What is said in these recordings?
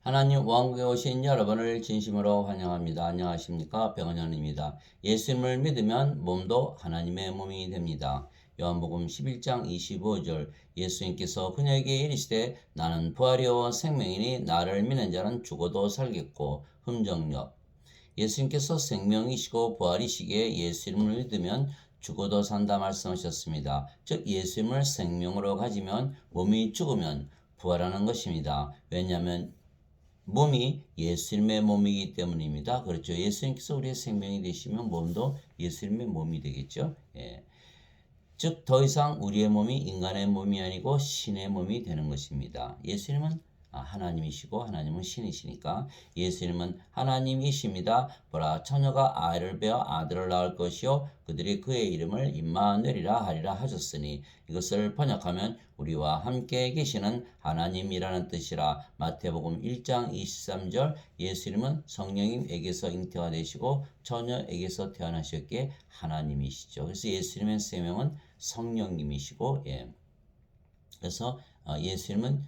하나님 왕국에 오신 여러분을 진심으로 환영합니다. 안녕하십니까? 병원현입니다. 예수님을 믿으면 몸도 하나님의 몸이 됩니다. 요한복음 11장 25절 예수님께서 그녀에게 이르시되 나는 부활이요 생명이니 나를 믿는 자는 죽어도 살겠고 흠정역 예수님께서 생명이시고 부활이시기에 예수님을 믿으면 죽어도 산다 말씀하셨습니다. 즉 예수님을 생명으로 가지면 몸이 죽으면 부활하는 것입니다. 왜냐하면 몸이 예수님의 몸이기 때문입니다. 그렇죠. 예수님께서 우리의 생명이 되시면 몸도 예수님의 몸이 되겠죠. 예. 즉, 더 이상 우리의 몸이 인간의 몸이 아니고 신의 몸이 되는 것입니다. 예수님은 하나님이시고 하나님은 신이시니까 예수님은 하나님이십니다. 보라 처녀가 아이를 베어 아들을 낳을 것이요 그들이 그의 이름을 임마누엘이라 하리라 하셨으니 이것을 번역하면 우리와 함께 계시는 하나님이라는 뜻이라. 마태복음 1장 23절 예수님은 성령님에게서 잉태가 되시고 처녀에게서 태어나셨기에 하나님이시죠. 그래서 예수님의 생명은 성령님이시고 그래서 예수님은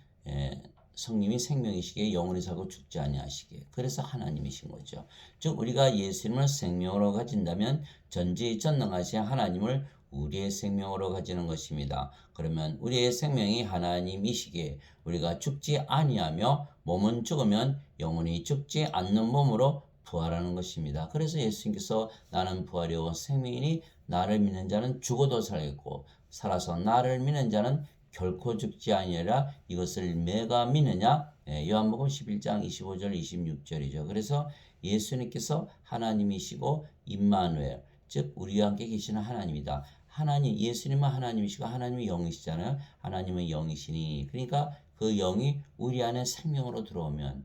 성님이 생명이시기에 영원히 살고 죽지 아니하시기에 그래서 하나님이신 거죠. 즉 우리가 예수님을 생명으로 가진다면 전지전능하신 하나님을 우리의 생명으로 가지는 것입니다. 그러면 우리의 생명이 하나님이시기에 우리가 죽지 아니하며 몸은 죽으면 영원히 죽지 않는 몸으로 부활하는 것입니다. 그래서 예수님께서 나는 부활이요 생명이니 나를 믿는 자는 죽어도 살겠고 살아서 나를 믿는 자는 결코 죽지 아니하리라. 이것을 내가 믿느냐? 요한복음 11장 25절 26절이죠. 그래서 예수님께서 하나님이시고 임마누엘 즉 우리와 함께 계시는 하나님이다. 하나님 예수님은 하나님이시고 하나님이 영이시잖아요. 하나님은 영이시니 그러니까 그 영이 우리 안에 생명으로 들어오면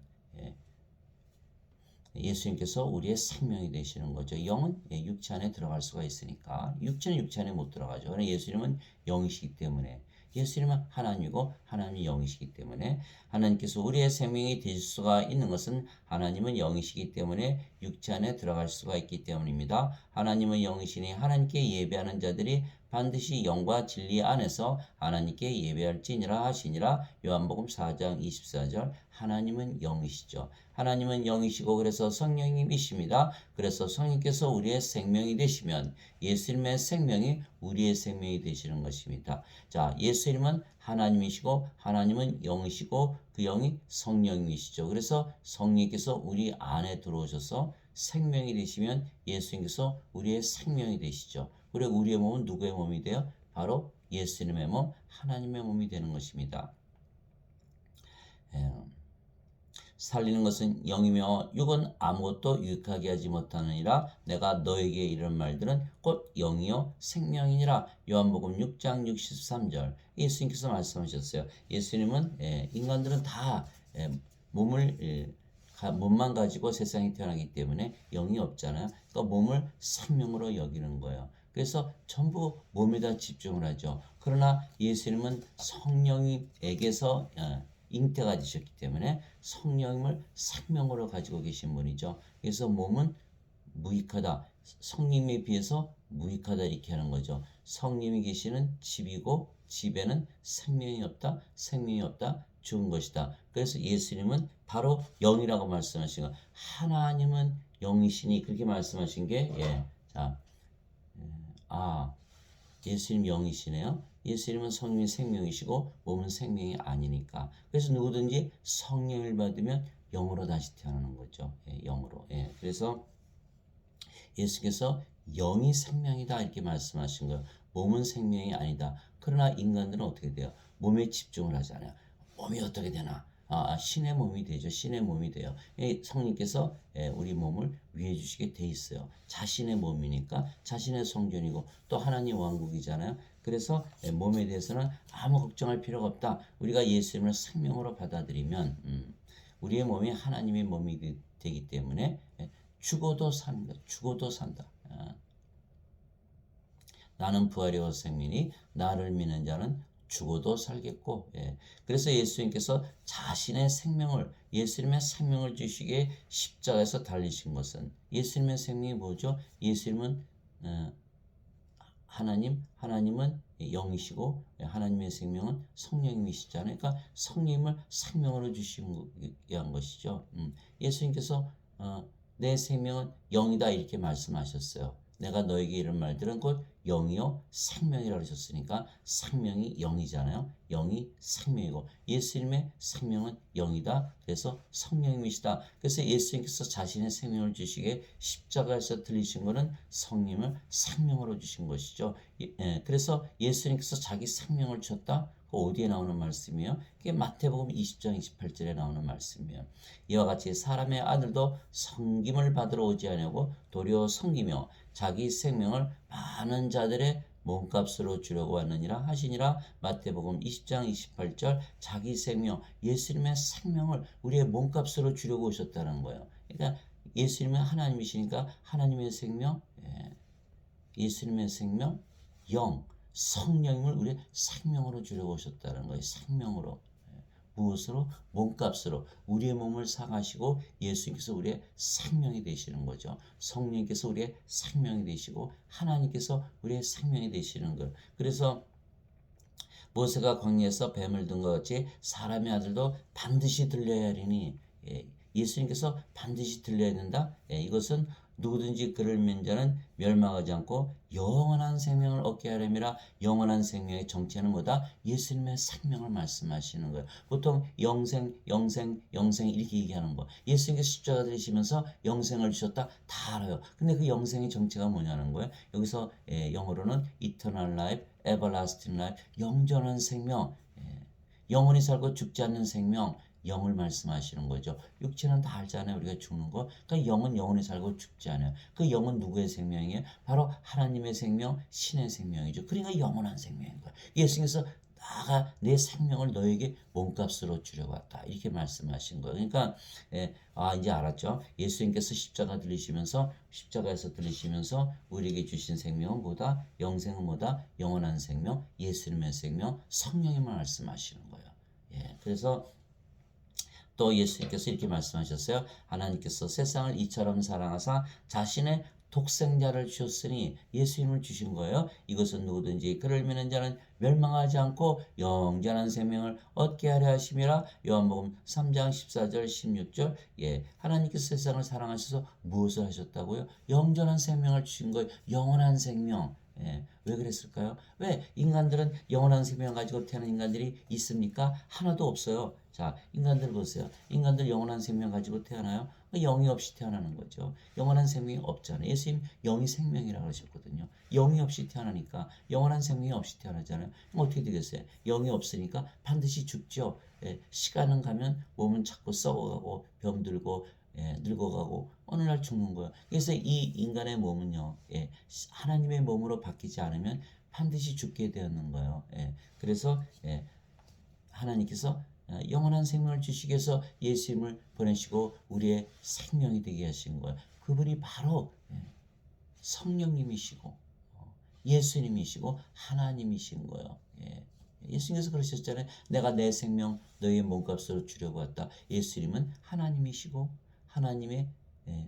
예수님께서 우리의 생명이 되시는 거죠. 영은 육체 안에 들어갈 수가 있으니까 육체는 육체 안에 못 들어가죠. 그러나 예수님은 영이시기 때문에 예수님은 하나님이고 하나님이 영이시기 때문에 하나님께서 우리의 생명이 되실 수가 있는 것은 하나님은 영이시기 때문에 육체 안에 들어갈 수가 있기 때문입니다. 하나님은 영이시니 하나님께 예배하는 자들이 반드시 영과 진리 안에서 하나님께 예배할지니라 하시니라. 요한복음 4장 24절 하나님은 영이시죠. 하나님은 영이시고 그래서 성령님이십니다. 그래서 성령께서 우리의 생명이 되시면 예수님의 생명이 우리의 생명이 되시는 것입니다. 자, 예수님은 하나님이시고 하나님은 영이시고 그 영이 성령이시죠. 그래서 성령께서 우리 안에 들어오셔서 생명이 되시면 예수님께서 우리의 생명이 되시죠. 그리고 우리의 몸은 누구의 몸이 돼요? 바로 예수님의 몸, 하나님의 몸이 되는 것입니다. 살리는 것은 영이며 육은 아무것도 유익하게 하지 못하느니라. 내가 너에게 이런 말들은 곧 영이요 생명이니라. 요한복음 6장 63절 예수님께서 말씀하셨어요. 예수님은 인간들은 다 몸만 가지고 세상에 태어나기 때문에 영이 없잖아요. 그러니까 몸을 생명으로 여기는 거예요. 그래서 전부 몸에다 집중을 하죠. 그러나 예수님은 성령에게서 잉태가 되셨기 때문에 성령을 생명으로 가지고 계신 분이죠. 그래서 몸은 무익하다. 성님에 비해서 무익하다 이렇게 하는 거죠. 성님이 계시는 집이고 집에는 생명이 없다. 생명이 없다. 죽은 것이다. 그래서 예수님은 바로 영이라고 말씀하신 거. 하나님은 영이시니 그렇게 말씀하신 게 자, 예수님 영이시네요. 예수님은 성령이 생명이시고 몸은 생명이 아니니까. 그래서 누구든지 성령을 받으면 영으로 다시 태어나는 거죠. 영으로. 그래서 예수께서 영이 생명이다 이렇게 말씀하신 거예요. 몸은 생명이 아니다. 그러나 인간들은 어떻게 돼요? 몸에 집중을 하잖아요. 몸이 어떻게 되나? 신의 몸이 되죠. 신의 몸이 돼요. 성령께서 우리 몸을 위해 주시게 돼 있어요. 자신의 몸이니까 자신의 성전이고 또 하나님 왕국이잖아요. 그래서 몸에 대해서는 아무 걱정할 필요가 없다. 우리가 예수님을 생명으로 받아들이면 우리의 몸이 하나님의 몸이 되기 때문에 죽어도 산다. 죽어도 산다. 나는 부활이요 생명이니 나를 믿는 자는 죽어도 살겠고 그래서 예수님께서 자신의 생명을 예수님의 생명을 주시기에 십자가에서 달리신 것은 예수님의 생명이 뭐죠? 예수님은 하나님은 영이시고 하나님의 생명은 성령님이시잖아요. 그러니까 성령님을 생명으로 주신 위한 것이죠. 예수님께서 내 생명은 영이다 이렇게 말씀하셨어요. 내가 너에게 이런 말들은 곧 영이요 생명이라고 하셨으니까 생명이 영이잖아요. 영이 생명이고 예수님의 생명은 영이다. 그래서 성령님이시다. 그래서 예수님께서 자신의 생명을 주시기에 십자가에서 들리신 것은 성령을 생명으로 주신 것이죠. 그래서 예수님께서 자기 생명을 줬다. 어디에 나오는 말씀이에요? 그게 마태복음 20장 28절에 나오는 말씀이에요. 이와 같이 사람의 아들도 섬김을 받으러 오지 아니하고 도리어 섬기며 자기 생명을 많은 자들의 몸값으로 주려고 왔느니라 하시니라. 마태복음 20장 28절 자기 생명, 예수님의 생명을 우리의 몸값으로 주려고 오셨다는 거예요. 그러니까 예수님은 하나님이시니까 하나님의 생명, 예수님의 생명, 영, 성령님을 우리의 생명으로 주려고 오셨다는 거예요. 생명으로. 무엇으로? 몸값으로 우리의 몸을 사가시고 예수님께서 우리의 생명이 되시는 거죠. 성령님께서 우리의 생명이 되시고 하나님께서 우리의 생명이 되시는 것. 그래서 모세가 광야에서 뱀을 든 것 같이 사람의 아들도 반드시 들려야 하리니 예수님께서 반드시 들려야 된다. 이것은 누구든지 그를 믿는 자는 멸망하지 않고 영원한 생명을 얻게 하려니라. 영원한 생명의 정체는 뭐다? 예수님의 생명을 말씀하시는 거예요. 보통 영생, 영생, 영생 이렇게 얘기하는 거. 예수님께서 십자가 되시면서 영생을 주셨다 다 알아요. 근데 그 영생의 정체가 뭐냐는 거예요. 여기서 영어로는 eternal life, everlasting life, 영전한 생명, 영원히 살고 죽지 않는 생명, 영을 말씀하시는 거죠. 육체는 다 알잖아요. 우리가 죽는 거. 그러니까 영은 영원히 살고 죽지 않아요. 그 영은 누구의 생명이에요? 바로 하나님의 생명, 신의 생명이죠. 그러니까 영원한 생명인 거예요. 예수님께서 나가 내 생명을 너에게 몸값으로 주려고 왔다. 이렇게 말씀하신 거예요. 그러니까 이제 알았죠. 예수님께서 십자가에서 들리시면서 우리에게 주신 생명은 뭐다? 영생은 뭐다? 영원한 생명, 예수님의 생명, 성령님을 말씀하시는 거예요. 그래서 또 예수님께서 이렇게 말씀하셨어요. 하나님께서 세상을 이처럼 사랑하사 자신의 독생자를 주셨으니 예수님을 주신 거예요. 이것은 누구든지 그를 믿는 자는 멸망하지 않고 영원한 생명을 얻게 하려 하심이라. 요한복음 3장 14절 16절. 하나님께서 세상을 사랑하셔서 무엇을 하셨다고요? 영원한 생명을 주신 거예요. 영원한 생명. 왜 그랬을까요? 왜 인간들은 영원한 생명 가지고 태어난 인간들이 있습니까? 하나도 없어요. 자, 인간들 보세요. 인간들 영원한 생명 가지고 태어나요? 영이 없이 태어나는 거죠. 영원한 생명이 없잖아요. 예수님 영이 생명이라고 하셨거든요. 영이 없이 태어나니까 영원한 생명이 없이 태어나잖아요. 그럼 어떻게 되겠어요? 영이 없으니까 반드시 죽죠. 시간은 가면 몸은 자꾸 썩어가고 병들고 늙어가고 어느 날 죽는 거예요. 그래서 이 인간의 몸은요, 하나님의 몸으로 바뀌지 않으면 반드시 죽게 되었는 거예요. 그래서 하나님께서 영원한 생명을 주시기 위해서 예수님을 보내시고 우리의 생명이 되게 하신 거예요. 그분이 바로 성령님이시고 예수님이시고 하나님이신 거예요. 예수님께서 그러셨잖아요. 내가 내 생명 너희의 몸값으로 주려고 왔다. 예수님은 하나님이시고 하나님의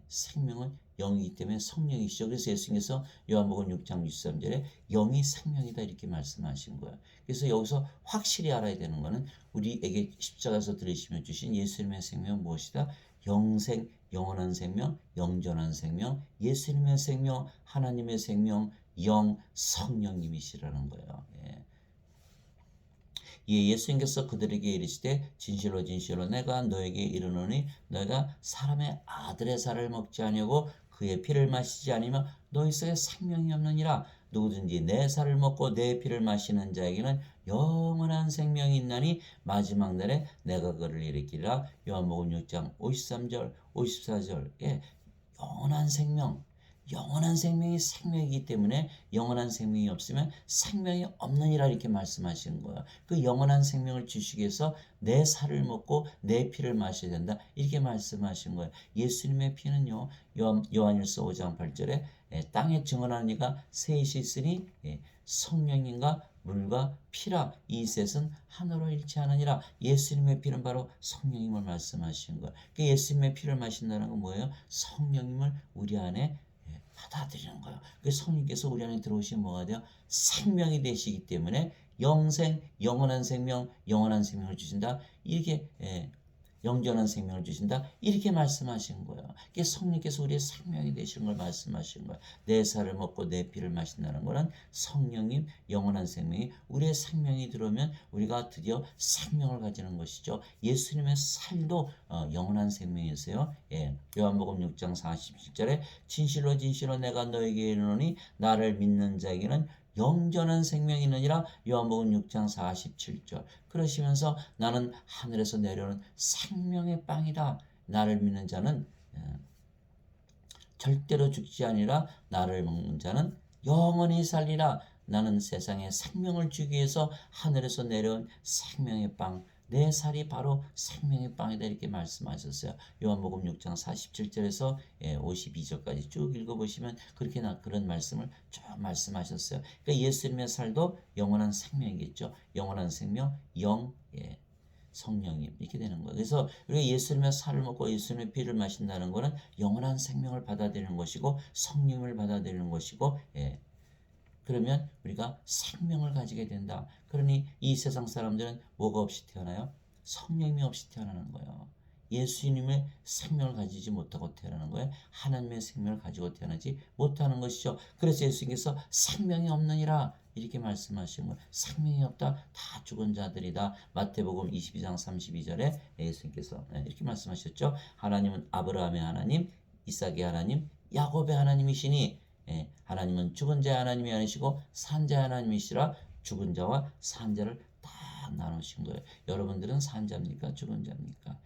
생명은 영이기 때문에 성령이시죠. 그래서 예수님께서 요한복음 6장 63절에 영이 생명이다 이렇게 말씀하신 거예요. 그래서 여기서 확실히 알아야 되는 것은 우리에게 십자가에서 들으시며 주신 예수님의 생명은 무엇이다? 영생, 영원한 생명, 영전한 생명, 예수님의 생명, 하나님의 생명, 영, 성령님이시라는 거예요. 예수님께서 그들에게 이르시되 진실로 진실로 내가 너에게 이르노니 너희가 사람의 아들의 살을 먹지 아니하고 그의 피를 마시지 아니면 너희 속에 생명이 없느니라. 누구든지 내 살을 먹고 내 피를 마시는 자에게는 영원한 생명이 있나니 마지막 날에 내가 그를 일으키리라. 요한복음 6장 53절 54절. 영원한 생명, 영원한 생명이 생명이기 때문에 영원한 생명이 없으면 생명이 없느니라 이렇게 말씀하시는 거예요. 그 영원한 생명을 주시기 위해서 내 살을 먹고 내 피를 마셔야 된다 이렇게 말씀하신 거예요. 예수님의 피는요, 요한일서 5장 8절에 땅에 증언하는 이가 셋이 있으니 성령님과 물과 피라. 이 셋은 하나로 일치하느니라. 예수님의 피는 바로 성령님을 말씀하신 거예요. 그 예수님의 피를 마신다는 건 뭐예요? 성령님을 우리 안에 받아들이는 거예요. 그 성령께서 우리 안에 들어오시면 뭐가 돼요? 생명이 되시기 때문에 영생, 영원한 생명, 영원한 생명을 주신다. 이렇게 영전한 생명을 주신다. 이렇게 말씀하신 거예요. 이게 성령께서 우리의 생명이 되시는 걸 말씀하신 거예요. 내 살을 먹고 내 피를 마신다는 거는 성령님 영원한 생명이 우리의 생명이 들어오면 우리가 드디어 생명을 가지는 것이죠. 예수님의 살도 영원한 생명이었어요. 요한복음 6장 47절에 진실로 진실로 내가 너에게 이르노니 나를 믿는 자에게는 영전한 생명이 있느니라. 요한복음 6장 47절. 그러시면서 나는 하늘에서 내려오는 생명의 빵이다. 나를 믿는 자는 절대로 죽지 아니라 나를 먹는 자는 영원히 살리라. 나는 세상에 생명을 주기 위해서 하늘에서 내려온 생명의 빵, 내 살이 바로 생명의 빵이다. 이렇게 말씀하셨어요. 요한복음 6장 47절에서 52절까지 쭉 읽어보시면 그렇게 그런 말씀을 쭉 말씀하셨어요. 그러니까 예수님의 살도 영원한 생명이겠죠. 영원한 생명, 성령님 이렇게 되는 거예요. 그래서 우리가 예수님의 살을 먹고 예수님의 피를 마신다는 것은 영원한 생명을 받아들이는 것이고 성령을 받아들이는 것이고 그러면 우리가 생명을 가지게 된다. 그러니 이 세상 사람들은 뭐가 없이 태어나요? 성령이 없이 태어나는 거예요. 예수님의 생명을 가지지 못하고 태어나는 거예요. 하나님의 생명을 가지고 태어나지 못하는 것이죠. 그래서 예수님께서 생명이 없느니라 이렇게 말씀하시는 거예요. 생명이 없다. 다 죽은 자들이다. 마태복음 22장 32절에 예수님께서 이렇게 말씀하셨죠. 하나님은 아브라함의 하나님, 이삭의 하나님, 야곱의 하나님이시니 하나님은 죽은 자의 하나님이 아니시고 산 자의 하나님이시라. 죽은 자와 산 자를 다 나누신 거예요. 여러분들은 산 자입니까? 죽은 자입니까?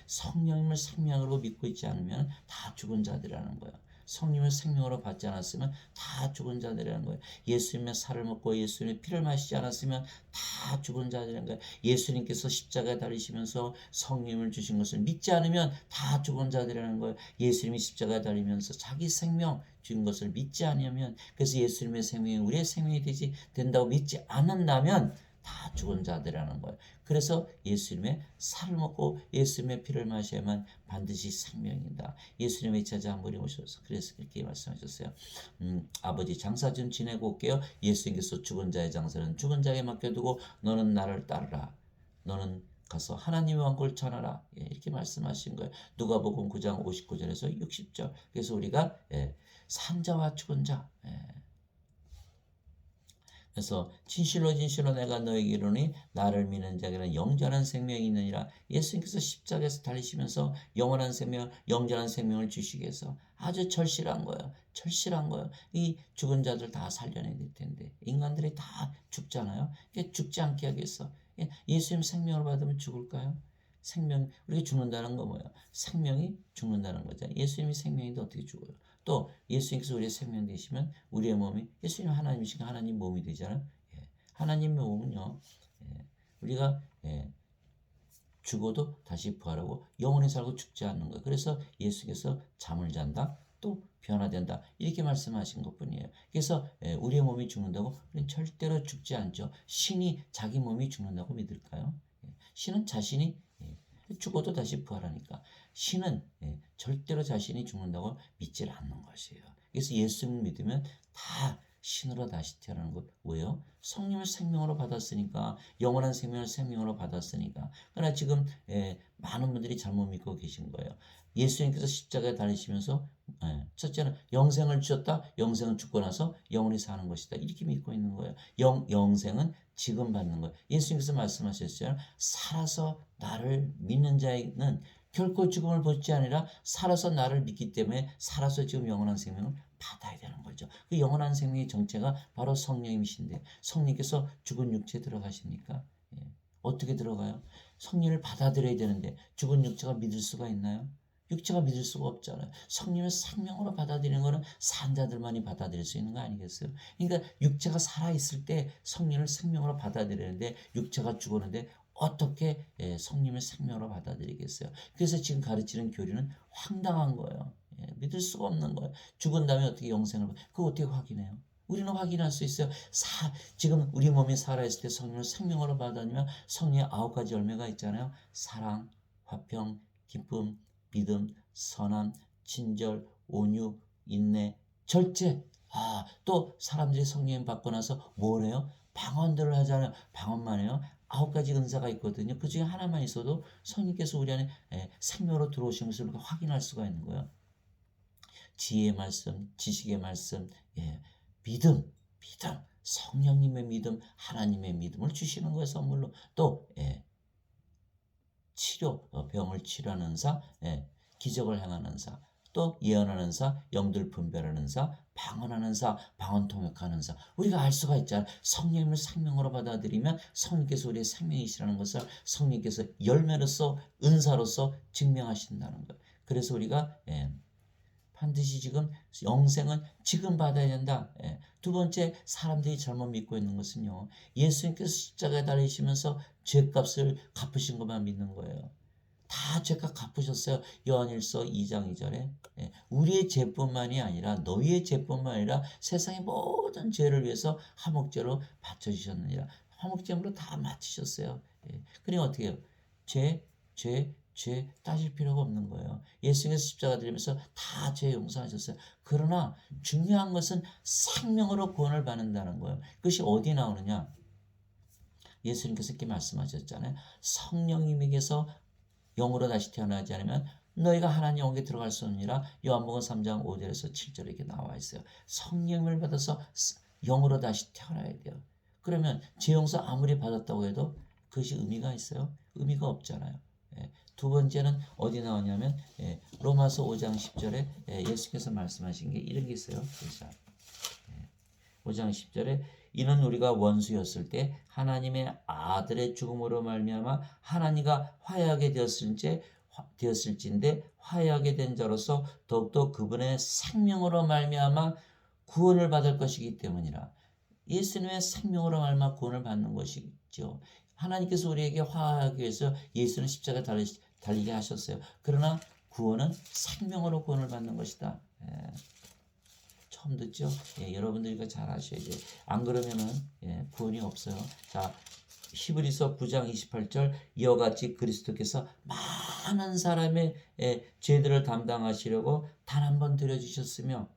성령님을 생명으로 믿고 있지 않으면 다 죽은 자들이라는 거예요. 성령을 생명으로 받지 않았으면 다 죽은 자들이라는 거예요. 예수님의 살을 먹고 예수님의 피를 마시지 않았으면 다 죽은 자들이라는 거예요. 예수님께서 십자가에 달리시면서 성령을 주신 것을 믿지 않으면 다 죽은 자들이라는 거예요. 예수님이 십자가에 달리면서 자기 생명 주신 것을 믿지 않으면, 그래서 예수님의 생명이 우리의 생명이 된다고 믿지 않는다면 다 죽은 자들이라는 거예요. 그래서 예수님의 살을 먹고 예수님의 피를 마셔야만 반드시 생명이다. 예수님의 제자 한 분이 오셔서 그래서 이렇게 말씀하셨어요. 아버지 장사 좀 지내고 올게요. 예수님께서 죽은 자의 장사는 죽은 자에게 맡겨두고 너는 나를 따르라. 너는 가서 하나님의 왕국을 전하라. 이렇게 말씀하신 거예요. 누가복음 9장 59절에서 60절. 그래서 우리가 산자와 죽은 자. 그래서 진실로 진실로 내가 너에게 이르노니 나를 믿는 자에게는 영원한 생명이 있느니라. 예수님께서 십자가에서 달리시면서 영원한 생명, 영원한 생명을 주시기 위해서 아주 절실한 거예요. 절실한 거예요. 이 죽은 자들 다 살려내야 될 텐데 인간들이 다 죽잖아요. 죽지 않게 하기 위해서 예수님 생명을 받으면 죽을까요? 생명, 우리가 죽는다는 거 뭐예요? 생명이 죽는다는 거잖아요. 예수님이 생명인데 어떻게 죽어요? 또 예수님께서 우리의 생명 되시면 우리의 몸이 예수님 하나님이시니까 하나님 몸이 되잖아요. 하나님의 몸은요, 우리가 죽어도 다시 부활하고 영원히 살고 죽지 않는 거예요. 그래서 예수께서 잠을 잔다, 또 변화된다 이렇게 말씀하신 것뿐이에요. 그래서 우리의 몸이 죽는다고 우리는 절대로 죽지 않죠. 신이 자기 몸이 죽는다고 믿을까요? 신은 자신이 죽어도 다시 부활하니까 신은 절대로 자신이 죽는다고 믿질 않는 것이에요. 그래서 예수님을 믿으면 다 신으로 다시 태어나는 것. 왜요? 성령을 생명으로 받았으니까, 영원한 생명을 생명으로 받았으니까. 그러나 지금 많은 분들이 잘못 믿고 계신 거예요. 예수님께서 십자가에 달리시면서 첫째는 영생을 주셨다. 영생은 죽고 나서 영원히 사는 것이다. 이렇게 믿고 있는 거예요. 영생은 지금 받는 거예요. 예수님께서 말씀하셨잖아요. 살아서 나를 믿는 자에는 결코 죽음을 보지 아니라 살아서 나를 믿기 때문에 살아서 지금 영원한 생명을 받아야 되는 거죠. 그 영원한 생명의 정체가 바로 성령님이신데 성령께서 죽은 육체에 들어가십니까? 어떻게 들어가요? 성령을 받아들여야 되는데 죽은 육체가 믿을 수가 있나요? 육체가 믿을 수가 없잖아요. 성령을 생명으로 받아들이는 것은 산자들만이 받아들일 수 있는 거 아니겠어요? 그러니까 육체가 살아있을 때 성령을 생명으로 받아들이는데 육체가 죽었는데 어떻게 성령을 생명으로 받아들이겠어요? 그래서 지금 가르치는 교리는 황당한 거예요. 믿을 수가 없는 거예요. 죽은 다음에 어떻게 영생을 그거 어떻게 확인해요? 우리는 확인할 수 있어요. 지금 우리 몸이 살아있을 때 성령을 생명으로 받아들이면 성령의 9가지 열매가 있잖아요. 사랑, 화평, 기쁨, 믿음, 선함, 친절, 온유, 인내, 절제. 또 사람들이 성령 받고 나서 뭘 해요? 방언들을 하잖아요. 방언만 해요. 9가지 은사가 있거든요. 그 중에 하나만 있어도 성령께서 우리 안에 생명으로 들어오신 것을 우리가 확인할 수가 있는 거예요. 지혜의 말씀, 지식의 말씀, 믿음, 성령님의 믿음, 하나님의 믿음을 주시는 거예요, 선물로. 또 치료, 병을 치료하는 사, 기적을 행하는 사, 또 예언하는 사, 영들 분별하는 사, 방언하는 사, 방언 통역하는 사. 우리가 알 수가 있잖아요. 성령님을 생명으로 받아들이면 성령께서 우리의 생명이시라는 것을 성령께서 열매로서 은사로서 증명하신다는 거예요. 그래서 우리가 반드시 지금 영생은 지금 받아야 된다. 두 번째, 사람들이 잘못 믿고 있는 것은요, 예수님께서 십자가에 달리시면서 죄값을 갚으신 것만 믿는 거예요. 다 죄값 갚으셨어요. 요한일서 2장 2절에 우리의 죄뿐만이 아니라 너희의 죄뿐만 아니라 세상의 모든 죄를 위해서 화목제로 바쳐주셨느니라. 화목제물로 다 마치셨어요. 그러니까 어떻게 해요? 죄 따질 필요가 없는 거예요. 예수님께서 십자가 들리면서 다 죄 용서하셨어요. 그러나 중요한 것은 생명으로 구원을 받는다는 거예요. 그것이 어디 나오느냐? 예수님께서 이렇게 말씀하셨잖아요. 성령님에게서 영으로 다시 태어나지 않으면 너희가 하나님 영에 들어갈 수 없느니라. 요한복음 3장 5절에서 7절에 이렇게 나와 있어요. 성령을 받아서 영으로 다시 태어나야 돼요. 그러면 죄 용서 아무리 받았다고 해도 그것이 의미가 있어요? 의미가 없잖아요. 두 번째는 어디 나오냐면 로마서 5장 10절에 예수께서 말씀하신 게 이런 게 있어요. 5장 10절에 이는 우리가 원수였을 때 하나님의 아들의 죽음으로 말미암아 하나님과 화해하게 되었을진데 화해하게 된 자로서 더욱더 그분의 생명으로 말미암아 구원을 받을 것이기 때문이라. 예수님의 생명으로 말미암아 구원을 받는 것이죠. 하나님께서 우리에게 화해하기 위해서 예수는 십자가에 달리게 하셨어요. 그러나 구원은 생명으로 구원을 받는 것이다. 처음 듣죠? 여러분들이 이거 잘 아셔야 돼요. 안 그러면은 구원이 없어요. 자, 히브리서 9장 28절 이와 같이 그리스도께서 많은 사람의 죄들을 담당하시려고 단 한 번 드려주셨으며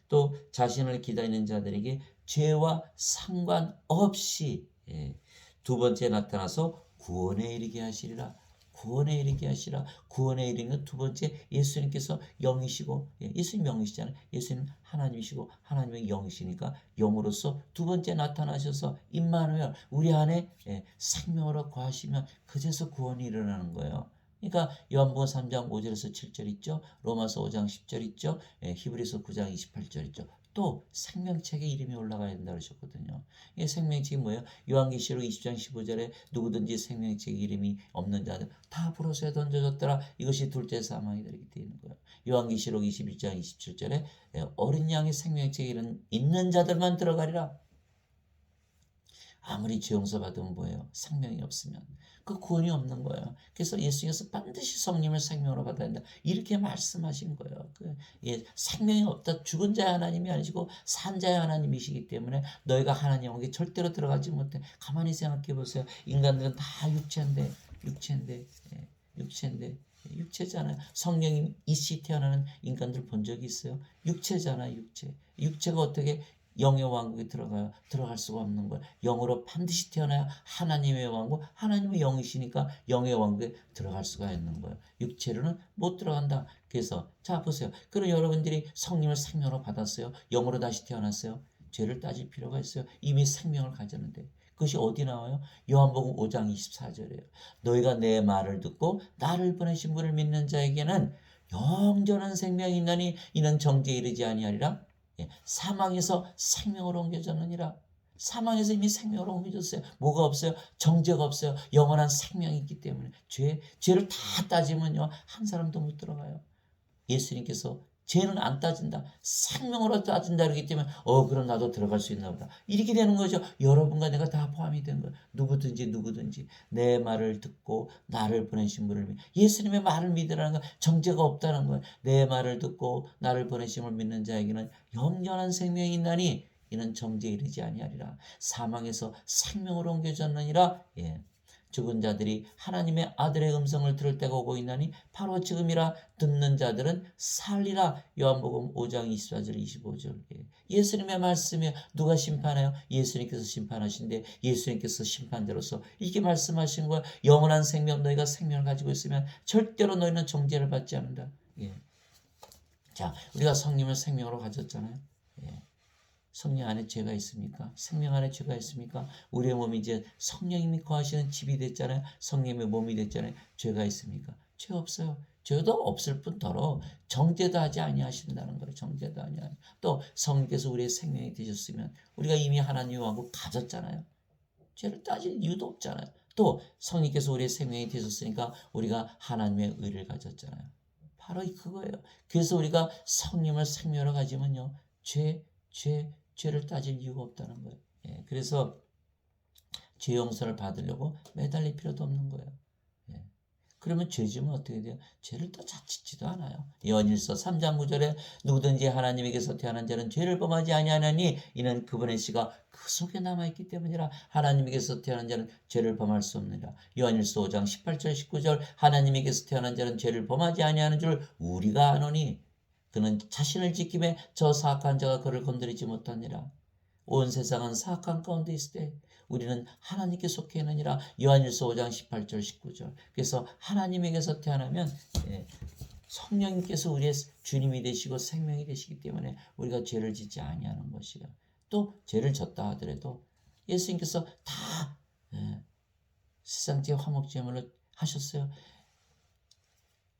또 자신을 기다리는 자들에게 죄와 상관없이 두 번째 나타나서 구원에 이르게 하시리라. 구원에 이르게 하시라. 구원에 이르는 두 번째, 예수님께서 영이시고, 예수님 영이시잖아요. 예수님 하나님이시고 하나님의 영이시니까 영으로서 두 번째 나타나셔서 임마누엘 우리 안에 생명으로 거하시면 그제서 구원이 일어나는 거예요. 그러니까 요한복음 3장 5절에서 7절 있죠. 로마서 5장 10절 있죠. 히브리서 9장 28절 있죠. 또 생명책에 이름이 올라가야 된다 그러셨거든요. 이 생명책이 뭐예요? 요한계시록 20장 15절에 누구든지 생명책에 이름이 없는 자들 다 불호수에 던져졌더라. 이것이 둘째 사망이 되게 되어 있는 거예요. 요한계시록 21장 27절에 어린 양의 생명책에 있는 자들만 들어가리라. 아무리 죄 용서 받으면 뭐예요? 생명이 없으면 그 구원이 없는 거예요. 그래서 예수님께서 반드시 성령을 생명으로 받아야 된다. 이렇게 말씀하신 거예요. 생명이 없다. 죽은 자의 하나님이 아니시고 산 자의 하나님이시기 때문에 너희가 하나님에게 절대로 들어가지 못해. 가만히 생각해 보세요. 인간들은 다 육체인데 육체잖아요. 성령이 이씨 태어나는 인간들 본 적이 있어요? 육체잖아요. 육체가 어떻게 영의 왕국에 들어갈 수가 없는 거예요. 영으로 반드시 태어나야 하나님의 왕국, 하나님의 영이시니까 영의 왕국에 들어갈 수가 있는 거예요. 육체로는 못 들어간다. 그래서 자 보세요. 그럼 여러분들이 성령을 생명으로 받았어요. 영으로 다시 태어났어요. 죄를 따질 필요가 있어요. 이미 생명을 가졌는데. 그것이 어디 나와요? 요한복음 5장 24절이에요. 너희가 내 말을 듣고 나를 보내신 분을 믿는 자에게는 영전한 생명이 있나니 이는 정죄에 이르지 아니하리라. 사망에서 생명으로 옮겨졌느니라. 사망에서 이미 생명으로 옮겨졌어요. 뭐가 없어요? 정죄가 없어요. 영원한 생명이 있기 때문에 죄를 다 따지면요 한 사람도 못 들어가요. 예수님께서 죄는 안 따진다. 생명으로 따진다 그러기 때문에 그럼 나도 들어갈 수 있나 보다. 이렇게 되는 거죠. 여러분과 내가 다 포함이 된 거예요. 누구든지 내 말을 듣고 나를 보내신 분을 예수님의 말을 믿으라는 건 정죄가 없다는 거예요. 내 말을 듣고 나를 보내심을 믿는 자에게는 영원한 생명이 있나니 이는 정죄에 이르지 아니하리라. 사망에서 생명으로 옮겨졌느니라. 죽은 자들이 하나님의 아들의 음성을 들을 때가 오고 있나니 바로 지금이라. 듣는 자들은 살리라. 요한복음 5장 24절 25절. 예수님의 말씀에 누가 심판해요? 예수님께서 심판하신데 예수님께서 심판대로서 이렇게 말씀하신 거야. 영원한 생명, 너희가 생명을 가지고 있으면 절대로 너희는 정죄를 받지 않는다. 자, 우리가 성령을 생명으로 가졌잖아요. 성령 안에 죄가 있습니까? 생명 안에 죄가 있습니까? 우리의 몸이 이제 성령님이 거하시는 집이 됐잖아요. 성령의 몸이 됐잖아요. 죄가 있습니까? 죄 없어요. 죄도 없을 뿐더러 정죄도 하지 아니하신다는 거예요. 정죄도 아니하니. 또 성령께서 우리의 생명이 되셨으면 우리가 이미 하나님하고 가졌잖아요. 죄를 따질 이유도 없잖아요. 또 성령께서 우리의 생명이 되셨으니까 우리가 하나님의 의를 가졌잖아요. 바로 그거예요. 그래서 우리가 성령을 생명으로 가지면요. 죄를 따질 이유가 없다는 거예요. 그래서 죄 용서를 받으려고 매달릴 필요도 없는 거예요. 그러면 죄 지으면 어떻게 돼요? 죄를 또 자칫지도 않아요. 요한일서 3장 9절에 누구든지 하나님에게서 태어난 자는 죄를 범하지 아니하나니 이는 그분의 씨가 그 속에 남아있기 때문이라. 하나님에게서 태어난 자는 죄를 범할 수 없느니라. 요한일서 5장 18절 19절 하나님에게서 태어난 자는 죄를 범하지 아니하는 줄 우리가 아노니 그는 자신을 지킴에 저 사악한 자가 그를 건드리지 못하니라. 온 세상은 사악한 가운데 있을 때 우리는 하나님께 속해 있느니라. 요한일서 5장 18절 19절. 그래서 하나님에게서 태어나면 성령님께서 우리의 주님이 되시고 생명이 되시기 때문에 우리가 죄를 짓지 아니하는 것이요. 또 죄를 졌다 하더라도 예수님께서 다 세상죄 화목제물을 하셨어요.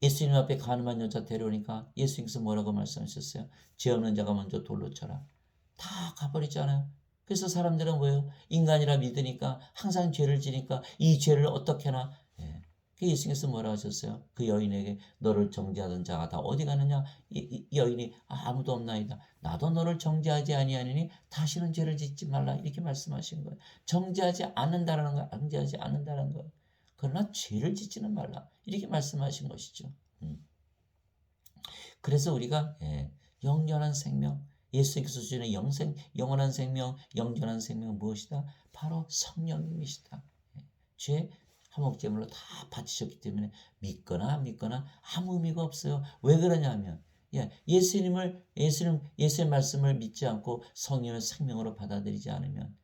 예수님 앞에 가늠한 여자 데려오니까 예수님께서 뭐라고 말씀하셨어요? 죄 없는 자가 먼저 돌로 쳐라. 다 가버리잖아요. 그래서 사람들은 뭐예요? 인간이라 믿으니까 항상 죄를 지니까 이 죄를 어떻게 하나. 그 예수님께서 뭐라 하셨어요? 그 여인에게 너를 정죄하던 자가 다 어디 가느냐? 이 여인이 아무도 없나이다. 나도 너를 정죄하지 아니하니 다시는 죄를 짓지 말라. 이렇게 말씀하신 거예요. 정죄하지 않는다라는 거예요. 정죄하지 않는다는 거예요. 그러나 죄를 짓지는 말라. 이렇게 말씀하신 것이죠. 그래서 우리가 영원한 생명, 예수님께서 주시는 영원한 생명, 영원한 생명은 무엇이다? 바로 성령님이시다. 죄 화목제물로 다 바치셨기 때문에 믿거나 안 믿거나 아무 의미가 없어요. 왜 그러냐면 예수님의 말씀을 믿지 않고 성령을 생명으로 받아들이지 않으면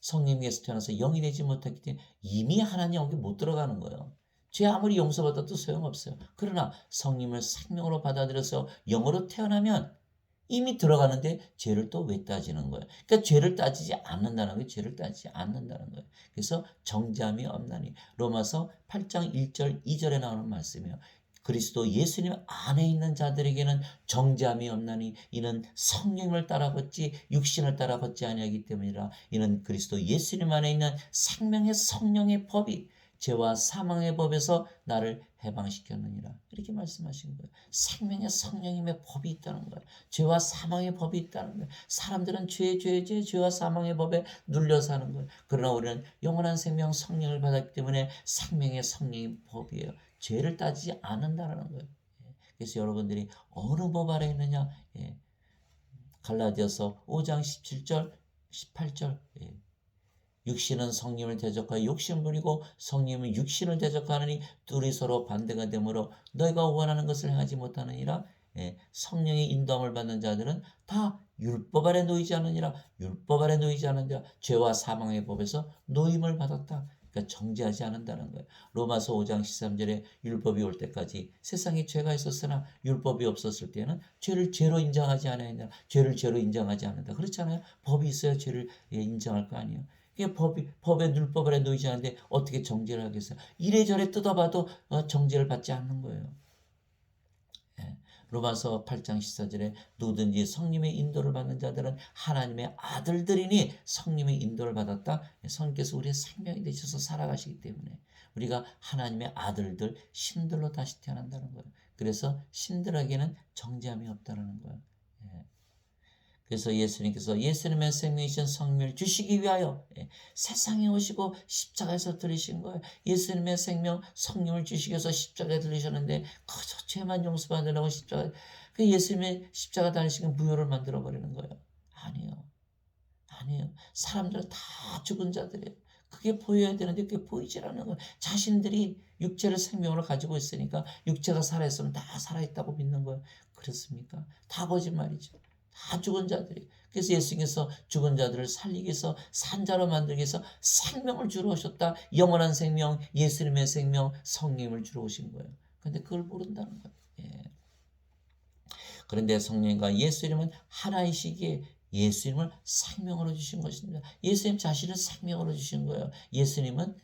성령에게서 태어나서 영이 되지 못했기 때문에 이미 하나님 여기 못 들어가는 거예요. 죄 아무리 용서받아도 소용없어요. 그러나 성령을 생명으로 받아들여서 영으로 태어나면 이미 들어가는데 죄를 또 왜 따지는 거예요? 그러니까 죄를 따지지 않는다는 거예요. 죄를 따지지 않는다는 거예요. 그래서 정죄함이 없나니. 로마서 8장 1절 2절에 나오는 말씀이에요. 그리스도 예수님 안에 있는 자들에게는 정죄함이 없나니 이는 성령을 따라 걷지 육신을 따라 걷지 아니하기 때문이라. 이는 그리스도 예수님 안에 있는 생명의 성령의 법이 죄와 사망의 법에서 나를 해방시켰느니라. 이렇게 말씀하신 거예요. 생명의 성령님의 법이 있다는 거예요. 죄와 사망의 법이 있다는 거예요. 사람들은 죄와 사망의 법에 눌려 사는 거예요. 그러나 우리는 영원한 생명 성령을 받았기 때문에 생명의 성령의 법이에요. 죄를 따지지 않는다는 거예요. 그래서 여러분들이 어느 법 아래 있느냐? 갈라디아서 5장 17절 18절. 육신은 성령을 대적하여 욕심을 부리고 성령은 육신을 대적하느니 둘이 서로 반대가 되므로 너희가 원하는 것을 행하지 못하느니라. 성령의 인도함을 받는 자들은 다 율법 아래 놓이지 않느니라. 율법 아래 놓이지 않는 자 죄와 사망의 법에서 노임을 받았다. 그러니까 정죄하지 않는다는 거예요. 로마서 5장 13절에 율법이 올 때까지 세상에 죄가 있었으나 율법이 없었을 때는 죄를 죄로 인정하지 않아야 죄를 죄로 인정하지 않는다. 그렇잖아요. 법이 있어야 죄를 인정할 거 아니에요. 법의 율법 아래 놓이지 않는데 어떻게 정죄를 하겠어요? 이래저래 뜯어봐도 정죄를 받지 않는 거예요. 로마서 8장 14절에 누구든지 성령의 인도를 받는 자들은 하나님의 아들들이니 성령의 인도를 받았다. 성령께서 우리의 생명이 되셔서 살아가시기 때문에 우리가 하나님의 아들들, 신들로 다시 태어난다는 거예요. 그래서 신들에게는 정죄함이 없다는 거예요. 그래서 예수님께서 예수님의 생명이신 성령을 주시기 위하여 세상에 오시고 십자가에서 들으신 거예요. 예수님의 생명 성령을 주시기 위해서 십자가에 들으셨는데 그저 죄만 용서받으려고 십자가, 그 예수님의 십자가 달리시는 무효를 만들어 버리는 거예요. 아니에요. 사람들은 다 죽은 자들이에요. 그게 보여야 되는데 그게 보이질 않는 거예요. 자신들이 육체를 생명으로 가지고 있으니까 육체가 살아있으면 다 살아있다고 믿는 거예요. 그렇습니까? 다 거짓말이죠. 다 죽은 자들이. 그래서 예수님께서 죽은 자들을 살리기 위해서 산자로 만들기 위해서 생명을 주러 오셨다. 영원한 생명, 예수님의 생명, 성령님을 주러 오신 거예요. 근데 그걸 모른다는 거예요. 예. 그런데 성령과 예수님은 하나이시기에 예수님을 생명으로 주신 것입니다. 예수님 자신을 생명으로 주신 거예요. 예수님은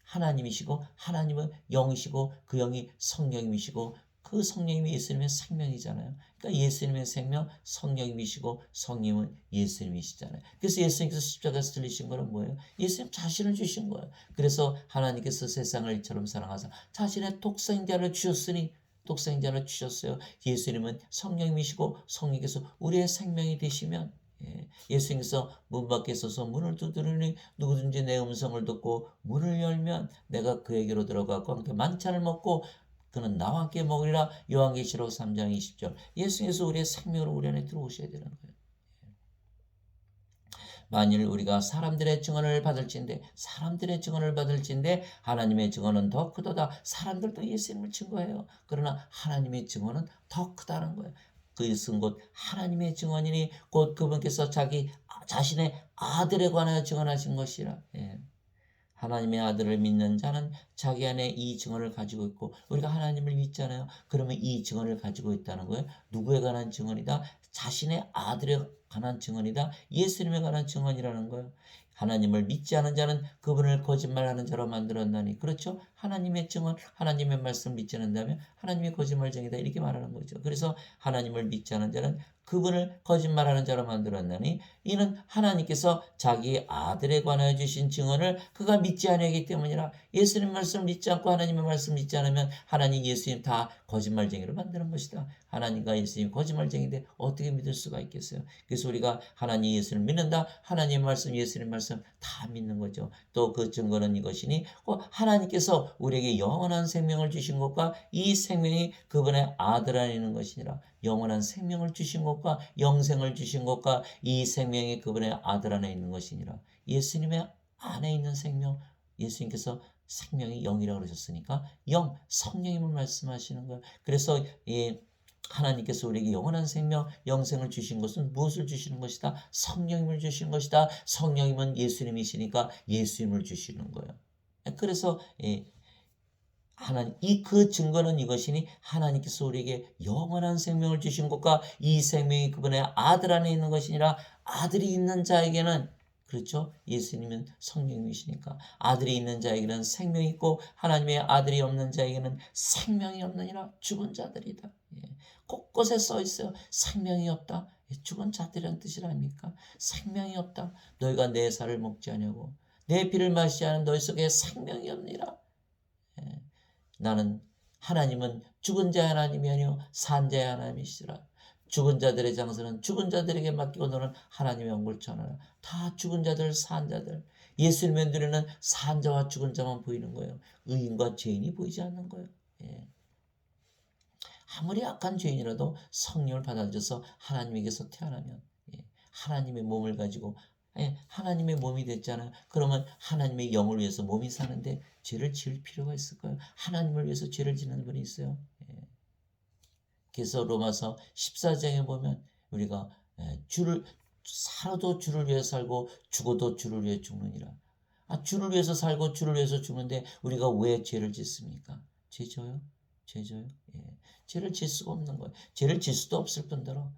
하나님이시고 하나님은 영이시고 그 영이 성령님이시고 그 성령님이 예수님의 생명이잖아요. 그러니까 예수님의 생명, 성령님이시고 성령님은 예수님이시잖아요. 그래서 예수님께서 십자가에서 들리신 거는 뭐예요? 예수님 자신을 주신 거예요. 그래서 하나님께서 세상을 이처럼 사랑하사 자신의 독생자를 주셨으니 독생자를 주셨어요. 예수님은 성령님이시고 성령께서 우리의 생명이 되시면 예수님께서 문 밖에 서서 문을 두드리니 누구든지 내 음성을 듣고 문을 열면 내가 그에게로 들어가고 함께 만찬을 먹고 그는 나와 함께 먹으리라. 요한계시록 3장 20절. 예수님께서 우리의 생명으로 우리 안에 들어오셔야 되는 거예요. 만일 우리가 사람들의 증언을 받을진대 하나님의 증언은 더 크도다. 사람들도 예수님을 증거해요. 그러나 하나님의 증언은 더 크다는 거예요. 그것은 곧 하나님의 증언이니 곧 그분께서 자기 자신의 아들에 관하여 증언하신 것이라. 하나님의 아들을 믿는 자는 자기 안에 이 증언을 가지고 있고 우리가 하나님을 믿잖아요. 그러면 이 증언을 가지고 있다는 거예요. 누구에 관한 증언이다? 자신의 아들에 관한 증언이다. 예수님에 관한 증언이라는 거예요. 하나님을 믿지 않은 자는 그분을 거짓말하는 자로 만들었나니. 그렇죠? 하나님의 증언, 하나님의 말씀 믿지 않는다면 하나님의 거짓말쟁이다 이렇게 말하는 거죠. 그래서 하나님을 믿지 않은 자는 그분을 거짓말하는 자로 만들었나니 이는 하나님께서 자기 아들에 관하여 주신 증언을 그가 믿지 아니하기 때문이라. 예수님 말씀 믿지 않고 하나님의 말씀 믿지 않으면 하나님 예수님 다 거짓말쟁이로 만드는 것이다. 하나님과 예수님 거짓말쟁이인데 어떻게 믿을 수가 있겠어요. 그래서 우리가 하나님 예수를 믿는다. 하나님의 말씀 예수님 말씀 다 믿는 거죠. 또 그 증거는 이것이니 하나님께서 우리에게 영원한 생명을 주신 것과 이 생명이 그분의 아들 안에 있는 것이니라. 영원한 생명을 주신 것과 영생을 주신 것과 이 생명이 그분의 아들 안에 있는 것이니라. 예수님의 안에 있는 생명, 예수님께서 생명이 영이라고 그러셨으니까 영, 성령님을 말씀하시는 거예요. 그래서 하나님께서 우리에게 영원한 생명, 영생을 주신 것은 무엇을 주시는 것이다? 성령님을 주시는 것이다. 성령님은 예수님이시니까 예수님을 주시는 거예요. 그래서 하나님, 그 증거는 이것이니 하나님께서 우리에게 영원한 생명을 주신 것과 이 생명이 그분의 아들 안에 있는 것이니라. 아들이 있는 자에게는 그렇죠. 예수님은 성령이시니까 아들이 있는 자에게는 생명이 있고 하나님의 아들이 없는 자에게는 생명이 없느니라. 죽은 자들이다. 곳곳에 써 있어요. 생명이 없다. 죽은 자들이란 뜻이 아닙니까? 생명이 없다. 너희가 내 살을 먹지 않냐고 내 피를 마시지 않은 너희 속에 생명이 없느니라. 나는 하나님은 죽은 자의 하나님이 아니요 산 자의 하나님이시라. 죽은 자들의 장사는 죽은 자들에게 맡기고 너는 하나님의 영광을 전하라. 다 죽은 자들, 산 자들. 예수님의 눈에는 산 자와 죽은 자만 보이는 거예요. 의인과 죄인이 보이지 않는 거예요. 아무리 악한 죄인이라도 성령을 받아줘서 하나님에게서 태어나면 하나님의 몸을 가지고 하나님의 몸이 됐잖아요. 그러면 하나님의 영을 위해서 몸이 사는데 죄를 지을 필요가 있을까요? 하나님을 위해서 죄를 짓는 분이 있어요. 그래서 로마서 14장에 보면 우리가 살아도 주를 위해 살고 죽어도 주를 위해 죽느니라. 주를 위해서 살고 주를 위해서 죽는데 우리가 왜 죄를 짓습니까? 죄져요? 죄를 질 수가 없는 거예요. 죄를 질 수도 없을 뿐더러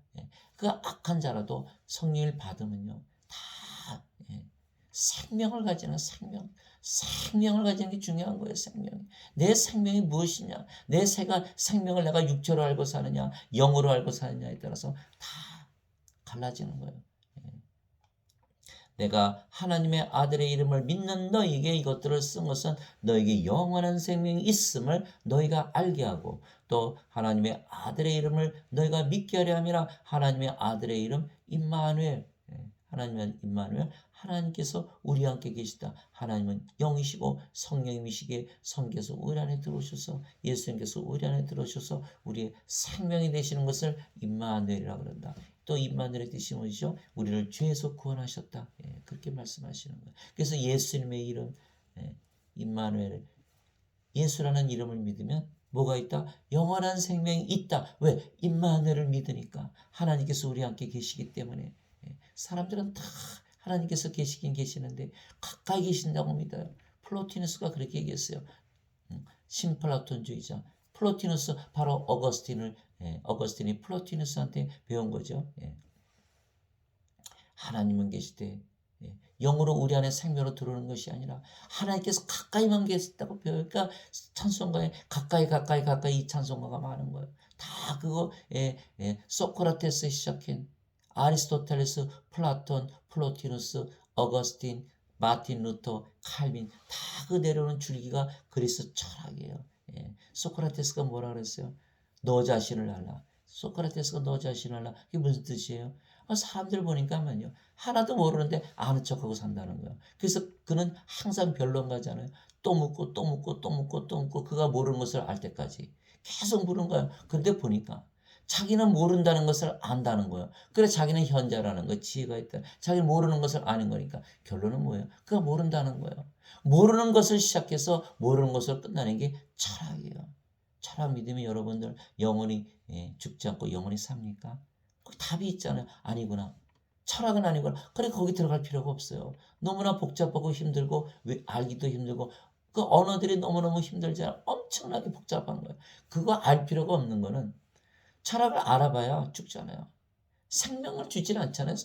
그 악한 자라도 성령을 받으면요 다 생명을 가지는 생명을 가지는 게 중요한 거예요. 내 생명이 무엇이냐, 내 생명을 내가 육체로 알고 사느냐 영으로 알고 사느냐에 따라서 다 갈라지는 거예요. 내가 하나님의 아들의 이름을 믿는 너희에게 이것들을 쓴 것은 너희에게 영원한 생명이 있음을 너희가 알게 하고 또 하나님의 아들의 이름을 너희가 믿게 하려 함이라. 하나님의 아들의 이름 임마누엘, 하나님의 임마누엘, 하나님께서 우리와 함께 계시다. 하나님은 영이시고 성령님이시기에 성께서 우리 안에 들어오셔서 예수님께서 우리 안에 들어오셔서 우리의 생명이 되시는 것을 임마누엘이라고 그런다. 또 임마누엘의 뜻이 뭐죠? 우리를 죄에서 구원하셨다. 예, 그렇게 말씀하시는 거예요. 그래서 예수님의 이름 임마누엘, 예수라는 이름을 믿으면 뭐가 있다? 영원한 생명이 있다. 왜? 임마누엘을 믿으니까. 하나님께서 우리 함께 계시기 때문에. 사람들은 다 하나님께서 계시긴 계시는데 가까이 계신다고 믿어요. 플로티누스가 그렇게 얘기했어요. 신플라톤주의자. 플로티누스, 바로 어거스틴이 플로티누스한테 배운 거죠. 하나님은 계시되 영으로 우리 안에 생명으로 들어오는 것이 아니라 하나님께서 가까이만 계시다고 배우니까 찬송가에 가까이 이 찬송가가 많은 거예요. 다 그거 소크라테스 시작한 아리스토텔레스, 플라톤, 플로티누스, 어거스틴, 마틴 루터, 칼빈 다 그 내려오는 줄기가 그리스 철학이에요. 소크라테스가 뭐라 그랬어요? 너 자신을 알라. 소크라테스가 너 자신을 알라. 그게 무슨 뜻이에요? 사람들 보니까만요. 하나도 모르는데 아는 척하고 산다는 거예요. 그래서 그는 항상 변론가잖아요. 또 묻고 또 묻고 또 묻고 또 묻고 그가 모르는 것을 알 때까지 계속 물은 거예요. 그런데 보니까 자기는 모른다는 것을 안다는 거예요. 그래 자기는 현자라는 거, 지혜가 있다. 자기는 모르는 것을 아는 거니까 결론은 뭐예요? 그가 모른다는 거예요. 모르는 것을 시작해서 모르는 것을 끝나는 게 철학이에요. 철학 믿으면 여러분들 영원히 죽지 않고 영원히 삽니까? 답이 있잖아요. 아니구나. 철학은 아니구나. 그래 거기 들어갈 필요가 없어요. 너무나 복잡하고 힘들고 알기도 힘들고 그 언어들이 너무너무 힘들잖아요. 엄청나게 복잡한 거예요. 그거 알 필요가 없는 거는 철학을 알아봐야 죽잖아요. 생명을 주진 않잖아요.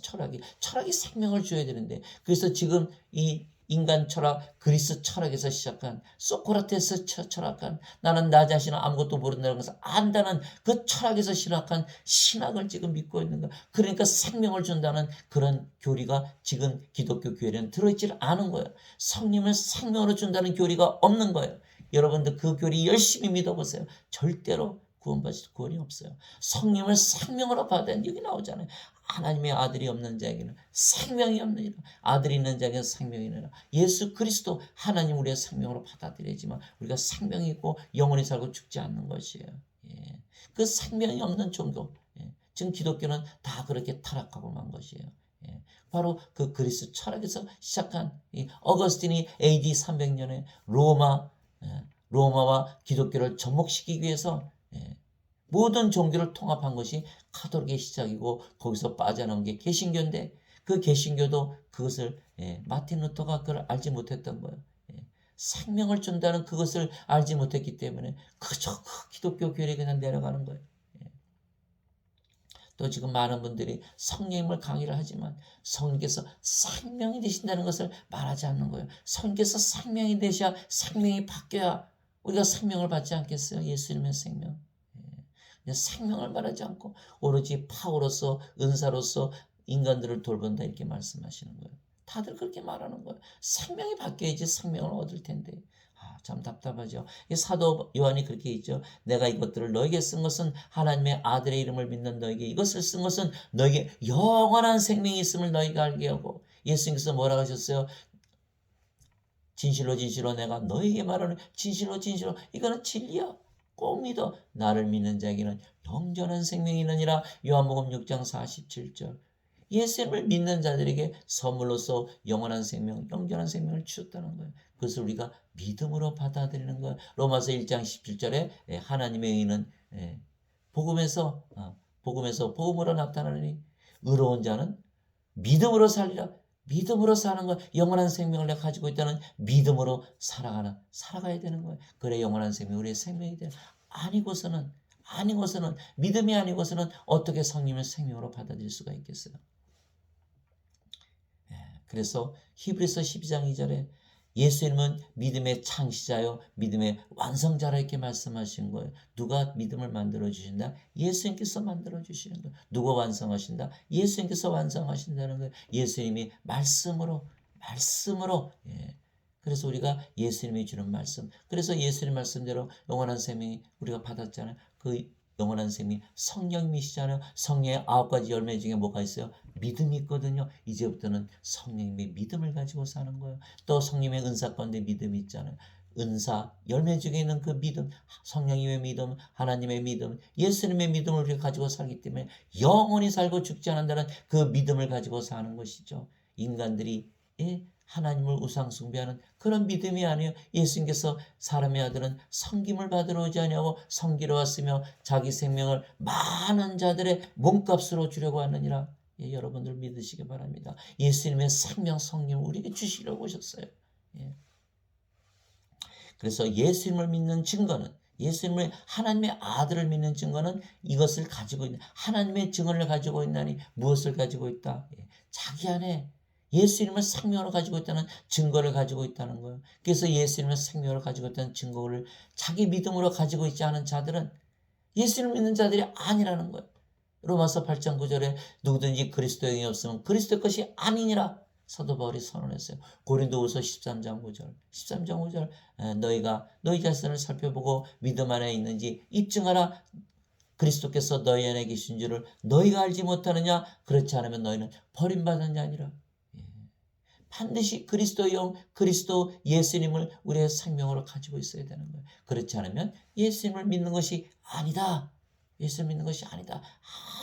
철학이 생명을 줘야 되는데 그래서 지금 이 인간 철학, 그리스 철학에서 시작한 소크라테스 철학한 나는 나 자신은 아무것도 모른다는 것을 안다는 그 철학에서 시작한 신학을 지금 믿고 있는 거예요. 그러니까 생명을 준다는 그런 교리가 지금 기독교 교회에는 들어있지 않은 거예요. 성령을 생명으로 준다는 교리가 없는 거예요. 여러분들 그 교리 열심히 믿어보세요. 절대로 구원이 없어요. 성령을 생명으로 받아야 여기 나오잖아요. 하나님의 아들이 없는 자에게는 생명이 없느니라. 아들이 있는 자에게는 생명이 있느니라. 예수 그리스도 하나님 우리의 생명으로 받아들이지만 우리가 생명이 있고 영원히 살고 죽지 않는 것이에요. 그 생명이 없는 종교. 지금 기독교는 다 그렇게 타락하고 만 것이에요. 바로 그 그리스 철학에서 시작한 어거스틴이 AD 300년에 로마와 기독교를 접목시키기 위해서 모든 종교를 통합한 것이 카톨릭의 시작이고 거기서 빠져나온 게 개신교인데 그 개신교도 그것을 마틴 루터가 그걸 알지 못했던 거예요. 생명을 준다는 그것을 알지 못했기 때문에 그저 그 기독교 교회에 그냥 내려가는 거예요. 또 지금 많은 분들이 성령님을 강의를 하지만 성령께서 생명이 되신다는 것을 말하지 않는 거예요. 성령께서 생명이 되셔야 생명이 바뀌어야 우리가 생명을 받지 않겠어요? 예수님의 생명. 생명을 말하지 않고 오로지 파워로서 은사로서 인간들을 돌본다 이렇게 말씀하시는 거예요. 다들 그렇게 말하는 거예요. 생명이 바뀌어야지 생명을 얻을 텐데. 참 답답하죠. 이 사도 요한이 그렇게 있죠. 내가 이것들을 너에게 쓴 것은 하나님의 아들의 이름을 믿는 너에게 이것을 쓴 것은 너에게 영원한 생명이 있음을 너희가 알게 하고 예수님께서 뭐라고 하셨어요? 진실로 진실로 내가 너에게 말하는 진실로 이거는 진리야. 꼭 믿어. 나를 믿는 자에게는 영전한 생명이 있느니라. 요한복음 6장 47절. 예수님을 믿는 자들에게 선물로서 영원한 생명, 영전한 생명을 주셨다는 거예요. 그것을 우리가 믿음으로 받아들이는 거예요. 로마서 1장 17절에 하나님의 의는 복음으로 나타나니 의로운 자는 믿음으로 살리라. 믿음으로 사는 거, 영원한 생명을 내가 가지고 있다는 믿음으로 살아가야 되는 거예요. 그래 영원한 생명, 우리의 생명이 되는. 아니고서는 믿음이 아니고서는 어떻게 성령을 생명으로 받아들일 수가 있겠어요? 그래서 히브리서 12장 2절에 예수님은 믿음의 창시자요 믿음의 완성자라 이렇게 말씀하신 거예요. 누가 믿음을 만들어 주신다? 예수님께서 만들어 주시는 거예요. 누가 완성하신다? 예수님께서 완성하신다는 거예요. 예수님이 말씀으로 그래서 우리가 예수님이 주는 말씀, 그래서 예수님 말씀대로 영원한 생명이 우리가 받았잖아요. 그 영원한 생명이 성령님이시잖아요. 성령의 9가지 열매 중에 뭐가 있어요? 믿음이 있거든요. 이제부터는 성령님의 믿음을 가지고 사는 거예요. 또 성령님의 은사 가운데 믿음이 있잖아요. 은사 열매 중에 있는 그 믿음, 성령님의 믿음, 하나님의 믿음, 예수님의 믿음을 우리가 가지고 살기 때문에 영원히 살고 죽지 않는다는 그 믿음을 가지고 사는 것이죠. 인간들이 하나님을 우상 숭배하는 그런 믿음이 아니에요. 예수님께서 사람의 아들은 섬김을 받으러 오지 아니하고 섬기러 왔으며 자기 생명을 많은 자들의 몸값으로 주려고 하느니라. 여러분들 믿으시기 바랍니다. 예수님의 생명 성령을 우리에게 주시려고 오셨어요. 그래서 예수님을 믿는 증거는, 예수님을 하나님의 아들을 믿는 증거는 이것을 가지고 있는, 하나님의 증언을 가지고 있나니 무엇을 가지고 있다? 자기 안에 예수님을 생명으로 가지고 있다는 증거를 가지고 있다는 거예요. 그래서 예수님을 생명으로 가지고 있다는 증거를 자기 믿음으로 가지고 있지 않은 자들은 예수님을 믿는 자들이 아니라는 거예요. 로마서 8장 9절에 누구든지 그리스도의 영이 없으면 그리스도의 것이 아니니라 사도 바울이 선언했어요. 고린도후서 13장 5절. 13장 5절. 너희가 너희 자신을 살펴보고 믿음 안에 있는지 입증하라. 그리스도께서 너희 안에 계신 줄을 너희가 알지 못하느냐? 그렇지 않으면 너희는 버림받은 자니라. 반드시 그리스도의 영, 그리스도 예수님을 우리의 생명으로 가지고 있어야 되는 거예요. 그렇지 않으면 예수님을 믿는 것이 아니다. 예수를 믿는 것이 아니다.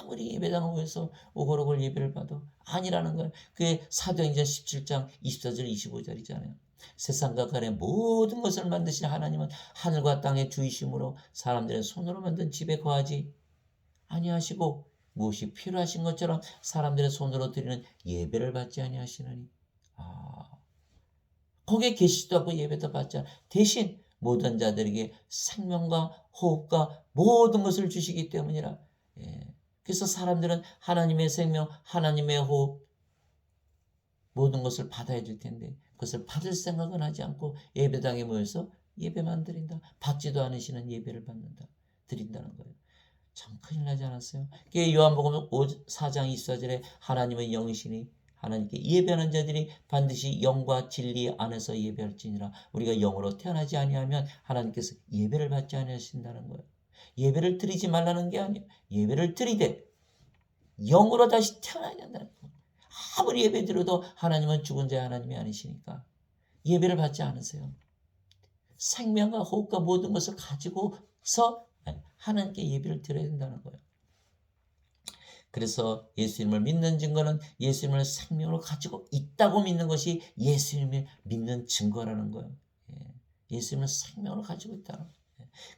아무리 예배당을 위해서 오골오골 예배를 봐도 아니라는 거예요. 그게 사도행전 17장 24절 25절이잖아요. 세상과 간의 모든 것을 만드신 하나님은 하늘과 땅의 주이심으로 사람들의 손으로 만든 집에 거하지 아니하시고 무엇이 필요하신 것처럼 사람들의 손으로 드리는 예배를 받지 아니하시느니. 거기에 계시지도 않고 예배도 받지 않아. 대신 모든 자들에게 생명과 호흡과 모든 것을 주시기 때문이라. 그래서 사람들은 하나님의 생명, 하나님의 호흡, 모든 것을 받아야 될 텐데 그것을 받을 생각은 하지 않고 예배당에 모여서 예배만 드린다. 받지도 않으시는 예배를 받는다. 드린다는 거예요. 참 큰일 나지 않았어요? 요한복음 4장 24절에 하나님의 영이시니 하나님께 예배하는 자들이 반드시 영과 진리 안에서 예배할지니라. 우리가 영으로 태어나지 아니하면 하나님께서 예배를 받지 아니하신다는 거예요. 예배를 드리지 말라는 게 아니에요. 예배를 드리되 영으로 다시 태어나야 된다는 거예요. 아무리 예배 드려도 하나님은 죽은 자의 하나님이 아니시니까 예배를 받지 않으세요. 생명과 호흡과 모든 것을 가지고서 하나님께 예배를 드려야 된다는 거예요. 그래서 예수님을 믿는 증거는 예수님을 생명으로 가지고 있다고 믿는 것이 예수님을 믿는 증거라는 거예요. 예수님을 생명으로 가지고 있다는 거예요.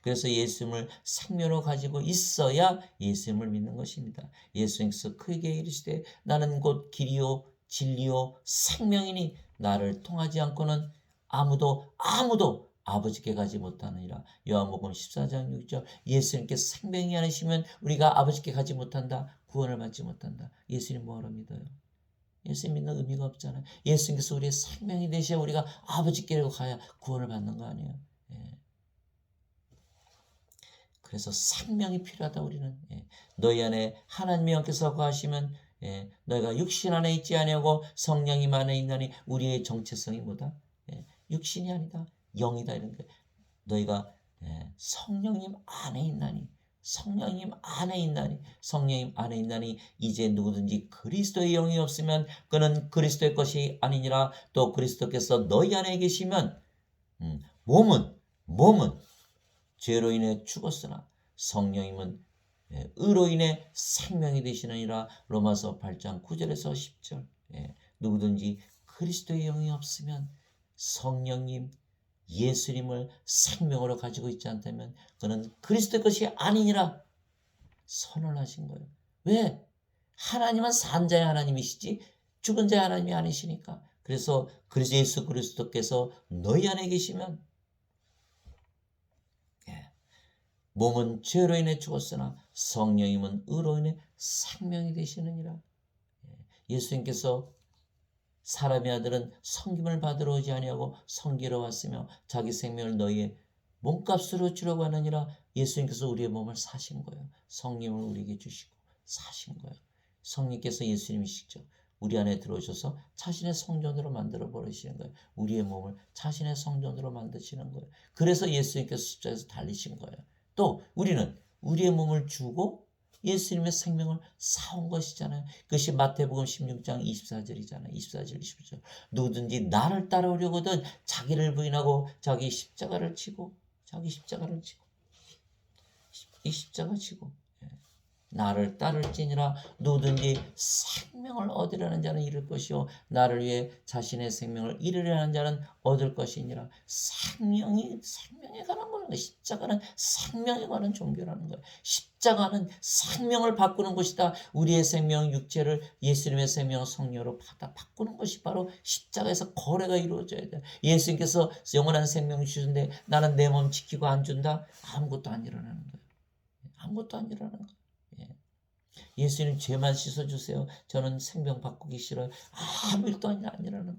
그래서 예수님을 생명으로 가지고 있어야 예수님을 믿는 것입니다. 예수님께서 크게 이르시되 나는 곧 길이요 진리요 생명이니 나를 통하지 않고는 아무도 아버지께 가지 못하느니라. 요한복음 14장 6절. 예수님께 생명이 아니시면 우리가 아버지께 가지 못한다. 구원을 받지 못한다. 예수님 뭐하러 믿어요? 예수님 믿는 의미가 없잖아요. 예수님께서 우리의 생명이 되셔야 우리가 아버지께로 가야 구원을 받는 거 아니에요. 그래서 생명이 필요하다 우리는. 너희 안에 하나님의 영께서 거하시면 너희가 육신 안에 있지 아니하고 성령님 안에 있나니. 우리의 정체성이 뭐다? 육신이 아니다. 영이다. 이런 게 너희가 성령님 안에 있나니. 성령님 안에 있나니. 성령님 안에 있나니. 이제 누구든지 그리스도의 영이 없으면 그는 그리스도의 것이 아니니라. 또 그리스도께서 너희 안에 계시면 몸은 죄로 인해 죽었으나 성령님은 의로 인해 생명이 되시느니라. 로마서 8장 9절에서 10절. 누구든지 그리스도의 영이 없으면 성령님 예수님을 생명으로 가지고 있지 않다면 그는 그리스도의 것이 아니니라 선언하신 거예요. 왜? 하나님은 산 자의 하나님이시지 죽은 자의 하나님이 아니시니까. 그래서 예수 그리스도께서 너희 안에 계시면 몸은 죄로 인해 죽었으나 성령님은 의로 인해 생명이 되시느니라. 예수님께서 사람의 아들은 섬김을 받으러 오지 아니하고 섬기러 왔으며 자기 생명을 너희의 몸값으로 주려고 하느니라. 예수님께서 우리의 몸을 사신 거예요. 성령을 우리에게 주시고 사신 거예요. 성령께서 예수님이시죠. 우리 안에 들어오셔서 자신의 성전으로 만들어 버리시는 거예요. 우리의 몸을 자신의 성전으로 만드시는 거예요. 그래서 예수님께서 십자가에서 달리신 거예요. 또 우리는 우리의 몸을 주고 예수님의 생명을 사온 것이잖아요. 그것이 마태복음 16장 24절이잖아요. 24절 25절. 누구든지 나를 따라오려거든 자기를 부인하고 자기 십자가를 지고 이 십자가 지고 나를 따를지니라. 누구든지 생명을 얻으려는 자는 잃을 것이요 나를 위해 자신의 생명을 잃으려는 자는 얻을 것이니라. 생명에 관한 거예요. 십자가는 생명에 관한 종교라는 거예요. 십자가는 생명을 바꾸는 것이다. 우리의 생명 육체를 예수님의 생명 성령으로 바꾸는 것이 바로 십자가에서 거래가 이루어져야 돼. 예수님께서 영원한 생명을 주셨는데 나는 내 몸 지키고 안 준다? 아무것도 안 일어나는 거예요. 아무것도 안 일어나는 거예요. 예수님 죄만 씻어주세요. 저는 생명 바꾸기 싫어요. 아무 일도 아니라는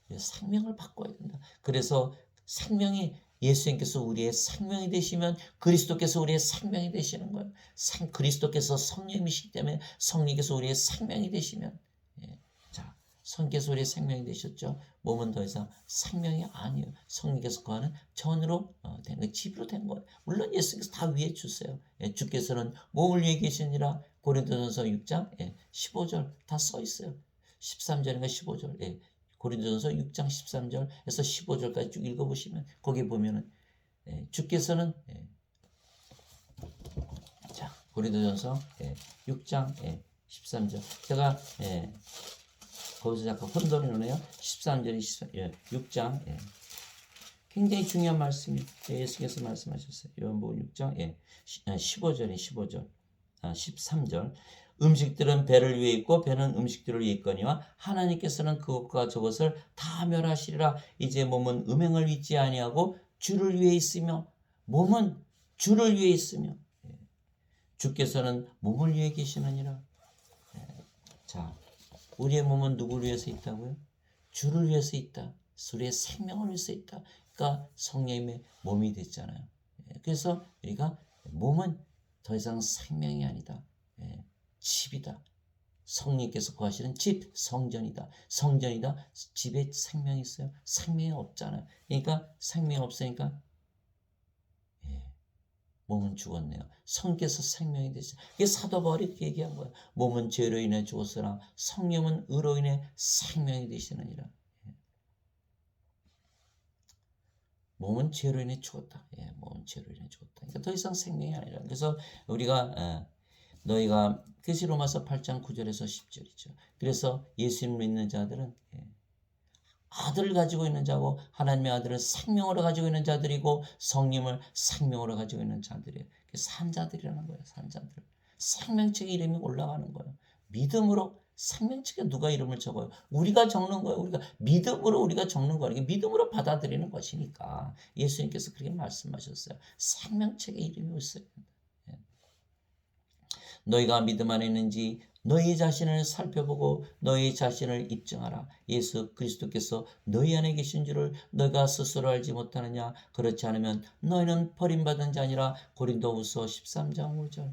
거예요. 생명을 바꿔야 된다. 그래서 생명이 예수님께서 우리의 생명이 되시면 그리스도께서 우리의 생명이 되시는 거예요. 그리스도께서 성령이시기 때문에 성령께서 우리의 생명이 되시면 자, 성령께서 우리의 생명이 되셨죠. 몸은 더 이상 생명이 아니에요. 성령께서 거하는 전으로 된 거예요. 집으로 된 거예요. 물론 예수님께서 다 위해 주세요. 주께서는 몸을 위해 계시니라. 고린도전서 6장 15절 다 써 있어요. 13절인가 15절. 고린도전서 6장 13절에서 15절까지 쭉 읽어보시면 거기 보면은 주께서는 자 고린도전서 6장 13절 제가 거기서 잠깐 혼돈이 오네요. 13절이 6장 굉장히 중요한 말씀이 예수께서 말씀하셨어요. 요한복음 6장 15절 13절 음식들은 배를 위해 있고 배는 음식들을 위해 있거니와 하나님께서는 그것과 저것을 다 멸하시리라. 이제 몸은 음행을 잊지 아니하고 주를 위해 있으며 몸은 주를 위해 있으며 주께서는 몸을 위해 계시느니라. 자, 우리의 몸은 누구를 위해서 있다고요? 주를 위해서 있다. 우리의 생명을 위해서 있다. 그러니까 성령님의 몸이 됐잖아요. 그래서 우리가 몸은 더 이상 생명이 아니다. 집이다. 성령께서 거하시는 집, 성전이다. 집에 생명이 있어요. 생명이 없잖아요. 그러니까 생명이 없으니까 몸은 죽었네요. 성께서 생명이 되시죠. 이게 사도 바울이 이렇게 얘기한 거예요. 몸은 죄로 인해 죽었으나 성령은 의로 인해 생명이 되시느니라. 몸은 죄로 인해 죽었다. 몸은 죄로 인해 죽었다. 그러니까 더 이상 생명이 아니라. 그래서 우리가 너희가 그것이 로마서 8장 9절에서 10절이죠. 그래서 예수님 믿는 자들은 아들을 가지고 있는 자고 하나님의 아들을 생명으로 가지고 있는 자들이고 성령을 생명으로 가지고 있는 자들이에요. 산자들이라는 거예요. 산자들. 생명책에 이름이 올라가는 거예요. 믿음으로 생명책에 누가 이름을 적어요? 우리가 적는 거예요. 우리가 믿음으로 우리가 적는 거예요. 믿음으로 받아들이는 것이니까 예수님께서 그렇게 말씀하셨어요. 생명책에 이름이 있어야 된다. 너희가 믿음 안에 있는지 너희 자신을 살펴보고 너희 자신을 입증하라. 예수 그리스도께서 너희 안에 계신 줄을 너희가 스스로 알지 못하느냐? 그렇지 않으면 너희는 버림받은 자니라. 고린도후서 13장 5절.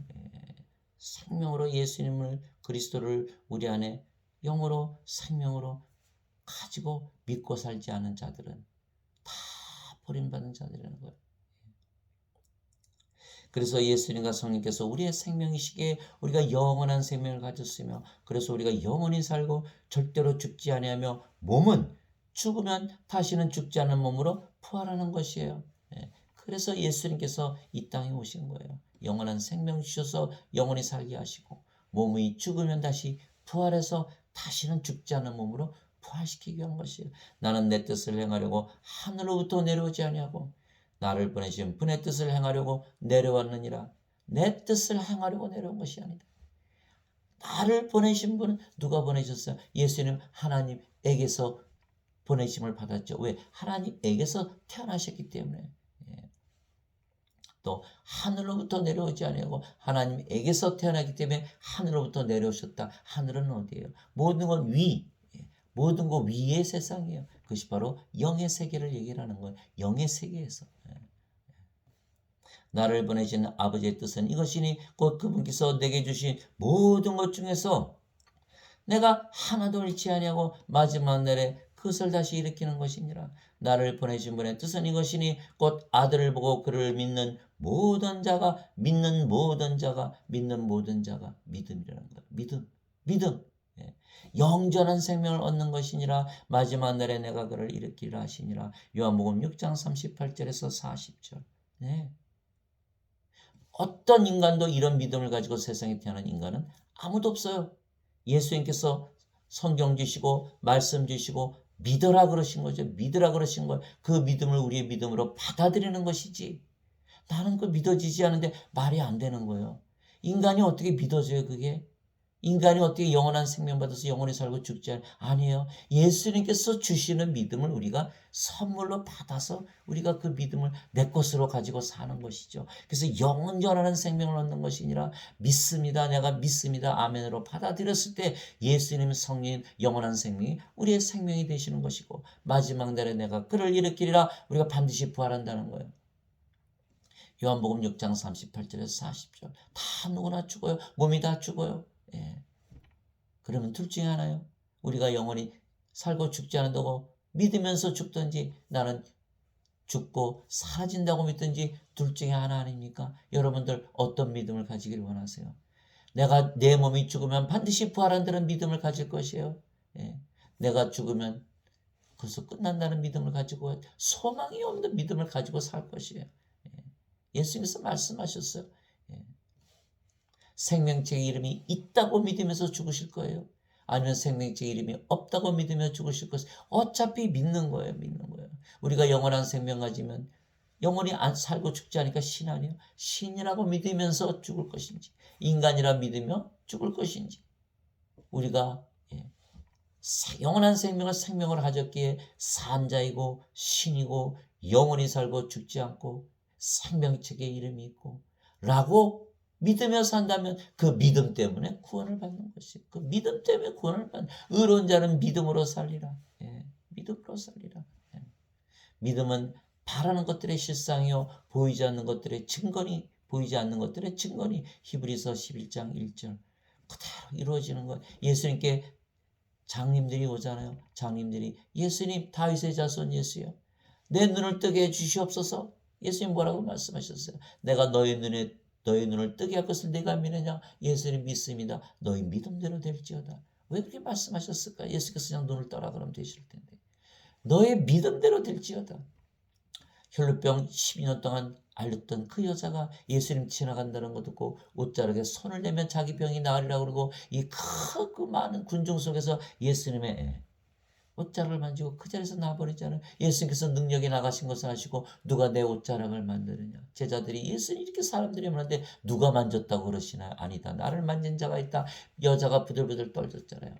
생명으로 예수님을 그리스도를 우리 안에 영으로 생명으로 가지고 믿고 살지 않은 자들은 다 버림받은 자들이라는 거예요. 그래서 예수님과 성령께서 우리의 생명이시기에 우리가 영원한 생명을 가졌으며 그래서 우리가 영원히 살고 절대로 죽지 아니하며 몸은 죽으면 다시는 죽지 않는 몸으로 부활하는 것이에요. 그래서 예수님께서 이 땅에 오신 거예요. 영원한 생명 주셔서 영원히 살게 하시고 몸이 죽으면 다시 부활해서 다시는 죽지 않는 몸으로 부활시키기 위한 것이에요. 나는 내 뜻을 행하려고 하늘로부터 내려오지 아니하고 나를 보내신 분의 뜻을 행하려고 내려왔느니라. 내 뜻을 행하려고 내려온 것이 아니다. 나를 보내신 분은 누가 보내셨어요? 예수님 하나님에게서 보내심을 받았죠. 왜? 하나님에게서 태어나셨기 때문에. 또 하늘로부터 내려오지 아니하고 하나님에게서 태어나기 때문에 하늘로부터 내려오셨다. 하늘은 어디예요? 모든 건 위. 모든 것 위의 세상이에요. 그것이 바로 영의 세계를 얘기하는 거예요. 영의 세계에서. 나를 보내신 아버지의 뜻은 이것이니 곧 그분께서 내게 주신 모든 것 중에서 내가 하나도 잃지 아니하고 마지막 날에 그것을 다시 일으키는 것이니라. 나를 보내신 분의 뜻은 이것이니 곧 아들을 보고 그를 믿는 모든 자가 믿음이라는 거야. 믿음. 예. 영전한 생명을 얻는 것이니라. 마지막 날에 내가 그를 일으키리라 하시니라. 요한복음 6장 38절에서 40절. 네. 어떤 인간도 이런 믿음을 가지고 세상에 태어난 인간은 아무도 없어요. 예수님께서 성경 주시고 말씀 주시고 믿으라 그러신 거죠. 믿으라 그러신 거예요. 그 믿음을 우리의 믿음으로 받아들이는 것이지. 나는 그 믿어지지 않은데 말이 안 되는 거예요. 인간이 어떻게 믿어져요, 그게? 인간이 어떻게 영원한 생명 받아서 영원히 살고 죽지 아니에요. 예수님께서 주시는 믿음을 우리가 선물로 받아서 우리가 그 믿음을 내 것으로 가지고 사는 것이죠. 그래서 영원한 생명을 얻는 것이니라. 믿습니다. 내가 믿습니다. 아멘으로 받아들였을 때 예수님 성령 영원한 생명이 우리의 생명이 되시는 것이고 마지막 날에 내가 그를 일으키리라. 우리가 반드시 부활한다는 거예요. 요한복음 6장 38절에서 40절. 다 누구나 죽어요. 몸이 다 죽어요. 예. 그러면 둘 중에 하나요. 우리가 영원히 살고 죽지 않는다고 믿으면서 죽든지 나는 죽고 사라진다고 믿든지 둘 중에 하나 아닙니까? 여러분들 어떤 믿음을 가지기를 원하세요? 내가 내 몸이 죽으면 반드시 부활한다는 믿음을 가질 것이에요. 예. 내가 죽으면 그것도 끝난다는 믿음을 가지고 소망이 없는 믿음을 가지고 살 것이에요. 예. 예수님께서 말씀하셨어요. 예. 생명체의 이름이 있다고 믿으면서 죽으실 거예요. 아니면 생명체의 이름이 없다고 믿으며 죽으실 것을 어차피 믿는 거예요. 우리가 영원한 생명 가지면 영원히 안 살고 죽지 않으니까 신 아니에요. 신이라고 믿으면서 죽을 것인지 인간이라 믿으며 죽을 것인지 우리가 영원한 생명을 가졌기에 산자이고 신이고 영원히 살고 죽지 않고 생명체의 이름이 있고 라고 믿으며 산다면 그 믿음 때문에 구원을 받는 것이 그 믿음 때문에 구원을 받는 의로운 자는 믿음으로 살리라. 예, 믿음으로 살리라. 예. 믿음은 바라는 것들의 실상이요 보이지 않는 것들의 증거니 히브리서 11장 1절 그대로 이루어지는 것. 예수님께 장님들이 오잖아요. 장님들이 예수님 다윗의 자손 예수요. 내 눈을 뜨게 해 주시옵소서. 예수님 뭐라고 말씀하셨어요? 내가 너희 눈을 뜨게 할 것을 내가 믿느냐? 예수님 믿습니다. 너희 믿음대로 될지어다. 왜 그렇게 말씀하셨을까? 예수께서 그냥 눈을 떠라 그러면 되실 텐데. 너의 믿음대로 될지어다. 혈루병 12년 동안 앓았던 그 여자가 예수님 지나간다는 거 듣고 옷자락에 손을 내면 자기 병이 나으리라고 그러고 이 그 많은 군중 속에서 예수님의 옷자락을 만지고 그 자리에서 나버리잖아요. 예수님께서 능력이 나가신 것을 아시고 누가 내 옷자락을 만드느냐. 제자들이 예수님 이렇게 사람들이 많은데 누가 만졌다고 그러시나요? 아니다. 나를 만진 자가 있다. 여자가 부들부들 떨졌잖아요.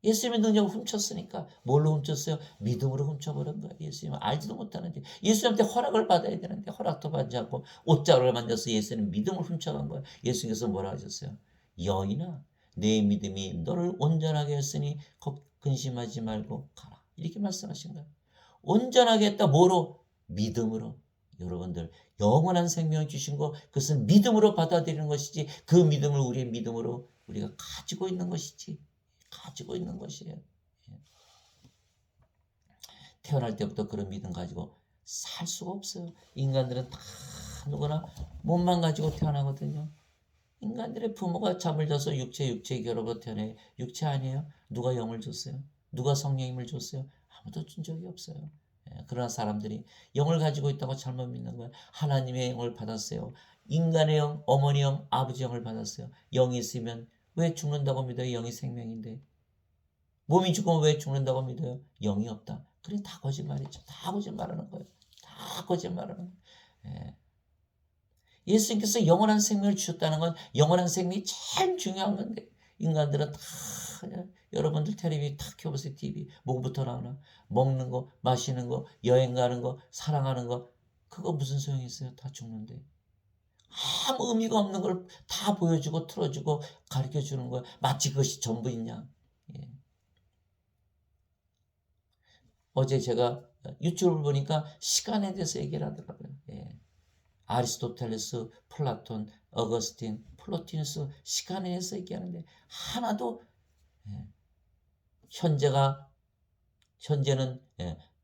예수님의 능력을 훔쳤으니까 뭘로 훔쳤어요? 믿음으로 훔쳐버린 거예요. 예수님은 알지도 못하는데 예수님한테 허락을 받아야 되는데 허락도 받지 않고 옷자락을 만져서 예수님 믿음을 훔쳐간 거예요. 예수님께서 뭐라 하셨어요? 여인아 내 믿음이 너를 온전하게 했으니 근심하지 말고 가라. 이렇게 말씀하신 거예요. 온전하게 했다. 뭐로? 믿음으로. 여러분들 영원한 생명을 주신 거 그것은 믿음으로 받아들이는 것이지 그 믿음을 우리의 믿음으로 우리가 가지고 있는 것이지 가지고 있는 것이에요. 태어날 때부터 그런 믿음 가지고 살 수가 없어요. 인간들은 다 누구나 몸만 가지고 태어나거든요. 인간들의 부모가 잠을 자서 육체의 결합으로 태어나요. 육체 아니에요. 누가 영을 줬어요? 누가 성령님을 줬어요? 아무도 준 적이 없어요. 그러나 사람들이 영을 가지고 있다고 잘못 믿는 거예요. 하나님의 영을 받았어요. 인간의 영, 어머니 영, 아버지 영을 받았어요. 영이 있으면 왜 죽는다고 믿어요? 영이 생명인데. 몸이 죽으면 왜 죽는다고 믿어요? 영이 없다. 그래 다 거짓말이죠. 다 거짓말하는 거예요. 다 거짓말하는 거예요. 예수님께서 영원한 생명을 주셨다는 건 영원한 생명이 제일 중요한 건데 인간들은 다 그냥 여러분들 텔레비 다 켜보세요. TV 뭐부터 나오나 먹는 거 마시는 거 여행 가는 거 사랑하는 거 그거 무슨 소용이 있어요? 다 죽는데 아무 의미가 없는 걸 다 보여주고 틀어주고 가르쳐주는 거야. 마치 그것이 전부있냐. 예. 어제 제가 유튜브를 보니까 시간에 대해서 얘기를 하더라고요. 예. 아리스토텔레스, 플라톤, 어거스틴, 플로티누스 시간에 대해서 얘기하는데 하나도 현재가 현재는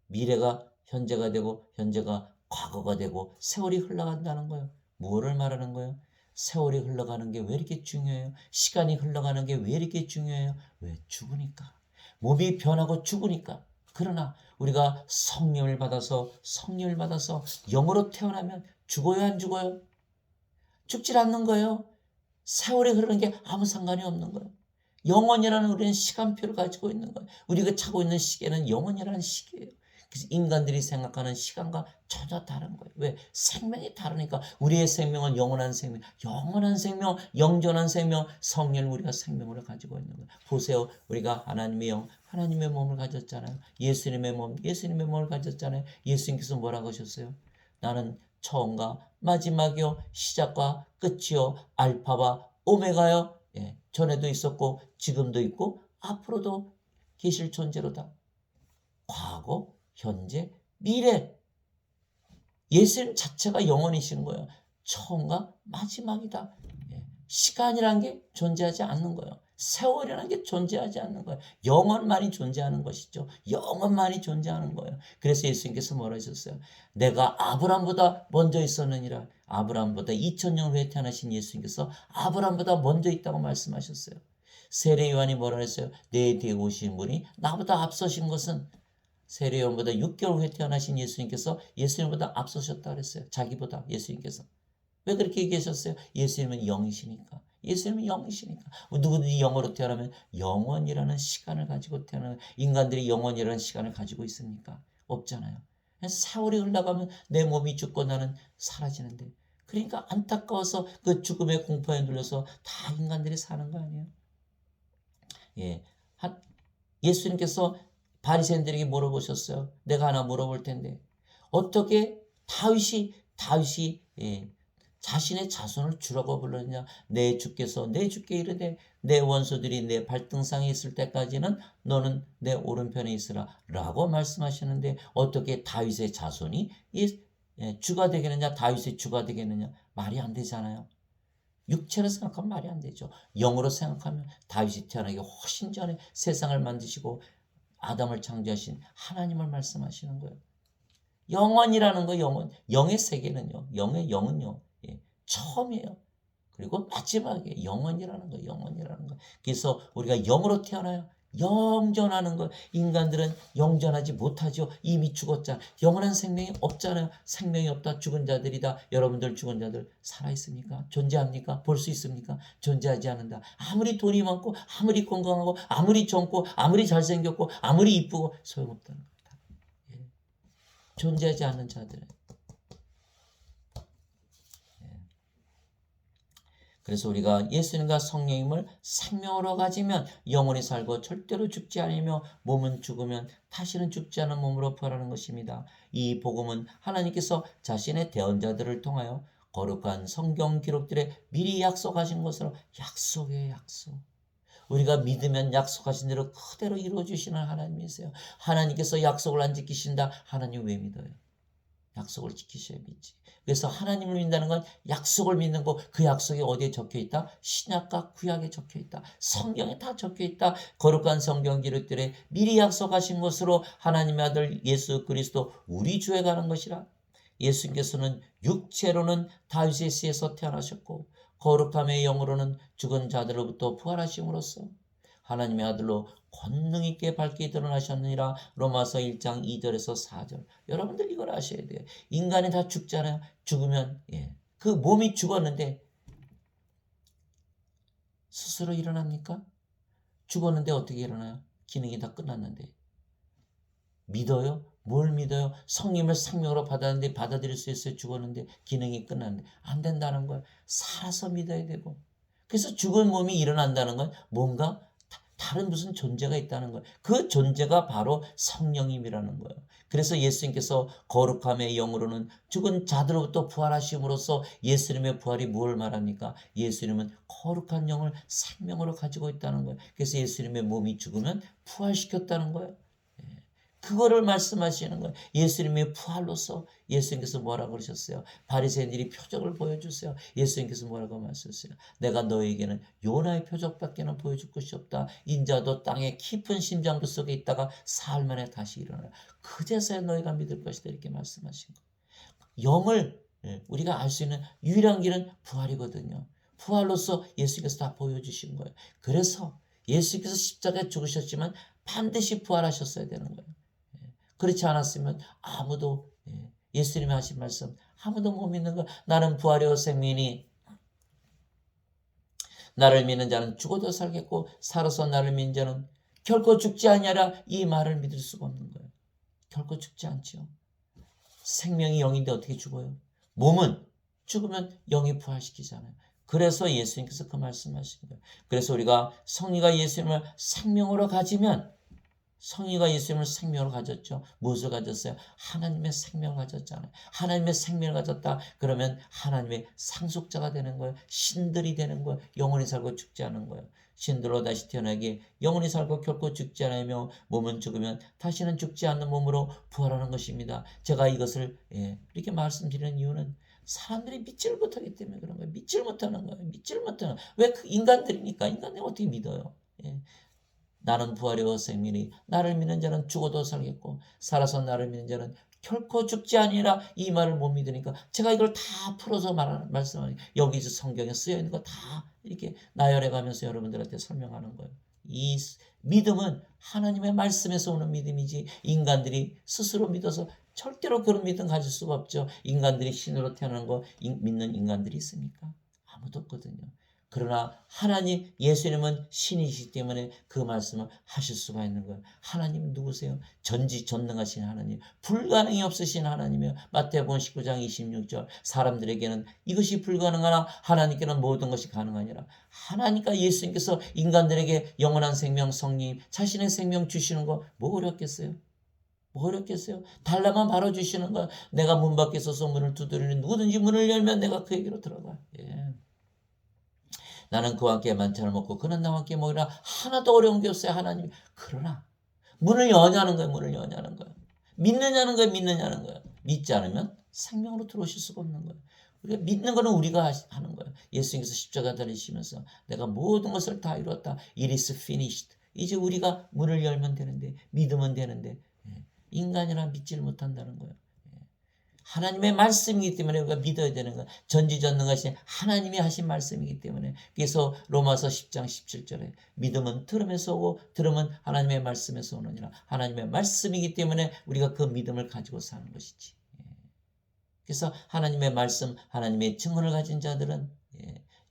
미래가 현재가 되고 현재가 과거가 되고 세월이 흘러간다는 거예요. 무엇을 말하는 거예요? 세월이 흘러가는 게 왜 이렇게 중요해요? 시간이 흘러가는 게 왜 이렇게 중요해요? 왜? 죽으니까. 몸이 변하고 죽으니까. 그러나 우리가 성령을 받아서 영으로 태어나면 죽어요, 안 죽어요? 죽질 않는 거예요. 세월이 흐르는 게 아무 상관이 없는 거예요. 영원이라는 우리는 시간표를 가지고 있는 거예요. 우리가 차고 있는 시계는 영원이라는 시계예요. 그래서 인간들이 생각하는 시간과 전혀 다른 거예요. 왜? 생명이 다르니까. 우리의 생명은 영원한 생명, 영존한 생명, 성령을 우리가 생명으로 가지고 있는 거예요. 보세요. 우리가 하나님의 영, 하나님의 몸을 가졌잖아요. 예수님의 몸, 예수님의 몸을 가졌잖아요. 예수님께서 뭐라고 하셨어요? 나는 처음과 마지막이요, 시작과 끝이요, 알파와 오메가요. 전에도 있었고 지금도 있고 앞으로도 계실 존재로다. 과거, 현재, 미래. 예수님 자체가 영원이신 거예요. 처음과 마지막이다. 시간이란 게 존재하지 않는 거예요. 세월이라는 게 존재하지 않는 거예요. 영원만이 존재하는 것이죠. 영원만이 존재하는 거예요. 그래서 예수님께서 뭐라 하셨어요? 내가 아브라함보다 먼저 있었느니라. 아브라함보다 2000년 후에 태어나신 예수님께서 아브라함보다 먼저 있다고 말씀하셨어요. 세례 요한이 뭐라 했어요? 내 뒤에 오신 분이 나보다 앞서신 것은, 세례 요한보다 6개월 후에 태어나신 예수님께서 예수님보다 앞서셨다 그랬어요. 자기보다, 예수님께서. 왜 그렇게 얘기하셨어요? 예수님은 영이시니까. 예수님은 영이시니까. 누구든지 영으로 태어나면 영원이라는 시간을 가지고 태어나는, 인간들이 영원이라는 시간을 가지고 있습니까? 없잖아요. 세월이 흘러가면 내 몸이 죽고 나는 사라지는데, 그러니까 안타까워서 그 죽음의 공포에 눌려서 다 인간들이 사는 거 아니에요? 예수님께서 바리새인들에게 물어보셨어요. 내가 하나 물어볼 텐데, 어떻게 다윗이 자신의 자손을 주라고 불렀냐? 내 주께서 내 주께 이르되 내 원수들이 내 발등상에 있을 때까지는 너는 내 오른편에 있으라 라고 말씀하시는데, 어떻게 다윗의 자손이 주가 되겠느냐? 다윗의 주가 되겠느냐? 말이 안 되잖아요. 육체로 생각하면 말이 안 되죠. 영으로 생각하면 다윗이 태어나기 훨씬 전에 세상을 만드시고 아담을 창조하신 하나님을 말씀하시는 거예요. 영원이라는 거, 영의 세계는요, 영의 영은요, 처음이에요. 그리고 마지막에 영원이라는 거. 그래서 우리가 영으로 태어나요. 영존하는 거. 인간들은 영존하지 못하죠. 이미 죽었잖아. 영원한 생명이 없잖아요. 생명이 없다. 죽은 자들이다. 여러분들 죽은 자들 살아있습니까? 존재합니까? 볼 수 있습니까? 존재하지 않는다. 아무리 돈이 많고, 아무리 건강하고, 아무리 젊고, 아무리 잘생겼고, 아무리 이쁘고 소용없다는 겁니다. 존재하지 않는 자들은. 그래서 우리가 예수님과 성령님을 생명으로 가지면 영원히 살고 절대로 죽지 않으며, 몸은 죽으면 다시는 죽지 않은 몸으로 부활하는 것입니다. 이 복음은 하나님께서 자신의 대언자들을 통하여 거룩한 성경 기록들에 미리 약속하신 것으로, 약속이에요, 약속. 우리가 믿으면 약속하신 대로 그대로 이루어주시는 하나님이세요. 하나님께서 약속을 안 지키신다. 하나님 왜 믿어요? 약속을 지키셔야 믿지. 그래서 하나님을 믿는다는 건 약속을 믿는 거. 그 약속이 어디에 적혀 있다? 신약과 구약에 적혀 있다. 성경에 다 적혀 있다. 거룩한 성경 기록들에 미리 약속하신 것으로 하나님의 아들 예수 그리스도 우리 주에 가는 것이라. 예수님께서는 육체로는 다윗의 씨에서 태어나셨고, 거룩함의 영으로는 죽은 자들로부터 부활하심으로써 하나님의 아들로 권능 있게 밝게 드러나셨느니라. 로마서 1장 2절에서 4절. 여러분들 이걸 아셔야 돼요. 인간이 다 죽잖아요. 죽으면 그 몸이 죽었는데 스스로 일어납니까? 죽었는데 어떻게 일어나요? 기능이 다 끝났는데. 믿어요? 뭘 믿어요? 성령을 생명으로 받았는데, 받아들일 수 있어요? 죽었는데 기능이 끝났는데. 안 된다는 거예요. 살아서 믿어야 되고. 그래서 죽은 몸이 일어난다는 건 뭔가 다른 무슨 존재가 있다는 거예요. 그 존재가 바로 성령님이라는 거예요. 그래서 예수님께서 거룩함의 영으로는 죽은 자들로부터 부활하심으로써, 예수님의 부활이 무엇을 말합니까? 예수님은 거룩한 영을 생명으로 가지고 있다는 거예요. 그래서 예수님의 몸이 죽으면 부활시켰다는 거예요. 그거를 말씀하시는 거예요. 예수님의 부활로서 예수님께서 뭐라고 그러셨어요? 바리새인들이 표적을 보여주세요. 예수님께서 뭐라고 말씀하셨어요? 내가 너에게는 요나의 표적밖에는 보여줄 것이 없다. 인자도 땅의 깊은 심장부 속에 있다가 사흘 만에 다시 일어나라. 그제서야 너희가 믿을 것이다. 이렇게 말씀하신 거예요. 영을 우리가 알 수 있는 유일한 길은 부활이거든요. 부활로서 예수께서 다 보여주신 거예요. 그래서 예수께서 십자가에 죽으셨지만 반드시 부활하셨어야 되는 거예요. 그렇지 않았으면 아무도 예수님이 하신 말씀 아무도 못 믿는 거예요. 나는 부활이요 생명이니 나를 믿는 자는 죽어도 살겠고 살아서 나를 믿는 자는 결코 죽지 아니하라. 이 말을 믿을 수가 없는 거예요. 결코 죽지 않죠. 생명이 영인데 어떻게 죽어요? 몸은 죽으면 영이 부활시키잖아요. 그래서 예수님께서 그 말씀하신 거예요. 그래서 우리가 성리가 예수님을 생명으로 가지면 성리가 예수님을 생명으로 가졌죠. 무엇을 가졌어요? 하나님의 생명을 가졌잖아요. 하나님의 생명을 가졌다. 그러면 하나님의 상속자가 되는 거예요. 신들이 되는 거예요. 영원히 살고 죽지 않은 거예요. 신들로 다시 태어나기 영원히 살고 결코 죽지 않으며 몸은 죽으면 다시는 죽지 않는 몸으로 부활하는 것입니다. 제가 이것을 이렇게 말씀드리는 이유는 사람들이 믿지를 못하기 때문에 그런 거예요. 믿지를 못하는 거예요. 믿지를 못하는 거예요. 왜? 그 인간들이니까. 인간들이 어떻게 믿어요? 나는 부활이요 생명이니 나를 믿는 자는 죽어도 살겠고 살아서 나를 믿는 자는 결코 죽지 아니라. 이 말을 못 믿으니까 제가 이걸 다 풀어서 말씀하는 여기 성경에 쓰여 있는 거 다 이렇게 나열해 가면서 여러분들한테 설명하는 거예요. 이 믿음은 하나님의 말씀에서 오는 믿음이지 인간들이 스스로 믿어서 절대로 그런 믿음 가질 수가 없죠. 인간들이 신으로 태어난 거 믿는 인간들이 있습니까? 아무도 없거든요. 그러나 하나님 예수님은 신이시기 때문에 그 말씀을 하실 수가 있는 거예요. 하나님 누구세요? 전지전능하신 하나님, 불가능이 없으신 하나님이요. 마태복음 19장 26절 사람들에게는 이것이 불가능하나 하나님께는 모든 것이 가능하니라. 하나님과 예수님께서 인간들에게 영원한 생명 성님 자신의 생명 주시는 거 뭐 어렵겠어요? 뭐 어렵겠어요? 달라만 바로 주시는 거. 내가 문 밖에 서서 문을 두드리는 누구든지 문을 열면 내가 그에게로 들어가. 나는 그와 함께 만찬을 먹고 그는 나와 함께 먹으라. 하나도 어려운 게 없어요. 하나님. 그러나 문을 여냐는 거예요. 문을 여냐는 거예요. 믿느냐는 거예요. 믿느냐는 거예요. 믿지 않으면 생명으로 들어오실 수가 없는 거예요. 우리가 믿는 거는 우리가 하는 거예요. 예수님께서 십자가 달리시면서 내가 모든 것을 다 이뤘다. It is finished. 이제 우리가 문을 열면 되는데 믿으면 되는데 인간이라 믿지를 못한다는 거예요. 하나님의 말씀이기 때문에 우리가 믿어야 되는 거예요. 전지전능하신 하나님이 하신 말씀이기 때문에. 그래서 로마서 10장 17절에 믿음은 들음에서 오고 들음은 하나님의 말씀에서 오느니라. 하나님의 말씀이기 때문에 우리가 그 믿음을 가지고 사는 것이지. 그래서 하나님의 말씀, 하나님의 증언을 가진 자들은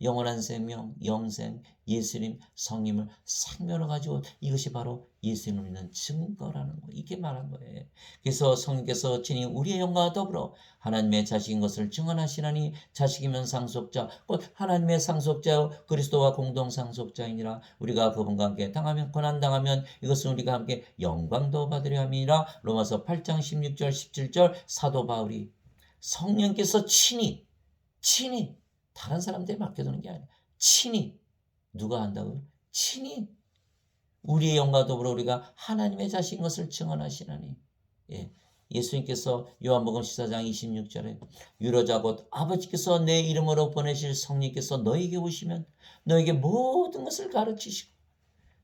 영원한 생명, 영생, 예수님, 성님을 생명으로 가지고 이것이 바로 예수님을 믿는 증거라는 거. 이게 말한 거예요. 그래서 성령께서 친히 우리의 영광과 더불어 하나님의 자식인 것을 증언하시나니 자식이면 상속자, 곧 하나님의 상속자요 그리스도와 공동 상속자이니라. 우리가 그분과 함께 당하면 고난 당하면 이것은 우리가 함께 영광도 받으려 함이니라. 로마서 8장 16절 17절 사도 바울이 성령께서 친히 다른 사람들이 맡겨두는 게 아니야. 친히 누가 한다고요? 친히 우리의 영광과 더불어 우리가 하나님의 자식인 것을 증언하시나니. 예수님께서 요한복음 14장 26절에 유로자 곧 아버지께서 내 이름으로 보내실 성령께서 너에게 오시면 너에게 모든 것을 가르치시고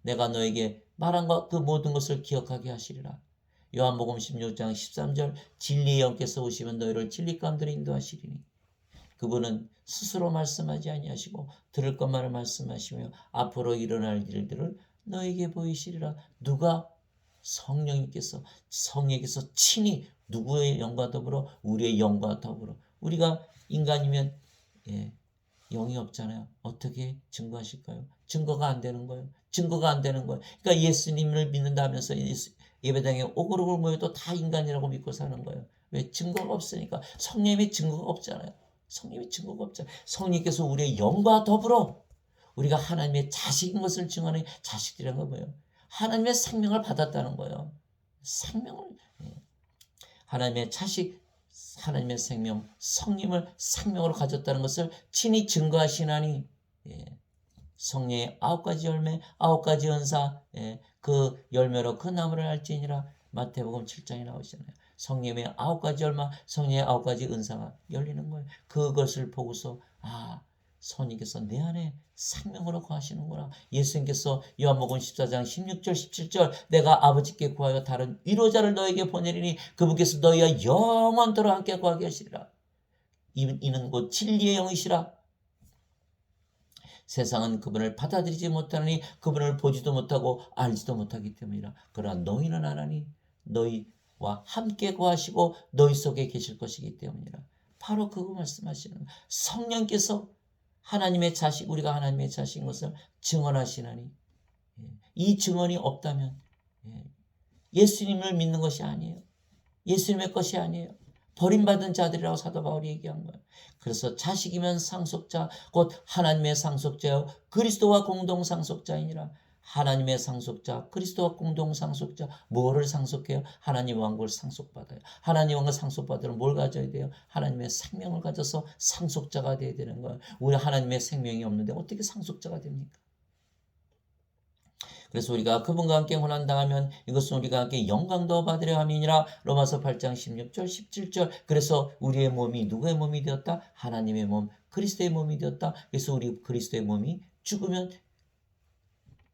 내가 너에게 말한 것 그 모든 것을 기억하게 하시리라. 요한복음 16장 13절 진리의 영께서 오시면 너희를 진리 가운데로 인도하시리니. 그분은 스스로 말씀하지 아니하시고 들을 것만을 말씀하시며 앞으로 일어날 일들을 너에게 보이시리라. 누가? 성령님께서 친히 누구의 영과 더불어 우리의 영과 더불어. 우리가 인간이면 영이 없잖아요. 어떻게 증거하실까요? 증거가 안 되는 거예요. 증거가 안 되는 거예요. 그러니까 예수님을 믿는다 하면서 예배당에 오글오글 모여도 다 인간이라고 믿고 사는 거예요. 왜? 증거가 없으니까. 성령님의 증거가 없잖아요. 성령님의 증거가 없잖아요. 성령님께서 우리의 영과 더불어 우리가 하나님의 자식인 것을 증언하는 자식들이란 건 뭐예요? 하나님의 생명을 받았다는 거예요. 생명을 하나님의 자식, 하나님의 생명, 성령을 생명으로 가졌다는 것을 친히 증거하시나니. 성령의 9가지 열매, 9가지 은사, 그 열매로 그 나무를 알지니라. 마태복음 7장에 나오잖아요. 성령의 9가지 얼마, 성령의 9가지 은사가 열리는 거예요. 그것을 보고서 성령께서 내 안에 생명으로 거하시는구나. 예수님께서 요한복음 14장 16절 17절 내가 아버지께 구하여 다른 위로자를 너에게 보내리니 그분께서 너희와 영원토록 함께 거하게 하시리라. 이는 곧 진리의 영이시라. 세상은 그분을 받아들이지 못하느니 그분을 보지도 못하고 알지도 못하기 때문이라. 그러나 너희는 아나니 너희와 함께 거하시고 너희 속에 계실 것이기 때문이라. 바로 그거 말씀하시는 거예요. 성령께서 하나님의 자식, 우리가 하나님의 자식인 것을 증언하시나니 이 증언이 없다면 예수님을 믿는 것이 아니에요. 예수님의 것이 아니에요. 버림받은 자들이라고 사도 바울이 얘기한 거예요. 그래서 자식이면 상속자, 곧 하나님의 상속자요 그리스도와 공동 상속자이니라. 하나님의 상속자, 그리스도와 공동 상속자, 뭐를 상속해요? 하나님 왕국을 상속받아요. 하나님 왕국을 상속받으면 뭘 가져야 돼요? 하나님의 생명을 가져서 상속자가 돼야 되는 거예요. 우리 하나님의 생명이 없는데 어떻게 상속자가 됩니까? 그래서 우리가 그분과 함께 고난당하면 이것은 우리가 함께 영광도 받으려 함이니라. 로마서 8장 16절 17절. 그래서 우리의 몸이 누구의 몸이 되었다? 하나님의 몸, 그리스도의 몸이 되었다. 그래서 우리 그리스도의 몸이 죽으면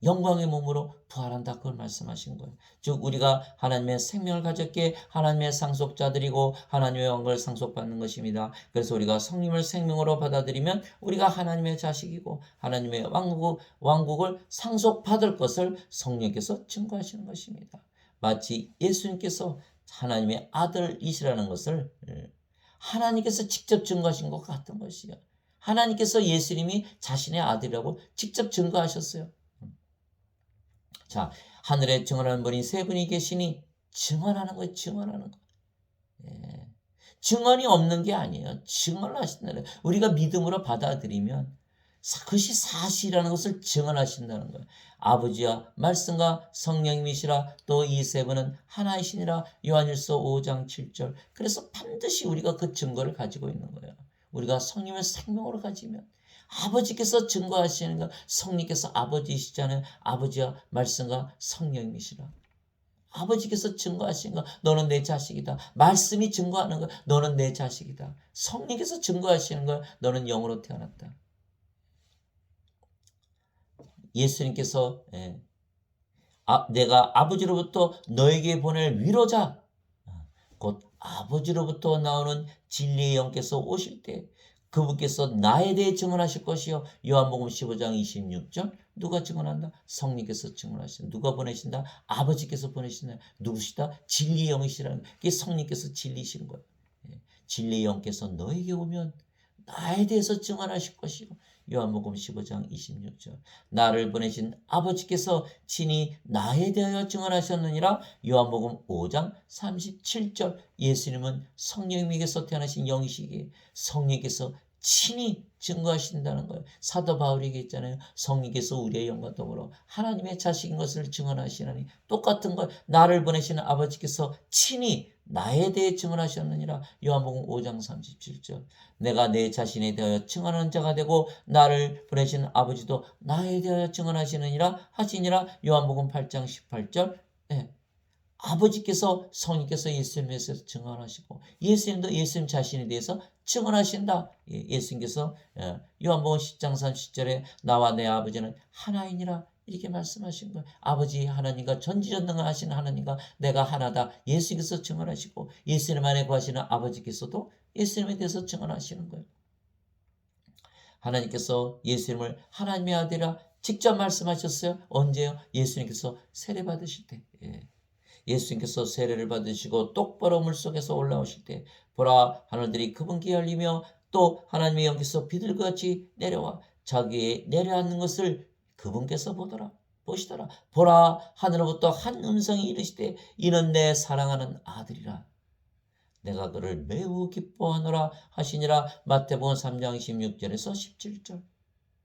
영광의 몸으로 부활한다. 그걸 말씀하신 거예요. 즉 우리가 하나님의 생명을 가졌기에 하나님의 상속자들이고 하나님의 왕국을 상속받는 것입니다. 그래서 우리가 성령을 생명으로 받아들이면 우리가 하나님의 자식이고 하나님의 왕국을 상속받을 것을 성령께서 증거하시는 것입니다. 마치 예수님께서 하나님의 아들이시라는 것을 하나님께서 직접 증거하신 것 같은 것이에요. 하나님께서 예수님이 자신의 아들이라고 직접 증거하셨어요. 자, 하늘에 증언하는 분이 세 분이 계시니 증언하는 거예요. 증언하는 거. 증언이 없는 게 아니에요. 증언을 하신다는 거예요. 우리가 믿음으로 받아들이면 그것이 사실이라는 것을 증언하신다는 거예요. 아버지와 말씀과 성령님이시라. 또 이 세 분은 하나이시니라. 요한일서 5장 7절. 그래서 반드시 우리가 그 증거를 가지고 있는 거예요. 우리가 성령을 생명으로 가지면 아버지께서 증거하시는 것, 성령께서 아버지이시잖아요. 아버지와 말씀과 성령이시라. 아버지께서 증거하신 것, 너는 내 자식이다. 말씀이 증거하는 것, 너는 내 자식이다. 성령께서 증거하시는 것, 너는 영으로 태어났다. 예수님께서 내가 아버지로부터 너에게 보낼 위로자, 곧 아버지로부터 나오는 진리의 영께서 오실 때 그분께서 나에 대해 증언하실 것이요. 요한복음 15장 26절. 누가 증언한다? 성령께서 증언하신다. 누가 보내신다? 아버지께서 보내신다. 누구시다? 진리의 영이시라는 게 성령께서 진리신 거예요. 진리의 영께서 너에게 오면 나에 대해서 증언하실 것이요. 요한복음 15장 26절. 나를 보내신 아버지께서 친히 나에 대하여 증언하셨느니라. 요한복음 5장 37절. 예수님은 성령님에게서 태어나신 영이시기에 성령께서 친히 증거하신다는 거예요. 사도 바울이 얘기했잖아요. 성령께서 우리의 영과 더불어 하나님의 자식인 것을 증언하시나니 똑같은 걸 나를 보내시는 아버지께서 친히 나에 대해 증언하셨느니라. 요한복음 5장 37절. 내가 내 자신에 대하여 증언하는 자가 되고 나를 보내신 아버지도 나에 대하여 증언하시느니라 하시니라. 요한복음 8장 18절. 아버지께서 성령께서 예수님에 대해서 증언하시고 예수님도 예수님 자신에 대해서 증언하신다. 예수님께서 요한복음 10장 30절에 나와 내 아버지는 하나이니라 이렇게 말씀하신 거예요. 아버지 하나님과 전지전능하신 하나님과 내가 하나다. 예수님께서 증언하시고 예수님 안에 거하시는 아버지께서도 예수님에 대해서 증언하시는 거예요. 하나님께서 예수님을 하나님의 아들이라 직접 말씀하셨어요. 언제요? 예수님께서 세례 받으실 때. 예수님께서 세례를 받으시고 똑바로 물속에서 올라오실 때 보라 하늘들이 그분께 열리며 또 하나님의 영께서 비둘기같이 내려와 자기의 내려앉는 것을 그분께서 보시더라. 보라 하늘로부터 한 음성이 이르시되 이는 내 사랑하는 아들이라. 내가 그를 매우 기뻐하노라 하시니라. 마태복음 3장 16절에서 17절.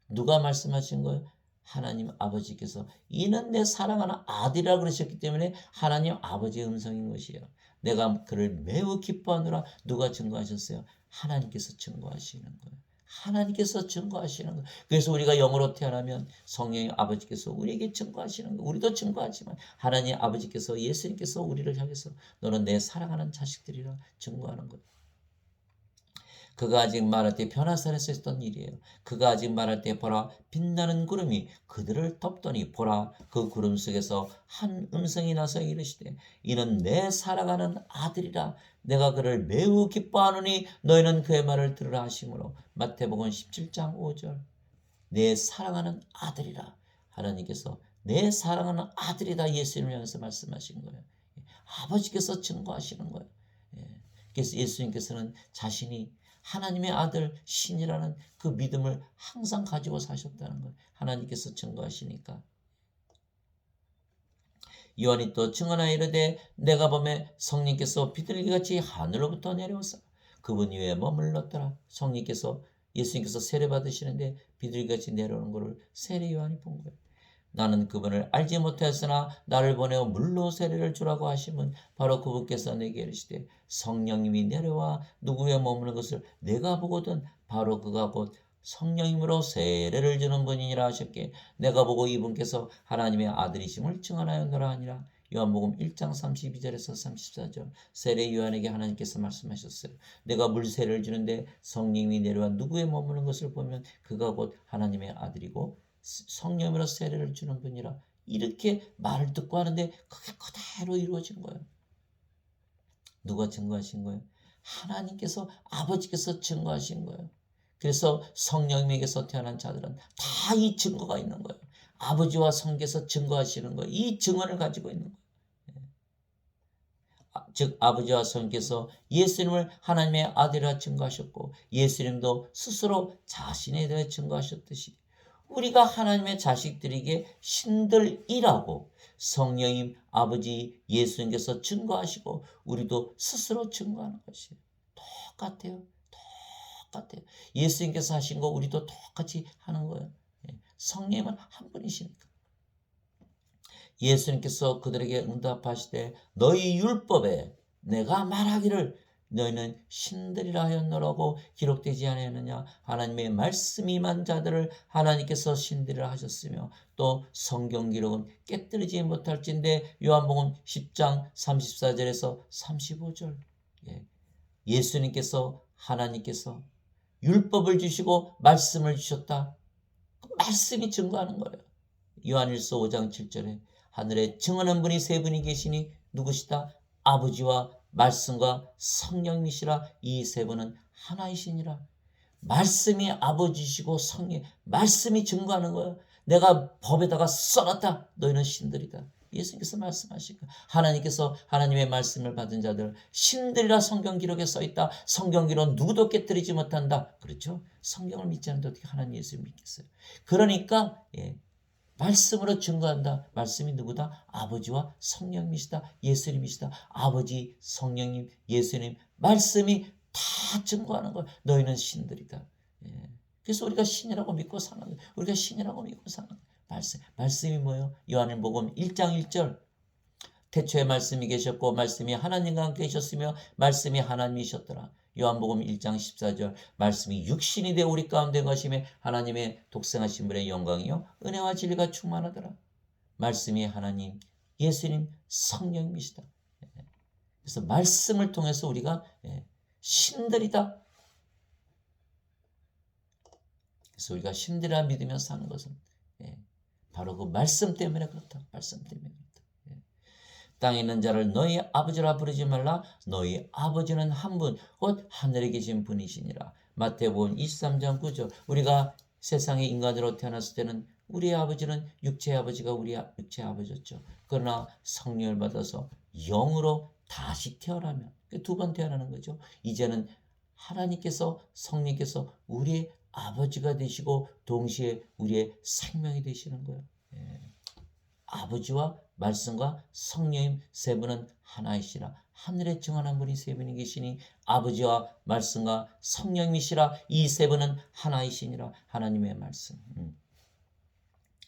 누가 말씀하신 거예요? 하나님 아버지께서 이는 내 사랑하는 아들이라 그러셨기 때문에 하나님 아버지의 음성인 것이에요. 내가 그를 매우 기뻐하노라. 누가 증거하셨어요? 하나님께서 증거하시는 거예요. 하나님께서 증거하시는 거예요. 그래서 우리가 영으로 태어나면 성령의 아버지께서 우리에게 증거하시는 거예요. 우리도 증거하지만 하나님 아버지께서 예수님께서 우리를 향해서 너는 내 사랑하는 자식들이라 증거하는 거예요. 그가 아직 말할 때 변화산에서 있었던 일이에요. 그가 아직 말할 때 보라 빛나는 구름이 그들을 덮더니 보라 그 구름 속에서 한 음성이 나서 이르시되 이는 내 사랑하는 아들이라 내가 그를 매우 기뻐하노니 너희는 그의 말을 들으라 하시므로 마태복음 17장 5절 내 사랑하는 아들이라 하나님께서 내 사랑하는 아들이다 예수님을 향해서 말씀하신 거예요. 아버지께서 증거하시는 거예요. 그래서 예수님께서는 자신이 하나님의 아들 신이라는 그 믿음을 항상 가지고 사셨다는 거예요. 하나님께서 증거하시니까. 요한이 또 증언하여 이르되 내가 보매 성령께서 비둘기같이 하늘로부터 내려오사 그분 위에 머물렀더라. 성령께서 예수님께서 세례 받으시는데 비둘기같이 내려오는 것을 세례 요한이 본 거예요. 나는 그분을 알지 못하였으나 나를 보내어 물로 세례를 주라고 하심은 바로 그분께서 내게 이르시되 성령님이 내려와 누구의 머무는 것을 내가 보거든 바로 그가 곧 성령님으로 세례를 주는 분이니라 하셨기에 내가 보고 이분께서 하나님의 아들이심을 증언하였노라 하니라. 요한복음 1장 32절에서 34절 세례 요한에게 하나님께서 말씀하셨어요. 내가 물 세례를 주는데 성령님이 내려와 누구의 머무는 것을 보면 그가 곧 하나님의 아들이고 성령으로 세례를 주는 분이라. 이렇게 말을 듣고 하는데 그게 그대로 이루어진 거예요. 누가 증거하신 거예요? 하나님께서 아버지께서 증거하신 거예요. 그래서 성령님에게서 태어난 자들은 다 이 증거가 있는 거예요. 아버지와 성께서 증거하시는 거예요. 이 증언을 가지고 있는 거예요. 즉 아버지와 성께서 예수님을 하나님의 아들이라 증거하셨고 예수님도 스스로 자신에 대해 증거하셨듯이 우리가 하나님의 자식들에게 신들이라고 성령님 아버지 예수님께서 증거하시고 우리도 스스로 증거하는 것이에요. 똑같아요. 똑같아요. 예수님께서 하신 거 우리도 똑같이 하는 거예요. 성령님은 한 분이시니까. 예수님께서 그들에게 응답하시되 너희 율법에 내가 말하기를 너희는 신들이라 하였노라고 기록되지 않았느냐. 하나님의 말씀이 임한 자들을 하나님께서 신들이라 하셨으며 또 성경 기록은 깨뜨리지 못할진대. 요한복음 10장 34절에서 35절 예수님께서 하나님께서 율법을 주시고 말씀을 주셨다. 그 말씀이 증거하는 거예요. 요한일서 5장 7절에 하늘에 증언한 분이 세 분이 계시니 누구시다? 아버지와 말씀과 성령이시라. 이 세 분은 하나이시니라. 말씀이 아버지시고 성령, 말씀이 증거하는 거예요. 내가 법에다가 써놨다. 너희는 신들이다. 예수님께서 말씀하시고 하나님께서 하나님의 말씀을 받은 자들 신들이라 성경 기록에 써있다. 성경 기록은 누구도 깨뜨리지 못한다. 그렇죠? 성경을 믿지 않는데 어떻게 하나님 예수를 믿겠어요? 그러니까 말씀으로 증거한다. 말씀이 누구다? 아버지와 성령님이시다. 예수님이시다. 아버지, 성령님, 예수님, 말씀이 다 증거하는 거예요. 너희는 신들이다. 그래서 우리가 신이라고 믿고 사는 거예요. 우리가 신이라고 믿고 사는 거예요. 말씀이 뭐예요? 요한복음 1장 1절 태초에 말씀이 계셨고 말씀이 하나님과 함께 계셨으며 말씀이 하나님이셨더라. 요한복음 1장 14절 말씀이 육신이 되어 우리 가운데 거심에 하나님의 독생하신 분의 영광이요 은혜와 진리가 충만하더라. 말씀이 하나님, 예수님, 성령님이시다. 그래서 말씀을 통해서 우리가 신들이다. 그래서 우리가 신들이라 믿으며 사는 것은 바로 그 말씀 때문에 그렇다. 말씀 때문에 그렇다. 땅에 있는 자를 너희 아버지라 부르지 말라. 너희 아버지는 한 분, 곧 하늘에 계신 분이시니라. 마태복음 23장 9절 우리가 세상에 인간으로 태어났을 때는 우리의 아버지는 육체의 아버지가 우리의 육체의 아버지였죠. 그러나 성령을 받아서 영으로 다시 태어나면 두 번 태어나는 거죠. 이제는 하나님께서 성령께서 우리의 아버지가 되시고 동시에 우리의 생명이 되시는 거예요. 아버지와 말씀과 성령님 세 분은 하나이시라. 하늘에 증언한 분이 세 분이 계시니 아버지와 말씀과 성령이시라. 이 세 분은 하나이시니라. 하나님의 말씀.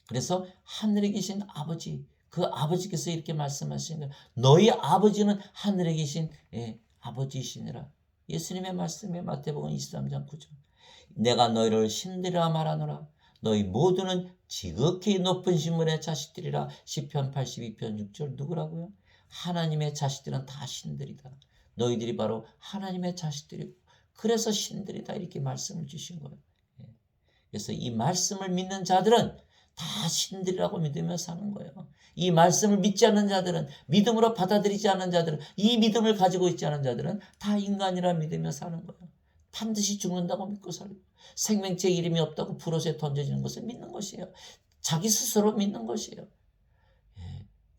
그래서 하늘에 계신 아버지, 그 아버지께서 이렇게 말씀하시는 거예요. 너희 아버지는 하늘에 계신 아버지이시니라. 예수님의 말씀에 마태복음 23장 9절. 내가 너희를 신들이라 말하노라. 너희 모두는 지극히 높은 신분의 자식들이라. 시편 82편 6절. 누구라고요? 하나님의 자식들은 다 신들이다. 너희들이 바로 하나님의 자식들이고 그래서 신들이다. 이렇게 말씀을 주신 거예요. 그래서 이 말씀을 믿는 자들은 다 신들이라고 믿으며 사는 거예요. 이 말씀을 믿지 않는 자들은, 믿음으로 받아들이지 않는 자들은, 이 믿음을 가지고 있지 않은 자들은 다 인간이라 믿으며 사는 거예요. 반드시 죽는다고 믿고 살고, 생명체 이름이 없다고 불옷에 던져지는 것을 믿는 것이에요. 자기 스스로 믿는 것이에요.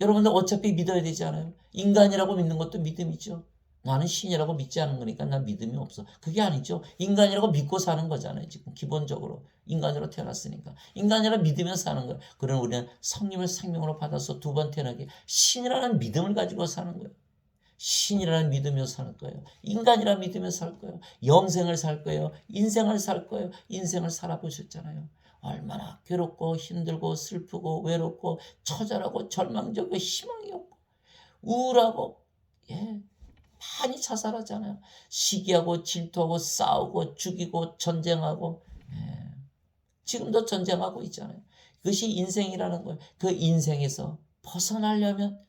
여러분들 어차피 믿어야 되지 않아요? 인간이라고 믿는 것도 믿음이죠. 나는 신이라고 믿지 않은 거니까 난 믿음이 없어. 그게 아니죠. 인간이라고 믿고 사는 거잖아요. 지금 기본적으로 인간으로 태어났으니까. 인간이라 믿으며 사는 거예요. 그러나 우리는 성령을 생명으로 받아서 두 번 태어나게 신이라는 믿음을 가지고 사는 거예요. 신이라는 믿으며 살 거예요. 인간이라 믿으며 살 거예요. 영생을 살 거예요. 인생을 살 거예요. 인생을 살아보셨잖아요. 얼마나 괴롭고 힘들고 슬프고 외롭고 처절하고 절망적이고 희망이 없고 우울하고 많이 자살하잖아요. 시기하고 질투하고 싸우고 죽이고 전쟁하고 지금도 전쟁하고 있잖아요. 그것이 인생이라는 거예요. 그 인생에서 벗어나려면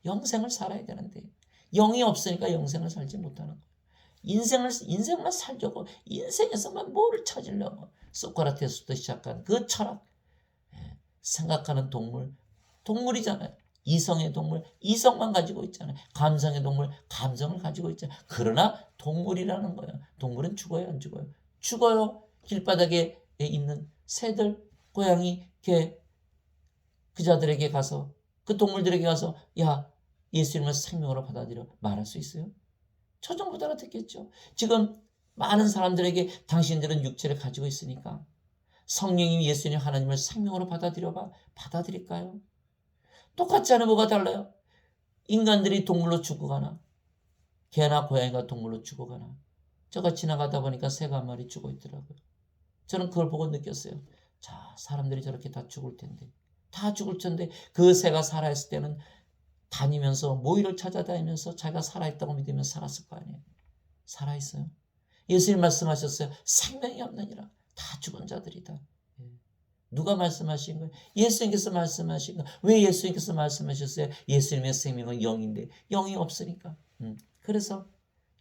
영생을 살아야 되는데 영이 없으니까 영생을 살지 못하는 거예요. 인생만 살려고 인생에서만 뭐를 찾으려고 소크라테스부터 시작한 그 철학, 생각하는 동물이잖아요. 이성의 동물, 이성만 가지고 있잖아요. 감성의 동물, 감성을 가지고 있잖아요. 그러나 동물이라는 거예요. 동물은 죽어요, 안 죽어요? 죽어요. 길바닥에 있는 새들, 고양이, 개, 그 자들에게 가서, 그 동물들에게 가서 야, 예수님을 생명으로 받아들여 말할 수 있어요? 저 정도 알아듣겠죠. 지금 많은 사람들에게 당신들은 육체를 가지고 있으니까 성령이 예수님 하나님을 생명으로 받아들여봐. 받아들일까요? 똑같지 않아? 뭐가 달라요? 인간들이 동물로 죽어가나 개나 고양이가 동물로 죽어가나 제가 지나가다 보니까 새가 한 마리 죽어 있더라고요. 저는 그걸 보고 느꼈어요. 자, 사람들이 저렇게 다 죽을 텐데 그 새가 살아있을 때는 다니면서 모이를 찾아다니면서 자기가 살아있다고 믿으면 살았을 거 아니에요. 살아있어요. 예수님 말씀하셨어요. 생명이 없느니라. 다 죽은 자들이다. 누가 말씀하신 거예요? 예수님께서 말씀하신 거예요. 왜 예수님께서 말씀하셨어요? 예수님의 생명은 영인데 영이 없으니까. 그래서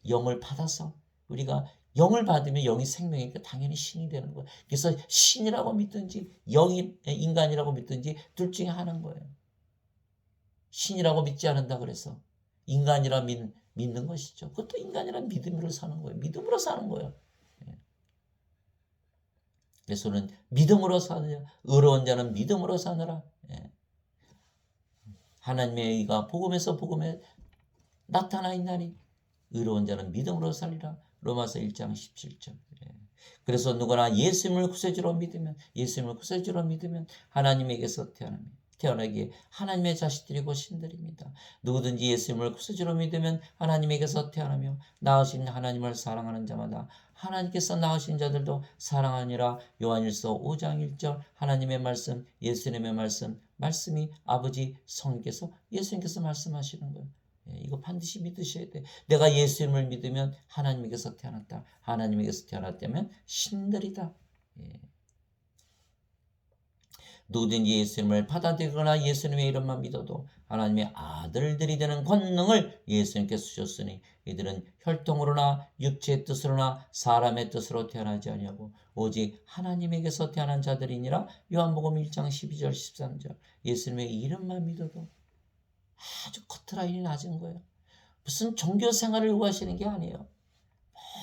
영을 받아서 우리가 영을 받으면 영이 생명이니까 당연히 신이 되는 거예요. 그래서 신이라고 믿든지 인간이라고 믿든지 둘 중에 하나인 거예요. 신이라고 믿지 않는다 그래서 인간이라 믿는 것이죠. 그것도 인간이란 믿음으로 사는 거예요. 믿음으로 사는 거예요. 그래서 우리는 믿음으로 사느냐, 의로운 자는 믿음으로 사느라. 하나님의 의가 복음에서 복음에 나타나 있나니 의로운 자는 믿음으로 살리라. 로마서 1장 17절. 그래서 누구나 예수님을 구세주로 믿으면 하나님에게서 태어나기에 하나님의 자식들이고 신들입니다. 누구든지 예수님을 구세주로 믿으면 하나님에게서 태어나며 낳으신 하나님을 사랑하는 자마다 하나님께서 낳으신 자들도 사랑하니라. 요한일서 5장 1절. 하나님의 말씀, 예수님의 말씀이 아버지 성령께서 예수님께서 말씀하시는 거예요. 이거 반드시 믿으셔야 돼. 내가 예수님을 믿으면 하나님에게서 태어났다. 하나님에게서 태어났다면 신들이다. 누구든지 예수님을 받아들이거나 예수님의 이름만 믿어도 하나님의 아들들이 되는 권능을 예수님께서 주셨으니 이들은 혈통으로나 육체의 뜻으로나 사람의 뜻으로 태어나지 아니하고 오직 하나님에게서 태어난 자들이니라. 요한복음 1장 12절 13절. 예수님의 이름만 믿어도 아주 커트라인이 낮은 거예요. 무슨 종교 생활을 요구하시는 게 아니에요.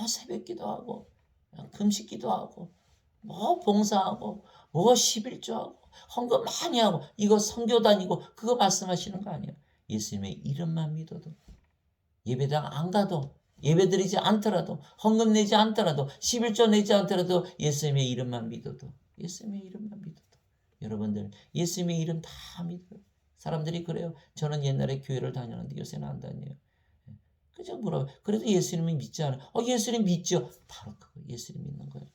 새벽 기도하고 금식 기도하고 봉사하고 11조하고 헌금 많이 하고 이거 선교 다니고 그거 말씀하시는 거 아니에요. 예수님의 이름만 믿어도 예배당 안 가도 예배드리지 않더라도 헌금 내지 않더라도 11조 내지 않더라도 예수님의 이름만 믿어도 여러분들 예수님의 이름 다 믿어요. 사람들이 그래요. 저는 옛날에 교회를 다녔는데 요새는 안 다녀요. 그죠? 뭐라고? 그래도 예수님을 믿지 않아요. 예수님 믿죠. 바로 그거 예수님 믿는 거예요.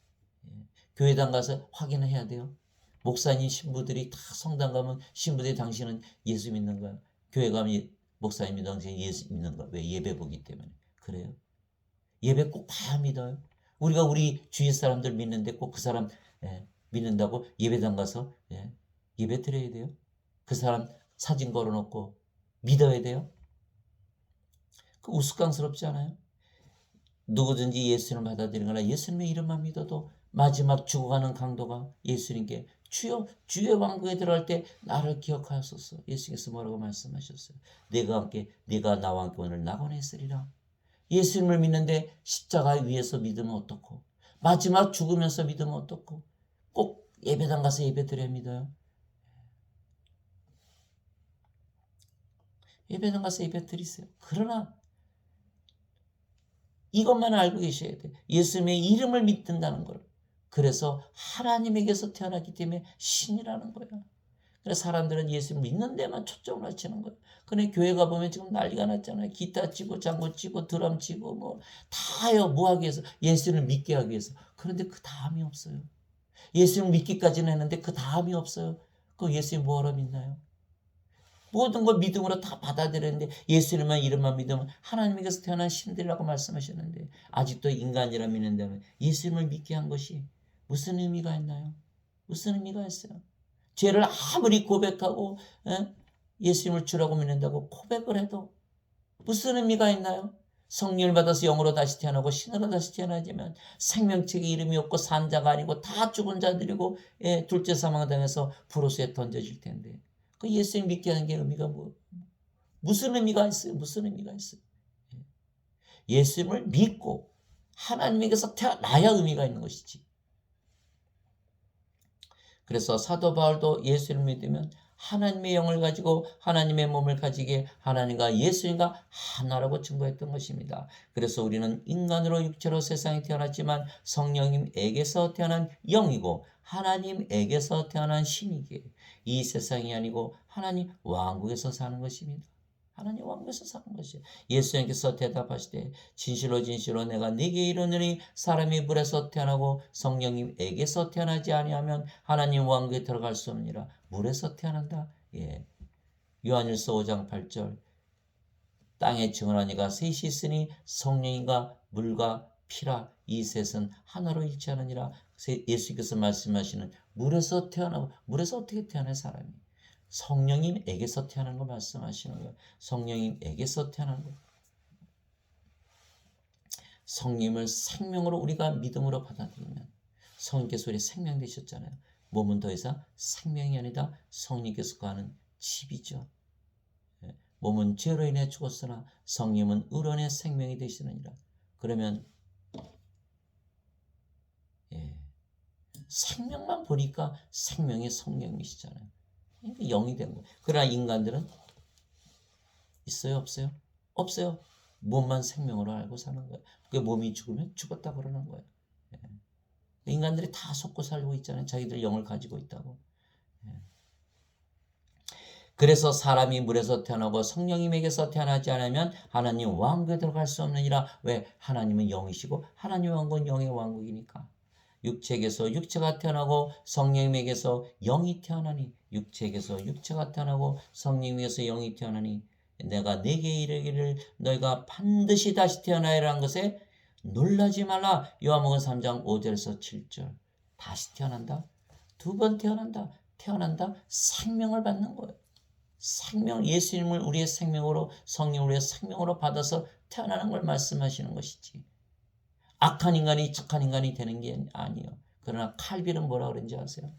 교회당 가서 확인을 해야 돼요. 목사님 신부들이 다 성당 가면 신부들이 당신은 예수 믿는 거야. 교회 가면 목사님이 당신 예수 믿는 거야. 왜? 예배 보기 때문에. 그래요. 예배 꼭 봐야 믿어요. 우리가 우리 주위 사람들 믿는데 꼭 그 사람 믿는다고 예배당 가서 예배 드려야 돼요? 그 사람 사진 걸어놓고 믿어야 돼요? 그 우스꽝스럽지 않아요? 누구든지 예수님을 받아들이거나 예수님의 이름만 믿어도 마지막 죽어가는 강도가 예수님께 주여 주의 왕국에 들어갈 때 나를 기억하소서. 예수께서 뭐라고 말씀하셨어요? 네가 나와 함께 오늘 낙원에 있으리라. 예수님을 믿는데 십자가 위에서 믿으면 어떻고 마지막 죽으면서 믿으면 어떻고 꼭 예배당 가서 예배 드려야 믿어요? 예배당 가서 예배 드리세요. 그러나 이것만 알고 계셔야 돼요. 예수님의 이름을 믿는다는 걸. 그래서 하나님에게서 태어났기 때문에 신이라는 거예요. 그래서 사람들은 예수님 믿는 데만 초점을 맞추는 거예요. 근데 교회 가보면 지금 난리가 났잖아요. 기타 치고 장구 치고 드럼 치고 뭐 다요. 뭐 하기 위해서? 예수님을 믿게 하기 위해서. 그런데 그 다음이 없어요. 예수님을 믿기까지는 했는데 그 다음이 없어요. 그 예수님 뭐하러 믿나요? 모든 걸 믿음으로 다 받아들였는데 예수님만 이름만 믿으면 하나님에게서 태어난 신들이라고 말씀하셨는데 아직도 인간이라 믿는다면 예수님을 믿게 한 것이 무슨 의미가 있나요? 무슨 의미가 있어요? 죄를 아무리 고백하고 예수님을 주라고 믿는다고 고백을 해도 무슨 의미가 있나요? 성령을 받아서 영으로 다시 태어나고 신으로 다시 태어나지만 생명책에 이름이 없고 산자가 아니고 다 죽은 자들이고 둘째 사망당해서 불호수에 던져질 텐데 그 예수님 믿게 하는 게 의미가 무슨 의미가 있어요? 무슨 의미가 있어요? 예수님을 믿고 하나님에게서 태어나야 의미가 있는 것이지. 그래서 사도 바울도 예수를 믿으면 하나님의 영을 가지고 하나님의 몸을 가지게 하나님과 예수님과 하나라고 증거했던 것입니다. 그래서 우리는 인간으로 육체로 세상에 태어났지만 성령님에게서 태어난 영이고 하나님에게서 태어난 신이기에 이 세상이 아니고 하나님 왕국에서 사는 것입니다. 하나님 왕국에서 사는 것이에요. 예수님께서 대답하시되 진실로 진실로 내가 네게 이르노니 사람이 물에서 태어나고 성령님에게서 태어나지 아니하면 하나님 왕국에 들어갈 수 없느니라. 물에서 태어난다. 요한일서 5장 8절 땅에 증언한 이가 셋이 있으니 성령인가 물과 피라 이 셋은 하나로 일치하느니라. 예수께서 말씀하시는 물에서 태어나고 물에서 어떻게 태어나 사람이? 성령님에게서 태어난 걸 말씀하시는 거예요. 성령님에게서 태어난 거. 성령님을 생명으로 우리가 믿음으로 받아들이면 성령께서 우리 생명 되셨잖아요. 몸은 더 이상 생명이 아니라 성령께서 거하는 집이죠. 몸은 죄로 인해 죽었으나 성령은 의로 인해 생명이 되시느니라. 그러면 생명만 보니까 생명이 성령이시잖아요. 영이 된 거예요. 그러나 인간들은 있어요? 없어요? 없어요. 몸만 생명으로 알고 사는 거예요. 그 몸이 죽으면 죽었다 그러는 거예요. 인간들이 다 속고 살고 있잖아요. 자기들 영을 가지고 있다고. 그래서 사람이 물에서 태어나고 성령님에게서 태어나지 않으면 하나님 왕국에 들어갈 수 없느니라. 왜? 하나님은 영이시고 하나님 왕국은 영의 왕국이니까. 육체에게서 육체가 태어나고 성령님에게서 영이 태어나니 육체에게서 육체가 태어나고 성령님에게서 영이 태어나니 내가 네게 이르기를 너희가 반드시 다시 태어나야라는 것에 놀라지 말라. 요한복음 3장 5절에서 7절 다시 태어난다. 두 번 태어난다. 태어난다. 생명을 받는 거예요. 생명, 예수님을 우리의 생명으로 성령을 우리의 생명으로 받아서 태어나는 걸 말씀하시는 것이지. 악한 인간이 착한 인간이 되는 게 아니에요. 그러나 칼빈은 뭐라 그런지 아세요?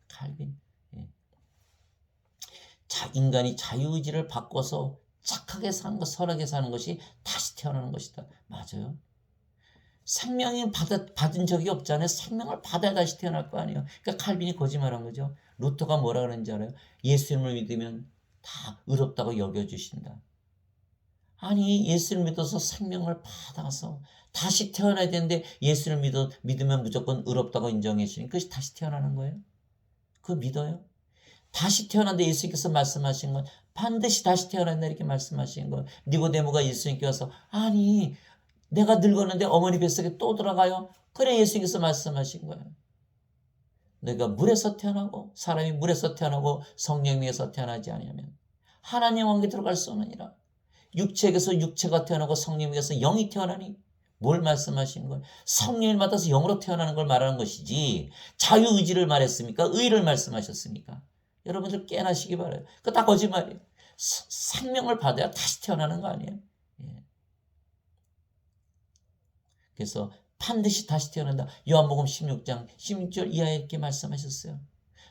칼빈. 인간이 자유의지를 바꿔서 착하게 사는 것, 선하게 사는 것이 다시 태어나는 것이다. 맞아요. 생명이 받은 적이 없잖아요. 생명을 받아야 다시 태어날 거 아니에요. 그러니까 칼빈이 거짓말한 거죠. 루터가 뭐라 그러는지 알아요? 예수님을 믿으면 다 의롭다고 여겨주신다. 아니 예수를 믿어서 생명을 받아서 다시 태어나야 되는데 예수를 믿으면 무조건 의롭다고 인정해 주시니 그것이 다시 태어나는 거예요? 그거 믿어요? 다시 태어난다 예수님께서 말씀하신 건 반드시 다시 태어난다 이렇게 말씀하신 거예요. 니고데모가 예수님께 와서 아니 내가 늙었는데 어머니 뱃속에 또 들어가요? 그래 예수님께서 말씀하신 거예요. 너희가 물에서 태어나고 사람이 물에서 태어나고 성령에서 태어나지 않으면 하나님 왕국에 들어갈 수 없느니라. 육체에게서 육체가 태어나고 성령에게서 영이 태어나니 뭘 말씀하신 거예요? 성령을 받아서 영으로 태어나는 걸 말하는 것이지 자유의지를 말했습니까? 의를 말씀하셨습니까? 여러분들 깨나시기 바라요. 그거 다 거짓말이에요. 생명을 받아야 다시 태어나는 거 아니에요? 예. 그래서 반드시 다시 태어난다. 요한복음 16장 16절 이하에 이렇게 말씀하셨어요.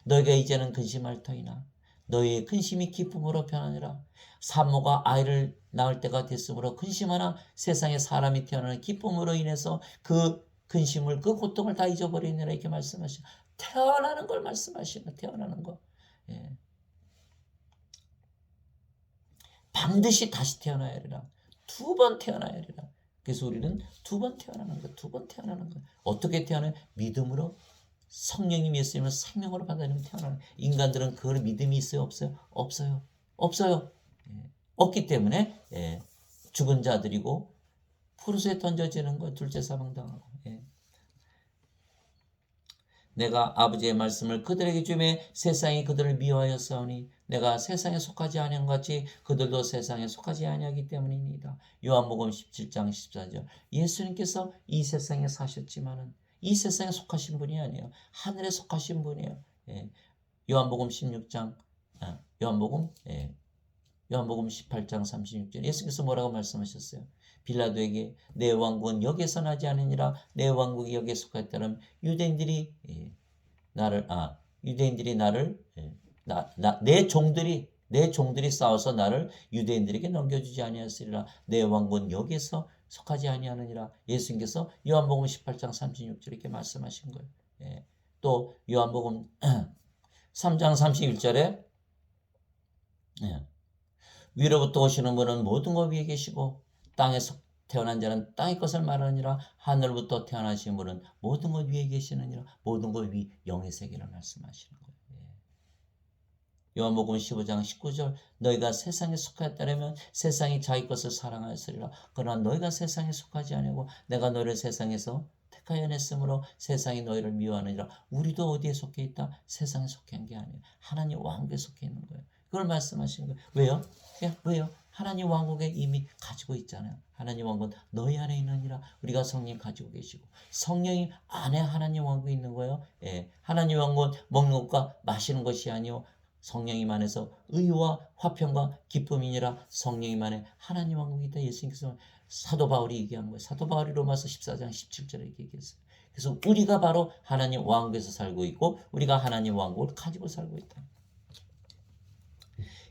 너희가 이제는 근심할 터이나 너희의 근심이 기쁨으로 변하니라. 산모가 아이를 낳을 때가 됐으므로 근심하나 세상에 사람이 태어나는 기쁨으로 인해서 그 근심을 그 고통을 다 잊어버리느라 이렇게 말씀하시고 태어나는 걸 말씀하시는 태어나는 거. 예. 반드시 다시 태어나야 하리라. 두 번 태어나야 하리라. 그래서 우리는 두 번 태어나는 거, 두 번 태어나는 거. 어떻게 태어나요? 믿음으로 성령님 예수님을 생명으로 받아들이면 태어나는. 인간들은 그 믿음이 있어요, 없어요? 없어요, 없어요. 예. 없기 때문에 예. 죽은 자들이고 푸르스에 던져지는 거, 둘째 사망당하고. 예. 내가 아버지의 말씀을 그들에게 주매 세상이 그들을 미워하였사오니 내가 세상에 속하지 아니한 같이 그들도 세상에 속하지 아니하기 때문입니다. 요한복음 17장 14절. 예수님께서 이 세상에 사셨지만은 이 세상에 속하신 분이 아니에요. 하늘에 속하신 분이에요. 예. 요한복음 16장 요한복음 18장 36절. 예수님께서 뭐라고 말씀하셨어요? 빌라도에게 내 왕국은 여기서 나지 않으니라. 내 왕국이 여기에 속하였다면 유대인들이 나를 내 종들이 싸워서 나를 유대인들에게 넘겨주지 아니하였으리라. 내 왕국은 여기에서 속하지 아니하느니라. 예수님께서 요한복음 18장 36절 이렇게 말씀하신 거예요. 예. 또 요한복음 3장 31절에 예. 위로부터 오시는 분은 모든 것 위에 계시고 땅에서 태어난 자는 땅의 것을 말하느니라. 하늘부터 태어나신 분은 모든 것 위에 계시느니라. 모든 것 위 영의 세계를 말씀하시는 거예요. 요한복음 15장 19절. 너희가 세상에 속하였다면 세상이 자기 것을 사랑하였으리라. 그러나 너희가 세상에 속하지 아니하고 내가 너희를 세상에서 택하여 냈으므로 세상이 너희를 미워하느니라. 우리도 어디에 속해 있다? 세상에 속해 있는 게 아니에요. 하나님 왕국에 속해 있는 거예요. 그걸 말씀하시는 거예요. 왜요? 왜요? 하나님 왕국에 이미 가지고 있잖아요. 하나님 왕국은 너희 안에 있느니라. 우리가 성령 가지고 계시고 성령이 안에 하나님 왕국에 있는 거예요. 예. 하나님 왕국은 먹는 것과 마시는 것이 아니요 성령님 안에서 의와 화평과 기쁨이니라. 성령님 안에 하나님 왕국이 있다. 예수님께서 사도 바울이 얘기한 거예요. 사도 바울이 로마서 14장 17절에 이렇게 얘기했어요. 그래서 우리가 바로 하나님 왕국에서 살고 있고 우리가 하나님 왕국을 가지고 살고 있다.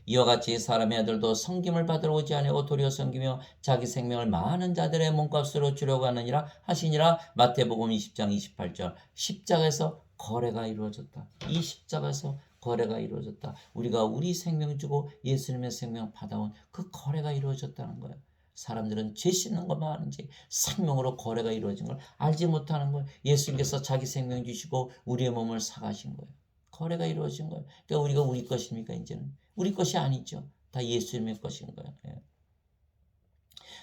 이와 같이 사람의 아들도 섬김을 받으러 오지 아니하고 도리어 섬기며 자기 생명을 많은 자들의 몸값으로 주려고 하느니라 하시니라. 마태복음 20장 28절. 십자가에서 거래가 이루어졌다. 이 십자가에서 거래가 이루어졌다. 우리가 우리 생명 주고 예수님의 생명 받아온 그 거래가 이루어졌다는 거예요. 사람들은 죄 씻는 것만 아는지 생명으로 거래가 이루어진 걸 알지 못하는 거예요. 예수님께서 자기 생명 주시고 우리의 몸을 사가신 거예요. 거래가 이루어진 거예요. 그러니까 우리가 우리 것입니까? 이제는 우리 것이 아니죠. 다 예수님의 것인 거예요. 예.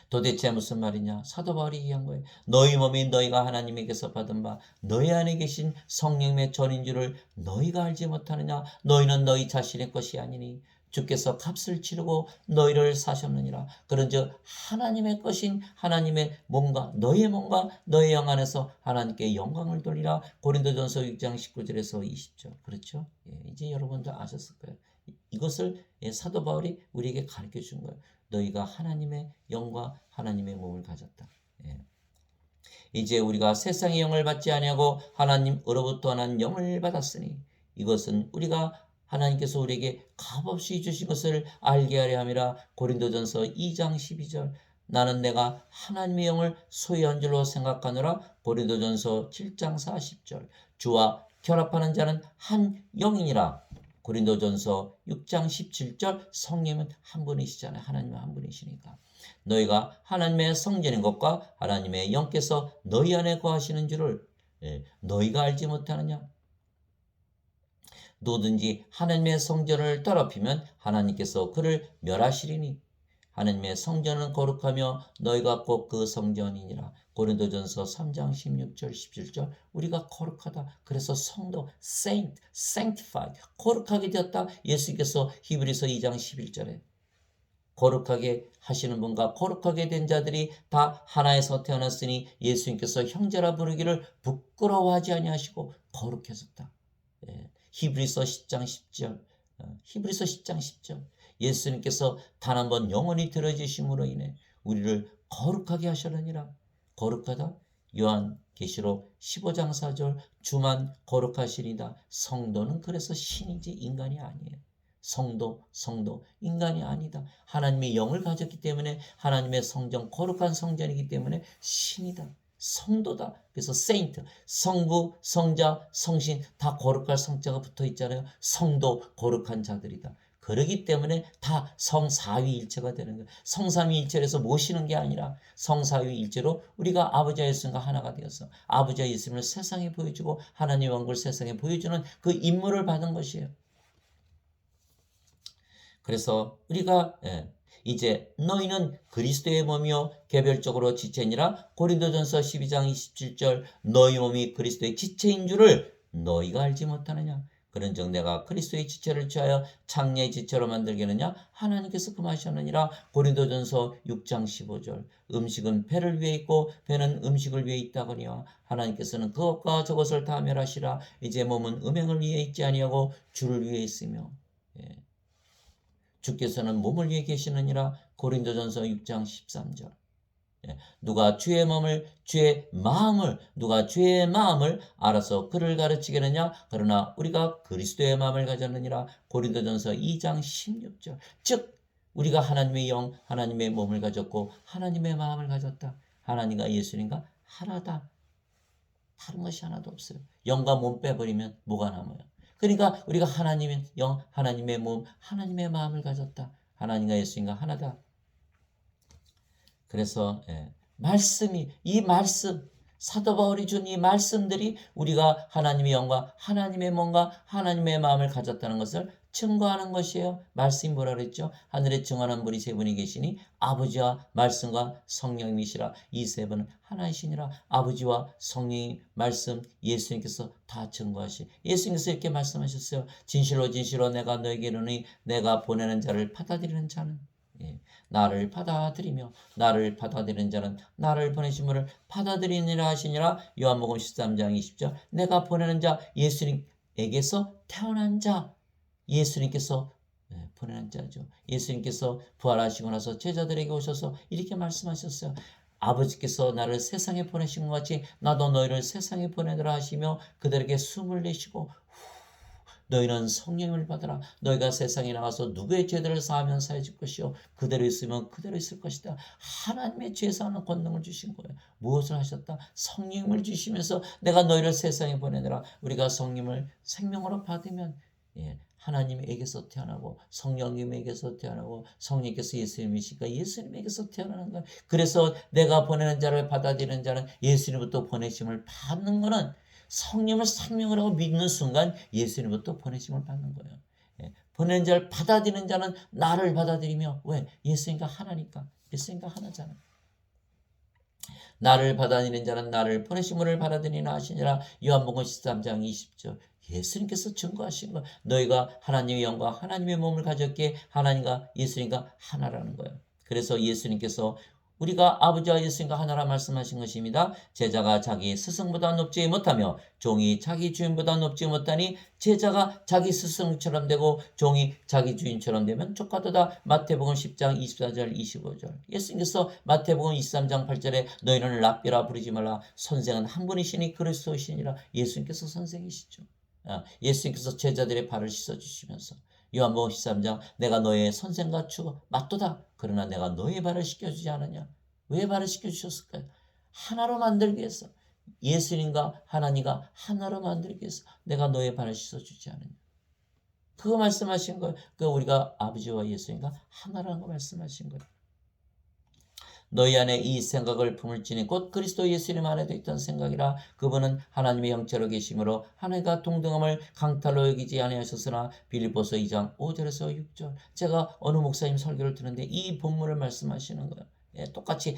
도대체 무슨 말이냐? 사도 바울이 얘기한 거예요. 너희 몸이 너희가 하나님에게서 받은 바 너희 안에 계신 성령의 전인 줄을 너희가 알지 못하느냐? 너희는 너희 자신의 것이 아니니 주께서 값을 치르고 너희를 사셨느니라. 그런즉 하나님의 것인 하나님의 몸과 너희의 영 안에서 하나님께 영광을 돌리라. 고린도전서 6장 19절에서 20절. 그렇죠? 예, 이제 여러분들 아셨을 거예요. 이것을 사도 바울이 우리에게 가르쳐 준 거예요. 너희가 하나님의 영과 하나님의 몸을 가졌다. 예. 이제 우리가 세상의 영을 받지 아니하고 하나님으로부터 난 영을 받았으니 이것은 우리가 하나님께서 우리에게 값없이 주신 것을 알게 하려 함이라. 고린도전서 2장 12절. 나는 내가 하나님의 영을 소유한 줄로 생각하노라. 고린도전서 7장 40절. 주와 결합하는 자는 한 영이니라. 고린도전서 6장 17절. 성령은 한 분이시잖아요. 하나님은 한 분이시니까. 너희가 하나님의 성전인 것과 하나님의 영께서 너희 안에 거하시는 줄을 너희가 알지 못하느냐? 누구든지 하나님의 성전을 더럽히면 하나님께서 그를 멸하시리니 하나님의 성전은 거룩하며 너희가 곧 그 성전이니라. 고린도전서 3장 16절 17절. 우리가 거룩하다. 그래서 성도 sanctified 거룩하게 되었다. 예수께서 히브리서 2장 11절에 거룩하게 하시는 분과 거룩하게 된 자들이 다 하나에서 태어났으니 예수님께서 형제라 부르기를 부끄러워하지 아니하시고 거룩해졌다. 예. 히브리서 10장 10절. 히브리서 10장 10절. 예수님께서 단 한 번 영원히 들어지심으로 인해 우리를 거룩하게 하셨느니라. 거룩하다. 요한계시록 15장 4절. 주만 거룩하시리다. 성도는 그래서 신이지 인간이 아니에요. 성도 인간이 아니다. 하나님의 영을 가졌기 때문에 하나님의 성전 거룩한 성전이기 때문에 신이다. 성도다. 그래서 세인트, 성부, 성자, 성신 다 거룩할 성자가 붙어 있잖아요. 성도 거룩한 자들이다. 그러기 때문에 다 성사위일체가 되는 거예요. 성삼위일체에서 모시는 게 아니라 성사위일체로 우리가 아버지와 예수님과 하나가 되어서 아버지와 예수님을 세상에 보여주고 하나님의 왕국을 세상에 보여주는 그 임무를 받은 것이에요. 그래서 우리가 이제 너희는 그리스도의 몸이요 개별적으로 지체니라. 고린도전서 12장 27절. 너희 몸이 그리스도의 지체인 줄을 너희가 알지 못하느냐. 그런즉 내가 그리스도의 지체를 취하여 창녀의 지체로 만들겠느냐. 하나님께서 금하셨느니라. 고린도전서 6장 15절. 음식은 배를 위해 있고 배는 음식을 위해 있다거니와 하나님께서는 그것과 저것을 다 멸하시라. 이제 몸은 음행을 위해 있지 아니하고 주를 위해 있으며 주께서는 몸을 위해 계시느니라. 고린도전서 6장 13절. 누가 주의 마음을 알아서 그를 가르치겠느냐. 그러나 우리가 그리스도의 마음을 가졌느니라. 고린도전서 2장 16절. 즉 우리가 하나님의 영, 하나님의 몸을 가졌고 하나님의 마음을 가졌다. 하나님과 예수님과 하나다. 다른 것이 하나도 없어요. 영과 몸 빼버리면 뭐가 남아요? 그러니까 우리가 하나님의 영, 하나님의 몸, 하나님의 마음을 가졌다. 하나님과 예수님과 하나다. 그래서 이 말씀, 사도 바울이 준 이 말씀들이 우리가 하나님의 영과 하나님의 몸과 하나님의 마음을 가졌다는 것을 증거하는 것이에요. 말씀이 뭐라 그랬죠? 하늘에 증언하는 분이 세 분이 계시니 아버지와 말씀과 성령이시라. 이 세 분은 하나이시니라. 아버지와 성령이 말씀, 예수님께서 다 증거하시. 예수님께서 이렇게 말씀하셨어요. 진실로 진실로 내가 너에게 이르노니 내가 보내는 자를 받아들이는 자는 나를 받아들이는 자는 나를 보내신 분을 받아들이니라 하시니라. 요한복음 13장 20절. 내가 보내는 자, 예수님에게서 태어난 자, 예수님께서 보내는 자죠. 예수님께서 부활하시고 나서 제자들에게 오셔서 이렇게 말씀하셨어요. 아버지께서 나를 세상에 보내신 것 같이 나도 너희를 세상에 보내더라 하시며 그들에게 숨을 내쉬고 너희는 성령을 받으라. 너희가 세상에 나가서 누구의 죄들을 사하면 사해질 것이요 그대로 있으면 그대로 있을 것이다. 하나님의 죄 사하는 권능을 주신 거예요. 무엇을 하셨다? 성령을 주시면서 내가 너희를 세상에 보내더라. 우리가 성령을 생명으로 받으면 하나님에게서 태어나고 성령님에게서 태어나고 성령께서 예수님이시니까 예수님에게서 태어나는 거예요. 그래서 내가 보내는 자를 받아들이는 자는 예수님부터 보내심을 받는 거는 성령을 생명을 하고 믿는 순간 예수님부터 보내심을 받는 거예요. 보내는 자를 받아들이는 자는 나를 받아들이며 왜? 예수님과 하나니까. 예수님과 하나잖아. 나를 받아들이는 자는 나를 보내심을 받아들이나 하시니라. 요한복음 13장 20절. 예수님께서 증거하신 거. 너희가 하나님의 영과 하나님의 몸을 가졌기에 하나님과 예수님과 하나라는 거예요. 그래서 예수님께서 우리가 아버지와 예수님과 하나라 말씀하신 것입니다. 제자가 자기 스승보다 높지 못하며 종이 자기 주인보다 높지 못하니 제자가 자기 스승처럼 되고 종이 자기 주인처럼 되면 족하도다. 마태복음 10장 24절 25절. 예수님께서 마태복음 23장 8절에 너희는 랍비라 부르지 말라. 선생은 한 분이시니 그리스도이시니라. 예수님께서 선생이시죠. 예수님께서 제자들의 발을 씻어주시면서 요한복음 13장 내가 너의 선생과 주가 맞도다. 그러나 내가 너의 발을 씻겨주지 않았냐. 왜 발을 씻겨주셨을까요? 하나로 만들기 위해서. 예수님과 하나님과 하나로 만들기 위해서 내가 너의 발을 씻어주지 않았냐. 그거 말씀하신 거예요. 그러니까 우리가 아버지와 예수님과 하나라는 거 말씀하신 거예요. 너희 안에 이 생각을 품을지니 곧 그리스도 예수님 안에도 있던 생각이라. 그분은 하나님의 형체로 계심으로 하나님과 동등함을 강탈로 여기지 아니하셨으나. 빌립보서 2장 5절에서 6절. 제가 어느 목사님 설교를 듣는데 이 본문을 말씀하시는 거예요. 똑같이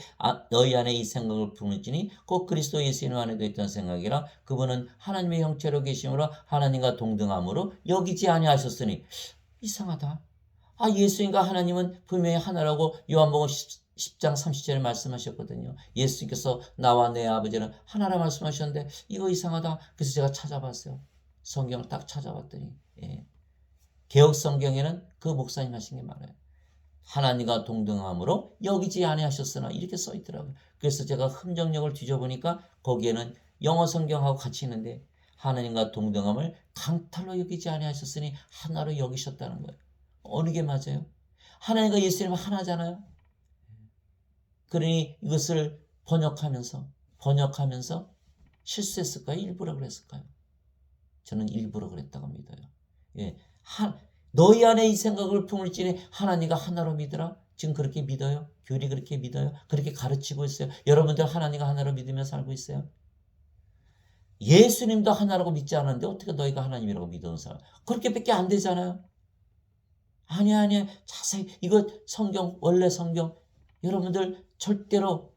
너희 안에 이 생각을 품을지니 곧 그리스도 예수님 안에도 있던 생각이라. 그분은 하나님의 형체로 계심으로 하나님과 동등함으로 여기지 아니하셨으니. 이상하다. 예수님과 하나님은 분명히 하나라고 요한복음 10장 30절에 말씀하셨거든요. 예수님께서 나와 내 아버지는 하나라 말씀하셨는데 이거 이상하다. 그래서 제가 찾아봤어요. 성경을 딱 찾아봤더니 개혁 성경에는 그 목사님 하신 게 많아요. 하나님과 동등함으로 여기지 아니하셨으나 이렇게 써 있더라고요. 그래서 제가 흠정력을 뒤져보니까 거기에는 영어 성경하고 같이 있는데 하나님과 동등함을 강탈로 여기지 아니하셨으니 하나로 여기셨다는 거예요. 어느 게 맞아요? 하나님과 예수님은 하나잖아요. 그러니 이것을 번역하면서 실수했을까요? 일부러 그랬을까요? 저는 일부러 그랬다고 믿어요. 너희 안에 이 생각을 품을지니 하나님과 하나로 믿으라. 지금 그렇게 믿어요? 교리 그렇게 믿어요? 그렇게 가르치고 있어요? 여러분들 하나님과 하나로 믿으며 살고 있어요? 예수님도 하나라고 믿지 않았는데 어떻게 너희가 하나님이라고 믿는 사람? 그렇게밖에 안 되잖아요. 아니야. 자세히 이거 성경 원래 성경 여러분들 절대로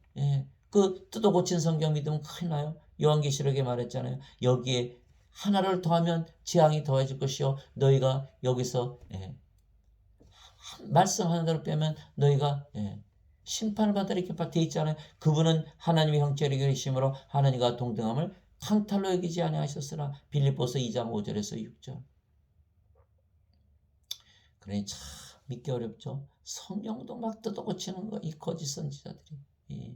그 뜯어 고친 성경 믿으면 큰일 나요. 요한계시록에 말했잖아요. 여기에 하나를 더하면 재앙이 더해질 것이요 너희가 여기서 말씀 하나를 빼면 너희가 심판을 받으라 이렇게 돼 있잖아요. 그분은 하나님의 형체를 계심으로 하나님과 동등함을 강탈로 여기지 아니하셨으나 빌립보서 2장 5절에서 6절. 그러니 참 믿기 어렵죠. 성령도 막 뜯어 고치는 거, 이 거짓 선지자들이.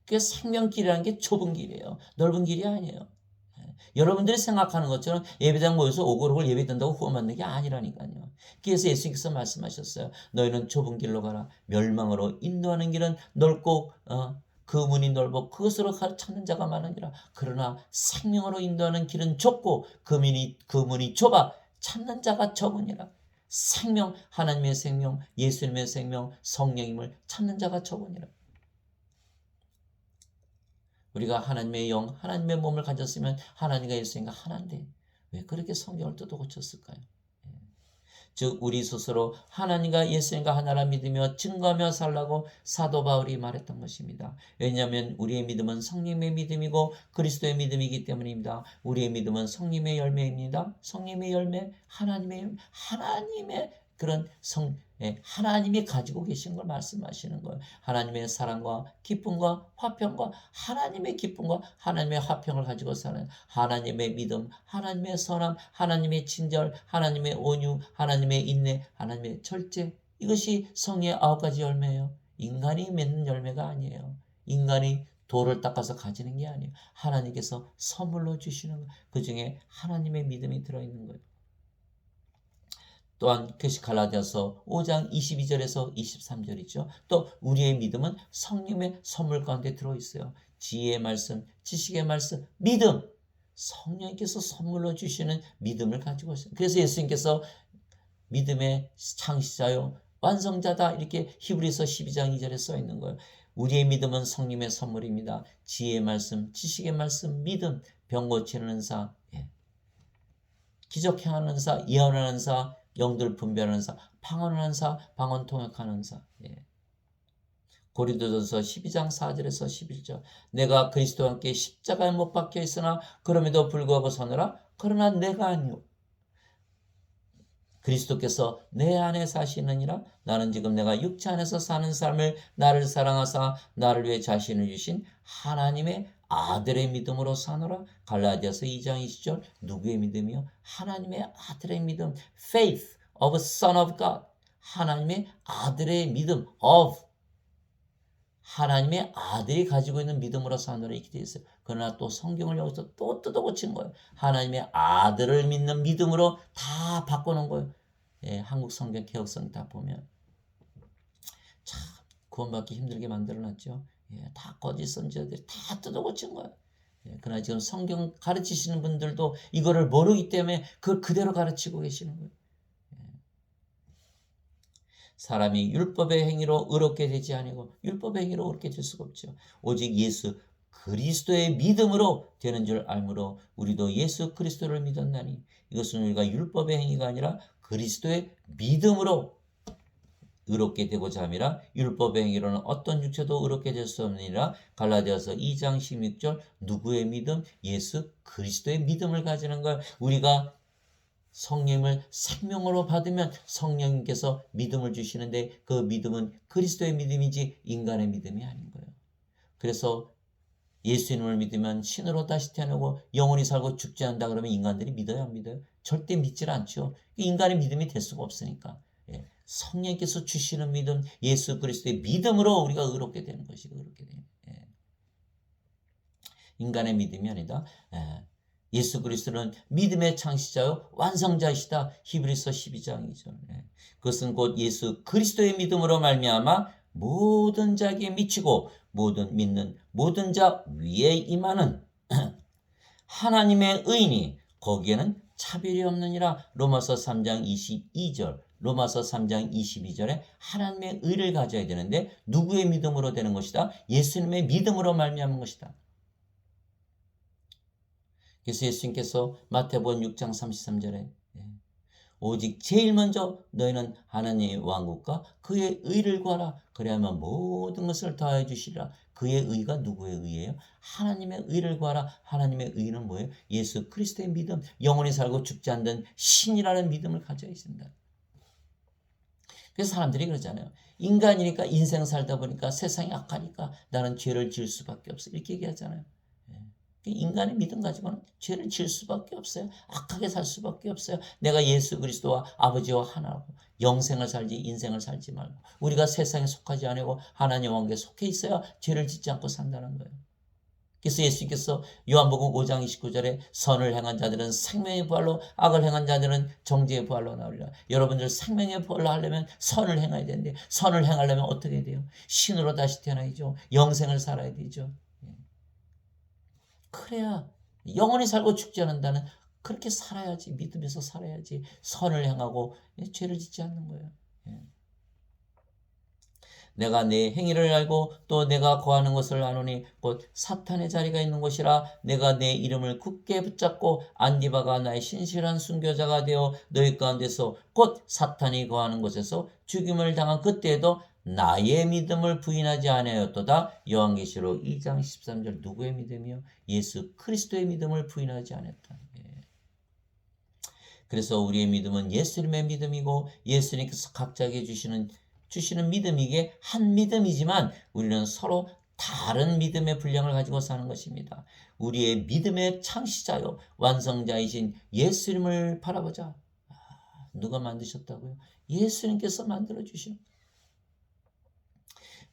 그 생명길이라는 게 좁은 길이에요. 넓은 길이 아니에요. 여러분들이 생각하는 것처럼 예배당 모여서 오글오글 예배된다고 후원 받는 게 아니라니까요. 그래서 예수님께서 말씀하셨어요. 너희는 좁은 길로 가라. 멸망으로 인도하는 길은 넓고 그 문이 넓어 그것으로 찾는 자가 많으니라. 그러나 생명으로 인도하는 길은 좁고 그 문이 좁아 찾는 자가 적으니라. 생명, 하나님의 생명, 예수님의 생명, 성령님을 찾는 자가 적으니라. 우리가 하나님의 영, 하나님의 몸을 가졌으면 하나님과 예수님과 하나인데 왜 그렇게 성경을 뜯어 고쳤을까요? 즉 우리 스스로 하나님과 예수님과 하나라 믿으며 증거하며 살라고 사도 바울이 말했던 것입니다. 왜냐하면 우리의 믿음은 성령의 믿음이고 그리스도의 믿음이기 때문입니다. 우리의 믿음은 성령의 열매입니다. 성령의 열매, 하나님의 그런 하나님이 가지고 계신 걸 말씀하시는 거예요. 하나님의 사랑과 기쁨과 화평과 하나님의 기쁨과 하나님의 화평을 가지고 사는 하나님의 믿음, 하나님의 선함, 하나님의 친절, 하나님의 온유, 하나님의 인내, 하나님의 절제. 이것이 성의 9가지 열매예요. 인간이 맺는 열매가 아니에요. 인간이 돌을 닦아서 가지는 게 아니에요. 하나님께서 선물로 주시는 거. 그 중에 하나님의 믿음이 들어있는 거예요. 또한 그것이 갈라디아서 5장 22절에서 23절이죠. 또 우리의 믿음은 성령의 선물 가운데 들어있어요. 지혜의 말씀, 지식의 말씀, 믿음. 성령께서 선물로 주시는 믿음을 가지고 있어요. 그래서 예수님께서 믿음의 창시자요 완성자다 이렇게 히브리서 12장 2절에 써 있는 거예요. 우리의 믿음은 성령의 선물입니다. 지혜의 말씀, 지식의 말씀, 믿음, 병 고치는 은사, 기적 행하는 은사, 예언하는 은사, 영들 분별하는 사, 방언하는 사, 방언 통역하는 사. 고린도전서 12장 4절에서 11절. 내가 그리스도와 함께 십자가에 못 박혀 있으나 그럼에도 불구하고 서느라 그러나 내가 아니오 그리스도께서 내 안에 사시느니라. 나는 지금 내가 육체 안에서 사는 삶을 나를 사랑하사 나를 위해 자신을 주신 하나님의 아들의 믿음으로 사노라. 갈라디아서 2장 20절. 누구의 믿음이요? 하나님의 아들의 믿음. Faith of Son of God. 하나님의 아들의 믿음. of 하나님의 아들이 가지고 있는 믿음으로 사노라 이렇게 되어 있어요. 그러나 또 성경을 여기서 또 뜯어고친 거예요. 하나님의 아들을 믿는 믿음으로 다 바꿔놓은 거예요. 한국 성경 개혁성 다 보면 참 구원받기 힘들게 만들어놨죠. 다 거짓 선지자들이 다 뜯어고친 거예요. 그러나 지금 성경 가르치시는 분들도 이거를 모르기 때문에 그걸 그대로 가르치고 계시는 거예요. 사람이 율법의 행위로 의롭게 되지 아니고 율법의 행위로 의롭게 될 수가 없죠. 오직 예수 그리스도의 믿음으로 되는 줄 알므로 우리도 예수 그리스도를 믿었나니 이것은 우리가 율법의 행위가 아니라 그리스도의 믿음으로 의롭게 되고자 함이라. 율법의 행위로는 어떤 육체도 의롭게 될 수 없느니라. 갈라디아서 2장 16절. 누구의 믿음? 예수 그리스도의 믿음을 가지는 걸 우리가 성령을 생명으로 받으면 성령님께서 믿음을 주시는데 그 믿음은 그리스도의 믿음이지 인간의 믿음이 아닌 거예요. 그래서 예수님을 믿으면 신으로 다시 태어나고 영원히 살고 죽지 않는다 그러면 인간들이 믿어요, 안 믿어요? 절대 믿질 않죠. 인간의 믿음이 될 수가 없으니까. 예. 성령께서 주시는 믿음, 예수 그리스도의 믿음으로 우리가 의롭게 되는 것이 의롭게 돼요. 예. 인간의 믿음이 아니다. 예. 예수 그리스도는 믿음의 창시자요 완성자이시다. 히브리서 12장 2절. 예. 그것은 곧 예수 그리스도의 믿음으로 말미암아 모든 자에게 미치고 모든 믿는 모든 자 위에 임하는 하나님의 의인이 거기에는 차별이 없느니라. 로마서 3장 22절. 로마서 3장 22절에 하나님의 의를 가져야 되는데 누구의 믿음으로 되는 것이다? 예수님의 믿음으로 말미암은 것이다. 그래서 예수님께서 마태복음 6장 33절에 오직 제일 먼저 너희는 하나님의 왕국과 그의 의를 구하라. 그래야만 모든 것을 더해 주시리라. 그의 의가 누구의 의예요? 하나님의 의를 구하라. 하나님의 의는 뭐예요? 예수 그리스도의 믿음, 영원히 살고 죽지 않는 신이라는 믿음을 가져야 된다. 그래서 사람들이 그러잖아요. 인간이니까 인생 살다 보니까 세상이 악하니까 나는 죄를 지을 수밖에 없어. 이렇게 얘기하잖아요. 인간의 믿음 가지고는 죄를 지을 수밖에 없어요. 악하게 살 수밖에 없어요. 내가 예수 그리스도와 아버지와 하나고 영생을 살지 인생을 살지 말고 우리가 세상에 속하지 않고 하나님 왕국에 속해 있어야 죄를 짓지 않고 산다는 거예요. 그래서 예수님께서 요한복음 5장 29절에 선을 행한 자들은 생명의 부활로 악을 행한 자들은 정죄의 부활로 나오리라. 여러분들 생명의 부활로 하려면 선을 행해야 되는데 선을 행하려면 어떻게 돼요? 신으로 다시 태어나야죠. 영생을 살아야 되죠. 그래야 영원히 살고 죽지 않는다는 그렇게 살아야지 믿음에서 살아야지 선을 행하고 죄를 짓지 않는 거예요. 내가 내 행위를 알고 또 내가 거하는 것을 아노니 곧 사탄의 자리가 있는 곳이라. 내가 내 이름을 굳게 붙잡고 안디바가 나의 신실한 순교자가 되어 너희 가운데서 곧 사탄이 거하는 곳에서 죽임을 당한 그때에도 나의 믿음을 부인하지 아니하였도다. 요한계시록 2장 13절. 누구의 믿음이요? 예수 그리스도의 믿음을 부인하지 않았다. 그래서 우리의 믿음은 예수님의 믿음이고 예수님께서 각자에게 주시는 믿음이게 한 믿음이지만 우리는 서로 다른 믿음의 분량을 가지고 사는 것입니다. 우리의 믿음의 창시자요 완성자이신 예수님을 바라보자. 누가 만드셨다고요? 예수님께서 만들어 주신.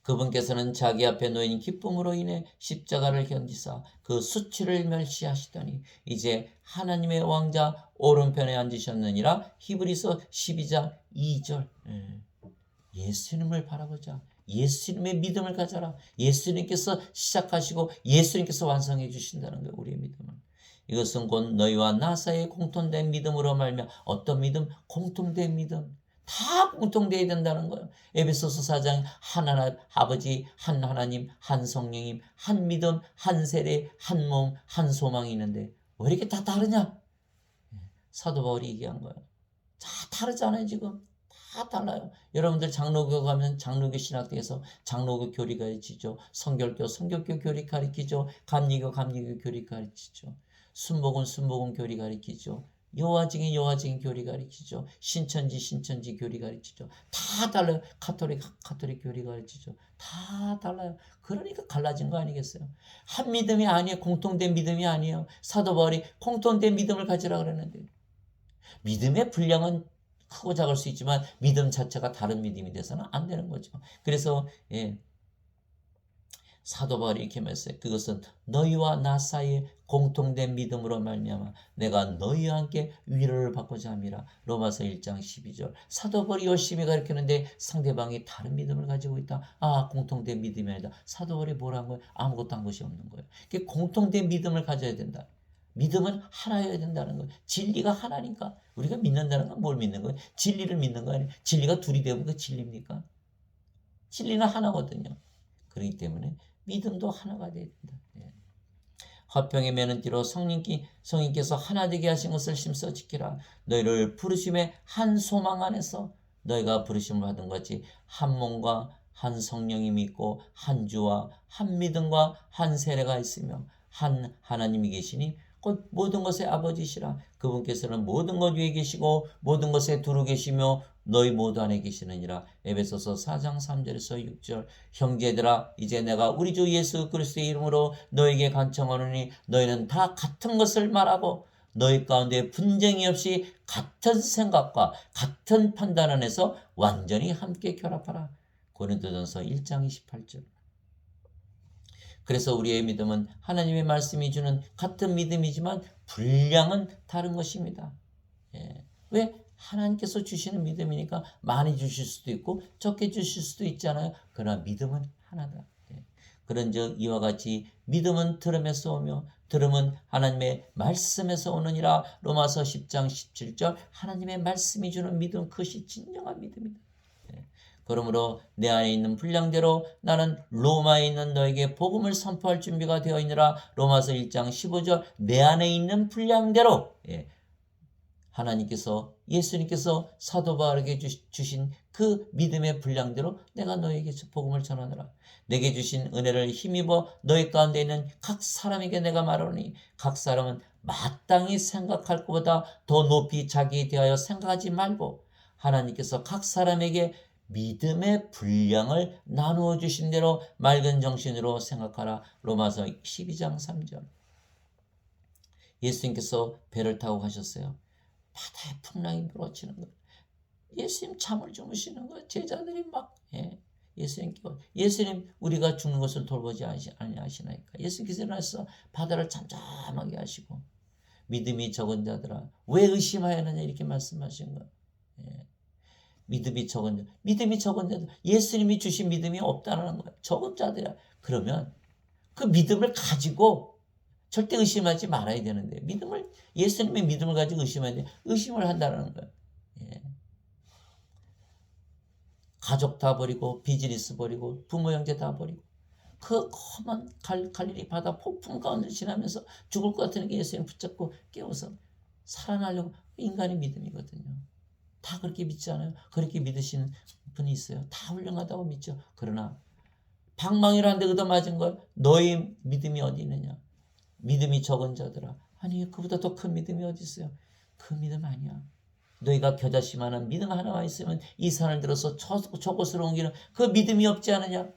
그분께서는 자기 앞에 놓인 기쁨으로 인해 십자가를 견디사 그 수치를 멸시하시더니 이제 하나님의 왕자 오른편에 앉으셨느니라. 히브리서 12장 2절. 예수님을 바라보자. 예수님의 믿음을 가져라. 예수님께서 시작하시고 예수님께서 완성해 주신다는 거예요. 우리의 믿음은. 이것은 곧 너희와 나 사이의 공통된 믿음으로 말미암아. 어떤 믿음? 공통된 믿음. 다 공통되어야 된다는 거예요. 에베소서 4장 한 하나, 아버지, 한 하나님, 한 성령님, 한 믿음, 한 세례, 한 몸, 한 소망이 있는데 왜 이렇게 다 다르냐? 사도 바울이 얘기한 거예요. 다 다르잖아요 지금. 다 달라요. 여러분들 장로교 가면 장로교 신학대에서 장로교 교리 가르치죠. 성결교 교리 가르치죠. 감리교 교리 가르치죠. 순복음 교리 가르치죠. 여호와증인 교리 가르치죠. 신천지 교리 가르치죠. 다 달라요. 가톨릭 교리 가르치죠. 다 달라요. 그러니까 갈라진 거 아니겠어요? 한 믿음이 아니에요. 공통된 믿음이 아니에요. 사도 바울이 공통된 믿음을 가지라 그랬는데 믿음의 분량은 크고 작을 수 있지만 믿음 자체가 다른 믿음이 돼서는 안 되는 거죠. 그래서 사도 바울이 이렇게 말했어요. 그것은 너희와 나 사이에 공통된 믿음으로 말미암아 내가 너희와 함께 위로를 받고자 함이라. 로마서 1장 12절. 사도 바울이 열심히 가르치는데 상대방이 다른 믿음을 가지고 있다. 공통된 믿음이 아니다. 사도 바울이 뭐라는 거예요? 아무것도 한 것이 없는 거예요. 공통된 믿음을 가져야 된다. 믿음은 하나여야 된다는 거예요. 진리가 하나니까. 우리가 믿는다는 건 뭘 믿는 거예요? 진리를 믿는 거 아니에요? 진리가 둘이 되면 그 진리입니까? 진리는 하나거든요. 그렇기 때문에 믿음도 하나가 되어야 된다. 화평의 매는띠로 성령께서 하나 되게 하신 것을 심써 지키라. 너희를 부르심의 한 소망 안에서 너희가 부르심을 받은 것이 한 몸과 한 성령이 믿고 한 주와 한 믿음과 한 세례가 있으며 한 하나님이 계시니 곧 모든 것의 아버지시라. 그분께서는 모든 것 위에 계시고 모든 것에 두루 계시며 너희 모두 안에 계시느니라. 에베소서 4장 3절에서 6절. 형제들아 이제 내가 우리 주 예수 그리스도의 이름으로 너에게 간청하노니 너희는 다 같은 것을 말하고 너희 가운데 분쟁이 없이 같은 생각과 같은 판단 안에서 완전히 함께 결합하라. 고린도전서 1장 28절. 그래서 우리의 믿음은 하나님의 말씀이 주는 같은 믿음이지만 분량은 다른 것입니다. 예. 왜? 하나님께서 주시는 믿음이니까 많이 주실 수도 있고 적게 주실 수도 있잖아요. 그러나 믿음은 하나다. 예. 그런즉 이와 같이 믿음은 들음에서 오며 들음은 하나님의 말씀에서 오느니라. 로마서 10장 17절. 하나님의 말씀이 주는 믿음, 그것이 진정한 믿음이다. 그러므로 내 안에 있는 분량대로 나는 로마에 있는 너에게 복음을 선포할 준비가 되어 있느라. 로마서 1장 15절. 내 안에 있는 분량대로 하나님께서, 예수님께서 사도 바울에게 주신 그 믿음의 분량대로 내가 너에게 복음을 전하노라. 내게 주신 은혜를 힘입어 너희 가운데 있는 각 사람에게 내가 말하노니 각 사람은 마땅히 생각할 것보다 더 높이 자기에 대하여 생각하지 말고 하나님께서 각 사람에게 믿음의 분량을 나누어 주신 대로 맑은 정신으로 생각하라. 로마서 12장 3절. 예수님께서 배를 타고 가셨어요. 바다에 풍랑이 불어치는 거예요. 예수님 잠을 주무시는 거예요. 제자들이 막 예수님 우리가 죽는 것을 돌보지 아니하시나이까. 예수님께서 일어나서 바다를 잠잠하게 하시고 믿음이 적은 자들아 왜 의심하였느냐 이렇게 말씀하신 거예요. 믿음이 적은 자들, 예수님이 주신 믿음이 없다는 거예요. 적은 자들이야. 그러면 그 믿음을 가지고 절대 의심하지 말아야 되는데 예수님의 믿음을 가지고 의심을 한다는 거예요. 가족 다 버리고 비즈니스 버리고 부모 형제 다 버리고 그 험한 갈릴리 바다 폭풍 가운데 지나면서 죽을 것 같은 게 예수님 붙잡고 깨워서 살아나려고. 인간의 믿음이거든요. 다 그렇게 믿지 않아요? 그렇게 믿으시는 분이 있어요. 다 훌륭하다고 믿죠. 그러나 방망이라는데 얻어맞은 걸 너희 믿음이 어디 있느냐? 믿음이 적은 자들아. 아니 그보다 더 큰 믿음이 어디 있어요? 그 믿음 아니야. 너희가 겨자씨만한 믿음 하나가 있으면 이 산을 들어서 저곳으로 옮기는 그 믿음이 없지 않느냐?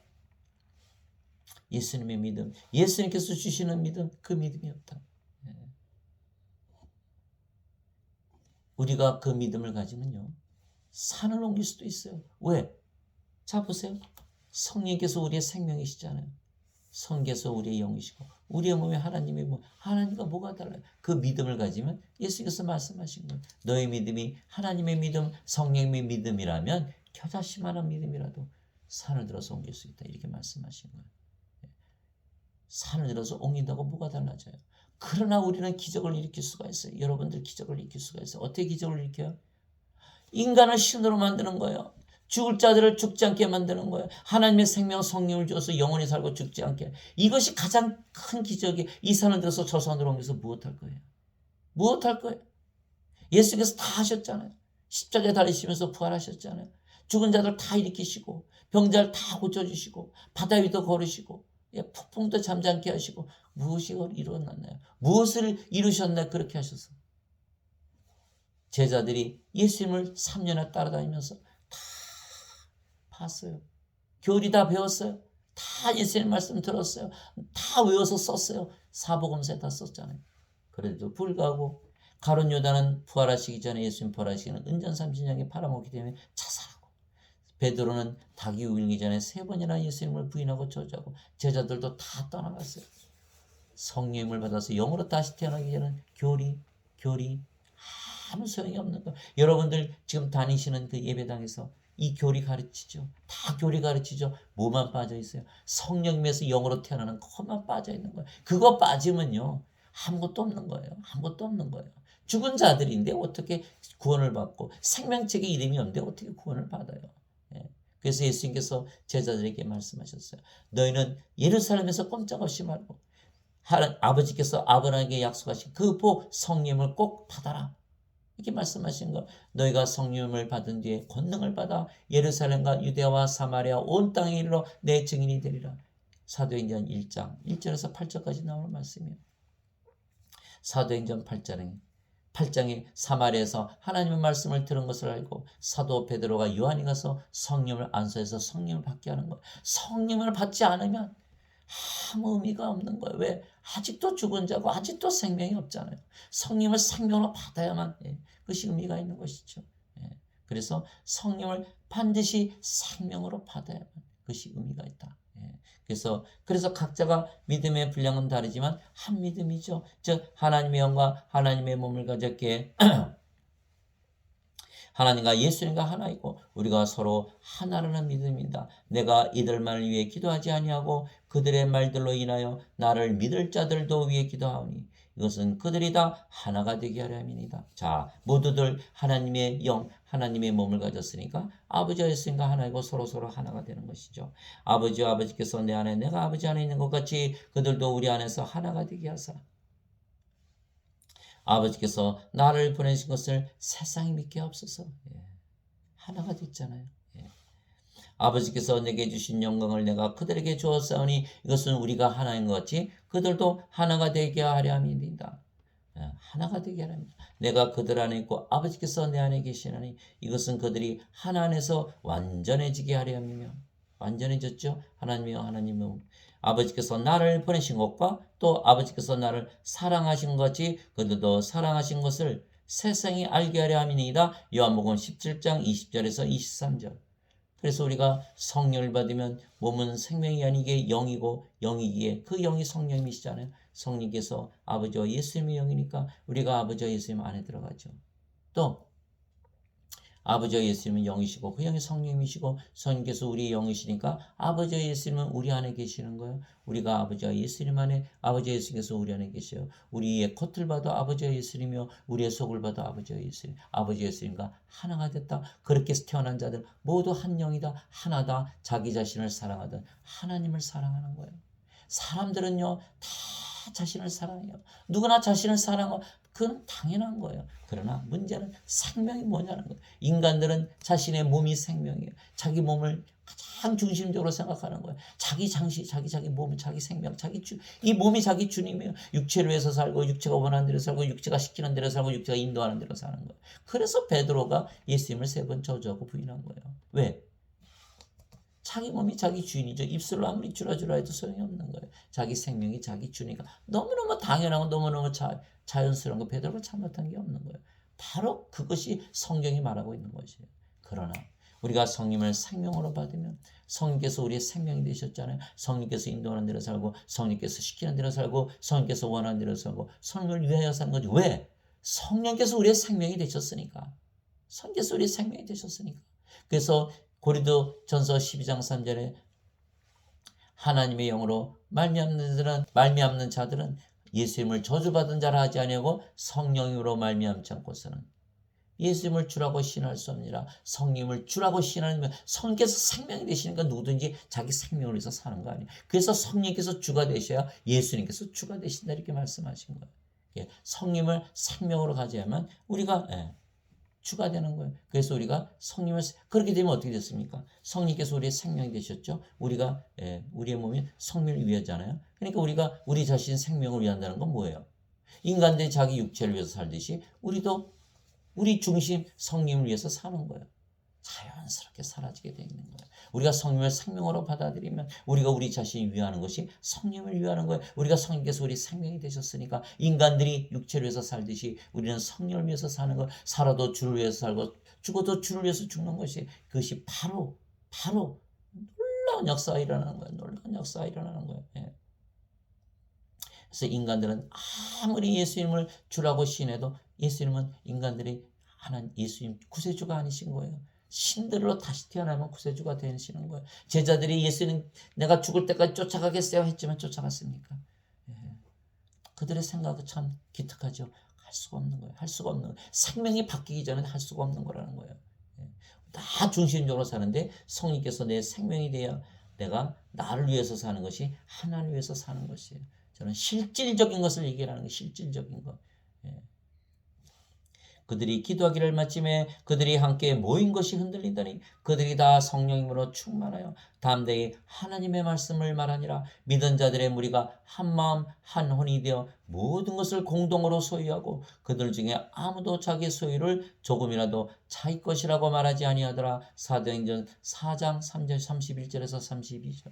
예수님의 믿음, 예수님께서 주시는 믿음, 그 믿음이 없다. 우리가 그 믿음을 가지면요 산을 옮길 수도 있어요. 왜? 자 보세요. 성령께서 우리의 생명이시잖아요. 성께서 우리의 영이시고 우리의 몸에 하나님의 몸. 하나님과 뭐가 달라요? 그 믿음을 가지면 예수께서 말씀하신 거예요. 너의 믿음이 하나님의 믿음, 성령의 믿음이라면 겨자씨만한 믿음이라도 산을 들어서 옮길 수 있다. 이렇게 말씀하신 거예요. 산을 들어서 옮긴다고 뭐가 달라져요? 그러나 우리는 기적을 일으킬 수가 있어요. 여러분들 기적을 일으킬 수가 있어요. 어떻게 기적을 일으켜요? 인간을 신으로 만드는 거예요. 죽을 자들을 죽지 않게 만드는 거예요. 하나님의 생명 성령을 주어서 영원히 살고 죽지 않게. 이것이 가장 큰 기적이. 이 산을 들어서 저 산으로 옮겨서 무엇할 거예요? 무엇할 거예요? 예수께서 다 하셨잖아요. 십자가에 달리시면서 부활하셨잖아요. 죽은 자들 다 일으키시고 병자를 다 고쳐주시고 바다 위도 걸으시고 폭풍도 잠잠케 하시고 무엇이 이루어졌나요? 무엇을 이루셨나요? 그렇게 하셔서 제자들이 예수님을 3년을 따라다니면서 다 봤어요. 교리 다 배웠어요. 다 예수님 말씀 들었어요. 다 외워서 썼어요. 사복음서에 다 썼잖아요. 그래도 불구하고 가룟 요단은 부활하시기 전에 예수님 부활하시기는 은전 30년에 팔아먹기 때문에 자살하고 베드로는 닭이 울기 전에 3번이나 예수님을 부인하고 저주하고 제자들도 다 떠나갔어요. 성령을 받아서 영으로 다시 태어나기 전에는 교리 아무 소용이 없는 거예요. 여러분들 지금 다니시는 그 예배당에서 이 교리 가르치죠. 다 교리 가르치죠. 뭐만 빠져 있어요? 성령님에서 영으로 태어나는 것만 빠져 있는 거예요. 그거 빠지면요 아무것도 없는 거예요. 아무것도 없는 거예요. 죽은 자들인데 어떻게 구원을 받고 생명책에 이름이 없는데 어떻게 구원을 받아요? 그래서 예수님께서 제자들에게 말씀하셨어요. 너희는 예루살렘에서 꼼짝없이 말고 아버지께서 아브라함에게 약속하신 그 복 성령을 꼭 받아라. 이렇게 말씀하신 거. 너희가 성령을 받은 뒤에 권능을 받아 예루살렘과 유대와 사마리아 온 땅에 이르러 내 증인이 되리라. 사도행전 1장 1절에서 8절까지 나오는 말씀이에요. 사도행전 8장에 사마리아에서 하나님의 말씀을 들은 것을 알고 사도 베드로가 요한이 가서 성령을 안수해서 성령을 받게 하는 거예요. 성령을 받지 않으면 아무 의미가 없는 거예요. 왜? 아직도 죽은 자고 아직도 생명이 없잖아요. 성령을 생명으로 받아야만 그것이 의미가 있는 것이죠. 그래서 성령을 반드시 생명으로 받아야만 그것이 의미가 있다. 그래서 각자가 믿음의 분량은 다르지만 한 믿음이죠. 즉 하나님의 영과 하나님의 몸을 가졌기에 하나님과 예수님과 하나이고 우리가 서로 하나라는 믿음입니다. 내가 이들만을 위해 기도하지 아니하고 그들의 말들로 인하여 나를 믿을 자들도 위해 기도하오니 이것은 그들이 다 하나가 되게 하려 함이니이다. 자, 모두들 하나님의 영, 하나님의 몸을 가졌으니까 아버지와 예수님과 하나이고 서로 하나가 되는 것이죠. 아버지와 아버지께서 내 안에 내가 아버지 안에 있는 것 같이 그들도 우리 안에서 하나가 되게 하사 아버지께서 나를 보내신 것을 세상이 믿게 하옵소서. 하나가 됐잖아요. 아버지께서 내게 주신 영광을 내가 그들에게 주었사오니 이것은 우리가 하나인 것 같이 그들도 하나가 되게 하려 함이니이다. 하나가 되게 하려 합니다. 내가 그들 안에 있고 아버지께서 내 안에 계시나니 이것은 그들이 하나 안에서 완전해지게 하려 함이며 완전해졌죠. 하나님이여 하나님의 아버지께서 나를 보내신 것과 또 아버지께서 나를 사랑하신 것 같이 그들도 사랑하신 것을 세상이 알게 하려 함이니이다. 요한복음 17장 20절에서 23절. 그래서 우리가 성령을 받으면 몸은 생명이 아니게 영이고 영이기에 그 영이 성령이시잖아요. 성령께서 아버지와 예수님의 영이니까 우리가 아버지와 예수님 안에 들어가죠. 또 아버지와 예수님은 영이시고 그 영이 성령이시고 성령께서 우리의 영이시니까 아버지와 예수님은 우리 안에 계시는 거예요. 우리가 아버지와 예수님 안에 아버지와 예수님께서 우리 안에 계셔요. 우리의 겉을 봐도 아버지와 예수님이요 우리의 속을 봐도 아버지와 예수님 아버지와 예수님과 하나가 됐다. 그렇게 태어난 자들 모두 한 영이다. 하나다. 자기 자신을 사랑하던 하나님을 사랑하는 거예요. 사람들은요 다 자신을 사랑해요. 누구나 자신을 사랑하고 그건 당연한 거예요. 그러나 문제는 생명이 뭐냐는 거예요. 인간들은 자신의 몸이 생명이에요. 자기 몸을 가장 중심적으로 생각하는 거예요. 자기 장시, 자기 몸, 자기 생명, 이 몸이 자기 주님이에요. 육체를 위해서 살고, 육체가 원하는 대로 살고, 육체가 시키는 대로 살고, 육체가 인도하는 대로 사는 거예요. 그래서 베드로가 예수님을 3번 저주하고 부인한 거예요. 왜? 자기 몸이 자기 주인이죠. 입술로 아무리 주라 해도 소용이 없는 거예요. 자기 생명이 자기 주니까 너무너무 당연하고 너무너무 자연스러운 거 베드로가 잘못한 게 없는 거예요. 바로 그것이 성경이 말하고 있는 것이에요. 그러나 우리가 성령을 생명으로 받으면 성령께서 우리의 생명이 되셨잖아요. 성령께서 인도하는 대로 살고 성령께서 시키는 대로 살고 성령께서 원하는 대로 살고 성령을 위하여 사는 거지. 왜? 성령께서 우리의 생명이 되셨으니까. 성령께서 우리의 생명이 되셨으니까. 그래서 고린도전서 12장 3절에 하나님의 영으로 말미암는 자들은 예수님을 저주받은 자라 하지 아니하고 성령으로 말미암지 않고서는 예수님을 주라고 신할 수 없느니라. 성령을 주라고 신하면 성령께서 생명이 되시니까 누구든지 자기 생명을 위해서 사는 거 아니에요. 그래서 성령께서 주가 되셔야 예수님께서 주가 되신다 이렇게 말씀하신 거예요. 성령을 생명으로 가져야만 우리가 주가 되는 거예요. 그래서 우리가 성령을 그렇게 되면 어떻게 됐습니까? 성령께서 우리의 생명이 되셨죠. 우리가 우리의 몸이 성령을 위하잖아요. 그러니까 우리가 우리 자신 생명을 위한다는 건 뭐예요? 인간들이 자기 육체를 위해서 살듯이 우리도 우리 중심 성령을 위해서 사는 거예요. 자연스럽게 사라지게 되어 있는 거예요. 우리가 성령을 생명으로 받아들이면 우리가 우리 자신을 위하는 것이 성령을 위하는 거예요. 우리가 성령께서 우리 생명이 되셨으니까 인간들이 육체를 위해서 살듯이 우리는 성령을 위해서 사는 것, 살아도 주를 위해서 살고 죽어도 주를 위해서 죽는 것이 그것이 바로 놀라운 역사가 일어나는 거예요. 놀라운 역사가 일어나는 거예요. 그래서 인간들은 아무리 예수님을 주라고 신해도 예수님은 인간들이 하나님 예수님 구세주가 아니신 거예요. 신들로 다시 태어나면 구세주가 되시는 거예요. 제자들이 예수님 내가 죽을 때까지 쫓아가겠어요 했지만 쫓아갔습니까? 그들의 생각은 참 기특하죠. 할 수가 없는 거예요. 할 수가 없는 거예요. 생명이 바뀌기 전에 할 수가 없는 거라는 거예요. 다 중심적으로 사는데 성령께서 내 생명이 돼야 내가 나를 위해서 사는 것이 하나님을 위해서 사는 것이에요. 저는 실질적인 것을 얘기하는 게 실질적인 거. 그들이 기도하기를 마침에 그들이 함께 모인 것이 흔들리더니 그들이 다 성령님으로 충만하여 담대히 하나님의 말씀을 말하니라. 믿은 자들의 무리가 한 마음 한 혼이 되어 모든 것을 공동으로 소유하고 그들 중에 아무도 자기 소유를 조금이라도 자기 것이라고 말하지 아니하더라. 사도행전 4장 3절 31절에서 32절.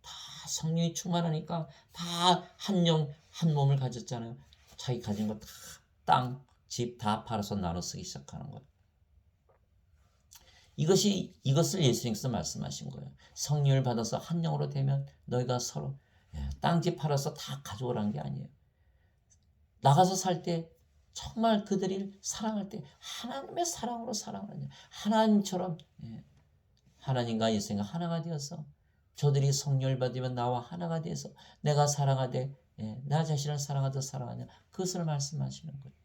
다 성령이 충만하니까 다 한 영, 한 몸을 가졌잖아요. 자기 가진 거 다 땅, 집 다 팔아서 나눠 쓰기 시작하는 거예요. 이것을 예수님께서 말씀하신 거예요. 성령을 받아서 한 영으로 되면 너희가 서로 땅집 팔아서 다 가져오라는 게 아니에요. 나가서 살 때 정말 그들이 사랑할 때 하나님의 사랑으로 사랑하는 하나님처럼 하나님과 예수님과 하나가 되어서 저들이 성령을 받으면 나와 하나가 되어서 내가 사랑하되 나 자신을 사랑하듯 사랑하냐 그것을 말씀하시는 거예요.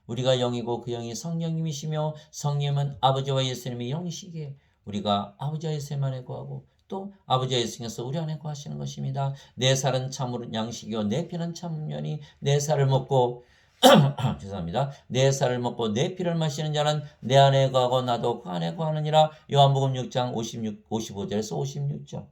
우리가 영이고 그 영이 성령님이시며 성령은 아버지와 예수님의 영이시기에 우리가 아버지와 예수님 안에 거하고 또 아버지와 예수님께서 우리 안에 거하시는 것입니다. 내 살은 참으로 양식이요 내 피는 참면이 내 살을 먹고 죄송합니다. 내 살을 먹고 내 피를 마시는 자는 내 안에 거하고 나도 그 안에 거하느니라. 요한복음 6장 55절에서 56절.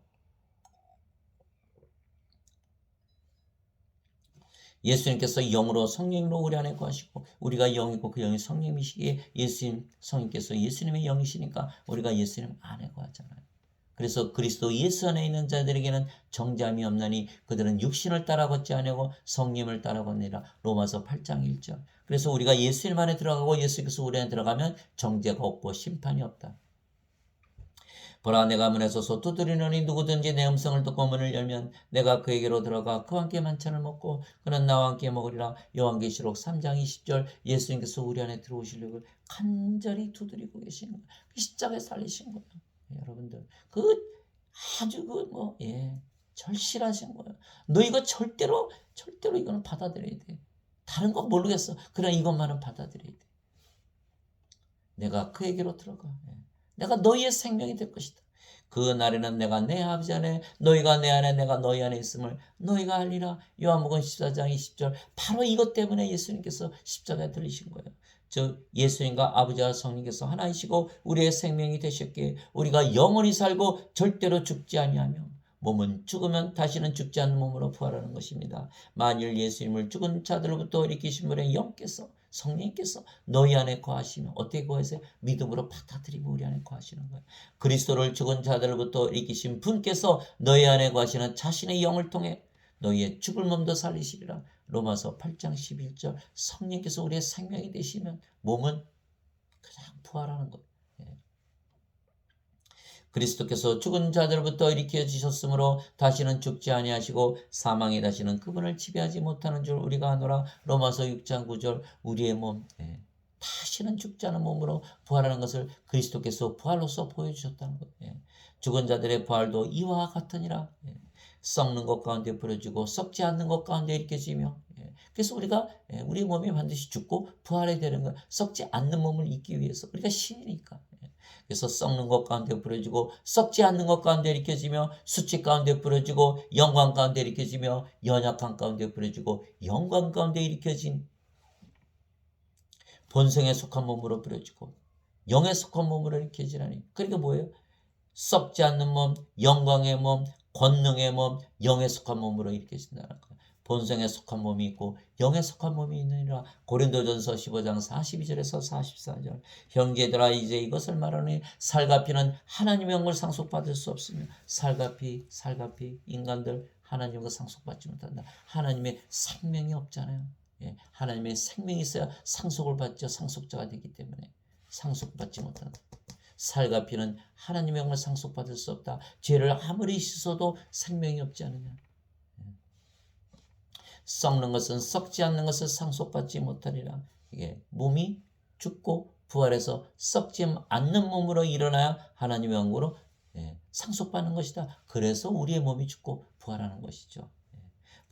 예수님께서 영으로 성령으로 우리 안에 거하시고 우리가 영이고 그 영이 성령이시기에 예수님 성령께서 예수님의 영이시니까 우리가 예수님 안에 거하잖아요. 그래서 그리스도 예수 안에 있는 자들에게는 정죄함이 없나니 그들은 육신을 따라 걷지 아니하고 성령을 따라 걷느니라. 로마서 8장 1절. 그래서 우리가 예수님 안에 들어가고 예수께서 우리 안에 들어가면 정죄가 없고 심판이 없다. 보라 내가 문에 서서 두드리노니 누구든지 내 음성을 듣고 문을 열면 내가 그에게로 들어가 그와 함께 만찬을 먹고 그는 나와 함께 먹으리라. 요한계시록 3장 20절. 예수님께서 우리 안에 들어오시려고 간절히 두드리고 계시는 거예요. 십자가에 살리신 거예요. 여러분들 아주 절실하신 거예요. 너 이거 절대로 이거는 받아들여야 돼. 다른 건 모르겠어. 그러나 이것만은 받아들여야 돼. 내가 그에게로 들어가. 내가 너희의 생명이 될 것이다. 그 날에는 내가 내 아버지 안에 너희가 내 안에 내가 너희 안에 있음을 너희가 알리라. 요한복음 14장 20절. 바로 이것 때문에 예수님께서 십자가에 들리신 거예요. 즉 예수님과 아버지와 성령께서 하나이시고 우리의 생명이 되셨기에 우리가 영원히 살고 절대로 죽지 아니하며 몸은 죽으면 다시는 죽지 않는 몸으로 부활하는 것입니다. 만일 예수님을 죽은 자들로부터 일으키신 분의 영께서 성령께서 너희 안에 거하시면 어떻게 거하세요? 믿음으로 받아들이고 우리 안에 거하시는 거예요. 그리스도를 죽은 자들로부터 일으키신 분께서 너희 안에 거하시는 자신의 영을 통해 너희의 죽을 몸도 살리시리라. 로마서 8장 11절. 성령께서 우리의 생명이 되시면 몸은 그냥 부활하는 거예요. 그리스도께서 죽은 자들부터 일으켜 주셨으므로 다시는 죽지 아니하시고 사망이 다시는 그분을 지배하지 못하는 줄 우리가 아노라. 로마서 6장 9절. 우리의 몸 다시는 죽지 않은 몸으로 부활하는 것을 그리스도께서 부활로서 보여주셨다는 거예요. 죽은 자들의 부활도 이와 같으니라. 썩는 것 가운데 부러지고 썩지 않는 것 가운데 일으켜지며 그래서 우리가 우리 몸이 반드시 죽고 부활해야 되는 거예요. 썩지 않는 몸을 잊기 위해서. 우리가 신이니까. 그래서 썩는 것 가운데 부러지고 썩지 않는 것 가운데 일으켜지며 수치 가운데 부러지고 영광 가운데 일으켜지며 연약한 가운데 부러지고 영광 가운데 일으켜진 본성에 속한 몸으로 부러지고 영에 속한 몸으로 일으켜지라니. 그러니까 뭐예요? 썩지 않는 몸, 영광의 몸, 권능의 몸, 영에 속한 몸으로 일으켜진다는 거예요. 본성에 속한 몸이 있고 영에 속한 몸이 있느니라. 고린도전서 15장 42절에서 44절. 형제들아 이제 이것을 말하니 살과 피는 하나님의 영을 상속받을 수 없으며 살과 피 인간들 하나님과 상속받지 못한다. 하나님의 생명이 없잖아요. 하나님의 생명이 있어야 상속을 받죠. 상속자가 되기 때문에 상속받지 못한다. 살과 피는 하나님의 영을 상속받을 수 없다. 죄를 아무리 씻어도 생명이 없지 않느냐. 썩는 것은 썩지 않는 것을 상속받지 못하리라. 이게 몸이 죽고 부활해서 썩지 않는 몸으로 일어나야 하나님의 영으로 상속받는 것이다. 그래서 우리의 몸이 죽고 부활하는 것이죠.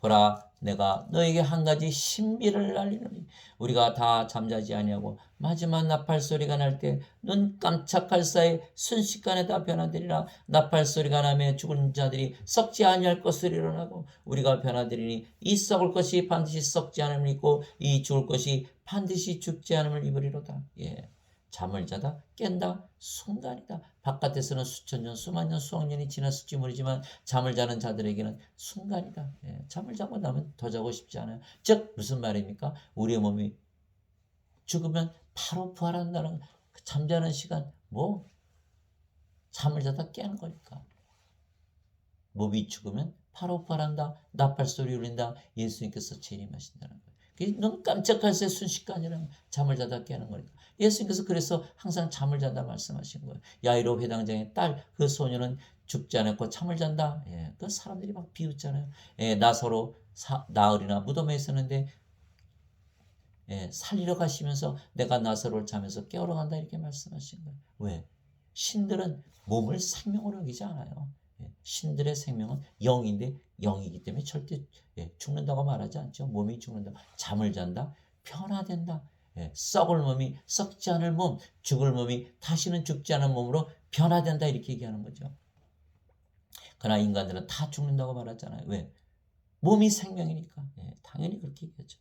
보라 내가 너에게 한 가지 신비를 알리노니 우리가 다 잠자지 아니하고 마지막 나팔 소리가 날 때 눈 깜짝할 사이 순식간에 다 변화되리라. 나팔 소리가 나며 죽은 자들이 썩지 아니할 것을 일어나고 우리가 변화되리니 이 썩을 것이 반드시 썩지 않음을 입고 이 죽을 것이 반드시 죽지 않음을 입으리로다. 예. 잠을 자다 깬다 순간이다. 바깥에서는 수천 년, 수만 년, 수억 년이 지났을지 모르지만 잠을 자는 자들에게는 순간이다. 예, 잠을 자고 나면 더 자고 싶지 않아요. 즉 무슨 말입니까? 우리의 몸이 죽으면 바로 부활한다는 그 잠자는 시간 뭐 잠을 자다 깨는 거니까. 몸이 죽으면 바로 부활한다. 나팔 소리 울린다. 예수님께서 재림하신다는 거예요. 눈 깜짝할 새 순식간이라면 잠을 자다 깨는 거니까. 예수님께서 그래서 항상 잠을 잔다 말씀하신 거예요. 야이로 회당장의 딸 그 소녀는 죽지 않았고 잠을 잔다. 예, 그 사람들이 막 비웃잖아요. 예, 나사로 나흘이나 무덤에 있었는데 예, 살리러 가시면서 내가 나사로를 잠에서 깨우러 간다 이렇게 말씀하신 거예요. 왜? 신들은 몸을 생명으로 여기지 않아요. 예, 신들의 생명은 영인데 영이기 때문에 절대 죽는다고 말하지 않죠. 몸이 죽는다. 잠을 잔다. 변화된다. 썩을 몸이 썩지 않을 몸, 죽을 몸이 다시는 죽지 않은 몸으로 변화된다 이렇게 얘기하는 거죠. 그러나 인간들은 다 죽는다고 말하잖아요. 왜? 몸이 생명이니까. 당연히 그렇게 얘기하죠.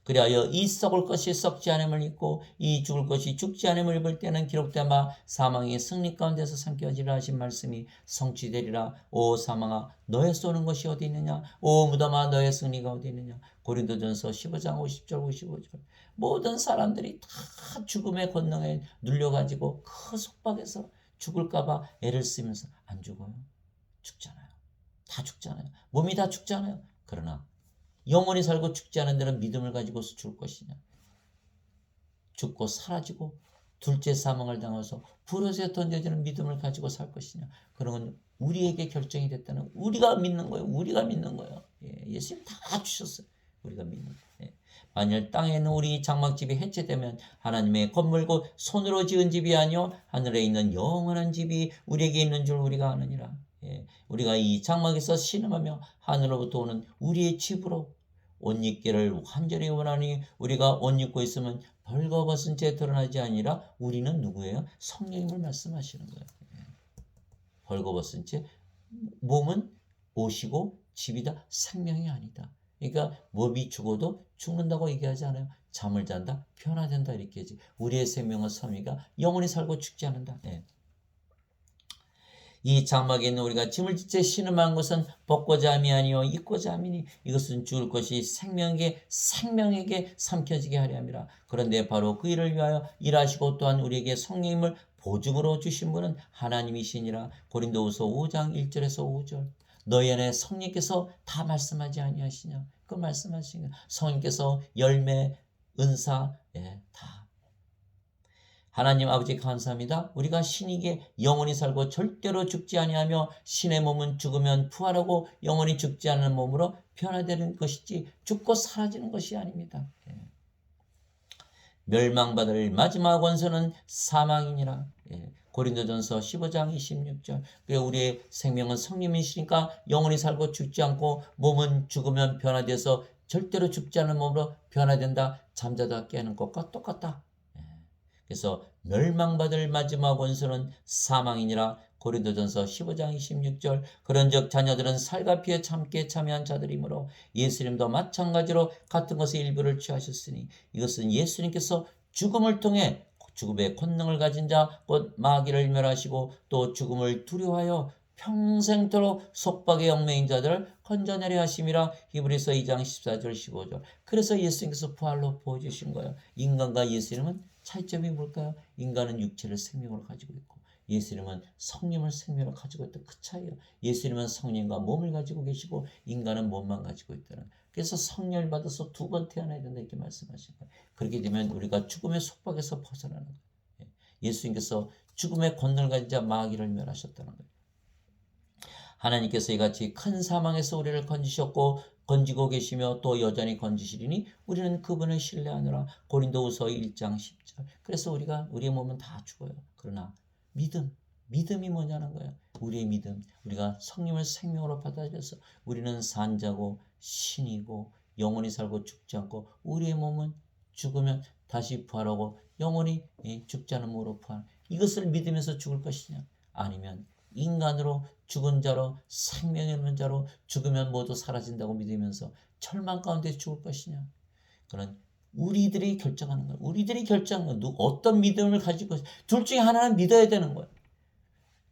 그리하여 이 썩을 것이 썩지 않음을 입고 이 죽을 것이 죽지 않음을 입을 때는 기록된 바 사망의 승리 가운데서 삼켜지라 하신 말씀이 성취되리라. 오 사망아 너의 쏘는 것이 어디 있느냐. 오 무덤아 너의 승리가 어디 있느냐. 고린도전서 15장 50절 55절. 모든 사람들이 다 죽음의 권능에 눌려가지고 그 속박에서 죽을까 봐 애를 쓰면서 안 죽어요. 죽잖아요. 다 죽잖아요. 몸이 다 죽잖아요. 그러나 영원히 살고 죽지 않은 데는 믿음을 가지고서 죽을 것이냐. 죽고 사라지고 둘째 사망을 당해서 불옷에 던져지는 믿음을 가지고 살 것이냐. 그런 건 우리에게 결정이 됐다는 우리가 믿는 거예요. 우리가 믿는 거예요. 예수님 다 주셨어요. 우리가 믿는 거예요. 만일 땅에 있는 우리 장막집이 해체되면 하나님의 건물고 손으로 지은 집이 아니요 하늘에 있는 영원한 집이 우리에게 있는 줄 우리가 아느니라. 우리가 이 장막에서 신음하며 하늘로부터 오는 우리의 집으로 옷 입기를 간절히 원하니 우리가 옷 입고 있으면 벌거벗은 채 드러나지 아니라 우리는 누구예요? 성령님을 말씀하시는 거예요. 벌거벗은 채 몸은 옷이고 집이다 생명이 아니다. 그러니까 몸이 죽어도 죽는다고 얘기하지 않아요. 잠을 잔다 변화된다 이렇게 하지. 우리의 생명은 섬이가 영원히 살고 죽지 않는다. 이 장막에 있는 우리가 짐을 지체 신음한 것은 벗고자 함이 아니요 입고자 함이니 이것은 죽을 것이 생명에게 삼켜지게 하려 함이라. 그런데 바로 그 일을 위하여 일하시고 또한 우리에게 성령님을 보증으로 주신 분은 하나님이시니라. 고린도후서 5장 1절에서 5절. 너희 안에 성령께서 다 말씀하지 아니하시냐. 그 말씀하시냐. 성령께서 열매, 은사 다. 하나님 아버지 감사합니다. 우리가 신에게 영원히 살고 절대로 죽지 아니하며 신의 몸은 죽으면 부활하고 영원히 죽지 않는 몸으로 변화되는 것이지 죽고 사라지는 것이 아닙니다. 멸망받을 마지막 원수는 사망이니라. 고린도전서 15장 26절. 우리의 생명은 성령이시니까 영원히 살고 죽지 않고 몸은 죽으면 변화돼서 절대로 죽지 않는 몸으로 변화된다. 잠자다 깨는 것과 똑같다. 그래서 멸망받을 마지막 원수는 사망이니라. 고린도전서 15장 26절. 그런즉 자녀들은 살과 피에 참게 참여한 자들이므로 예수님도 마찬가지로 같은 것의 일부를 취하셨으니 이것은 예수님께서 죽음을 통해 죽음의 권능을 가진 자 곧 마귀를 멸하시고 또 죽음을 두려워하여 평생토록 속박의 영매인 자들을 건져내려 하심이라. 히브리서 2장 14절 15절. 그래서 예수님께서 부활로 보여주신 거예요. 인간과 예수님은 차이점이 뭘까요? 인간은 육체를 생명으로 가지고 있고 예수님은 성령을 생명으로 가지고 있다. 그 차이예요. 예수님은 성령과 몸을 가지고 계시고 인간은 몸만 가지고 있다는. 그래서 성령을 받아서 두 번 태어나야 된다 이렇게 말씀하신 거예요. 그렇게 되면 우리가 죽음의 속박에서 벗어나는 거예요. 예수님께서 죽음의 권능을 가진 자 마귀를 멸하셨다는 거예요. 하나님께서 이같이 큰 사망에서 우리를 건지고 계시며 또 여전히 건지시리니 우리는 그분을 신뢰하느라. 고린도후서 1장 10절. 그래서 우리의 몸은 다 죽어요. 그러나 믿음, 믿음이 뭐냐는 거야. 우리의 믿음. 우리가 성령을 생명으로 받아들여서 우리는 산자고 신이고 영원히 살고 죽지 않고 우리의 몸은 죽으면 다시 부활하고 영원히 죽지 않은 몸으로 부활. 이것을 믿으면서 죽을 것이냐? 아니면 인간으로 죽은 자로 생명이 없는 자로 죽으면 모두 사라진다고 믿으면서 절망 가운데 죽을 것이냐? 그런 우리들이 결정하는 거야. 우리들이 결정하는 거야. 어떤 믿음을 가지고 둘 중에 하나는 믿어야 되는 거야.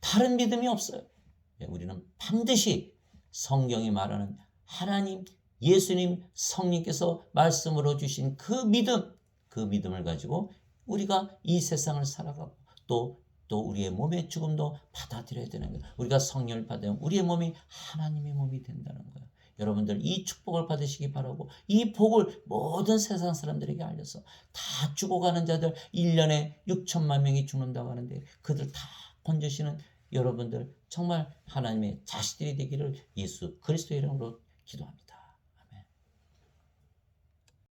다른 믿음이 없어요. 우리는 반드시 성경이 말하는 하나님, 예수님, 성령께서 말씀으로 주신 그 믿음을 가지고 우리가 이 세상을 살아가고 또 우리의 몸의 죽음도 받아들여야 되는 거예요. 우리가 성령을 받으면 우리의 몸이 하나님의 몸이 된다는 거예요. 여러분들 이 축복을 받으시기 바라고 이 복을 모든 세상 사람들에게 알려서 다 죽어가는 자들 1년에 6천만 명이 죽는다고 하는데 그들 다 건져시는 여러분들 정말 하나님의 자식들이 되기를 예수 그리스도의 이름으로 기도합니다.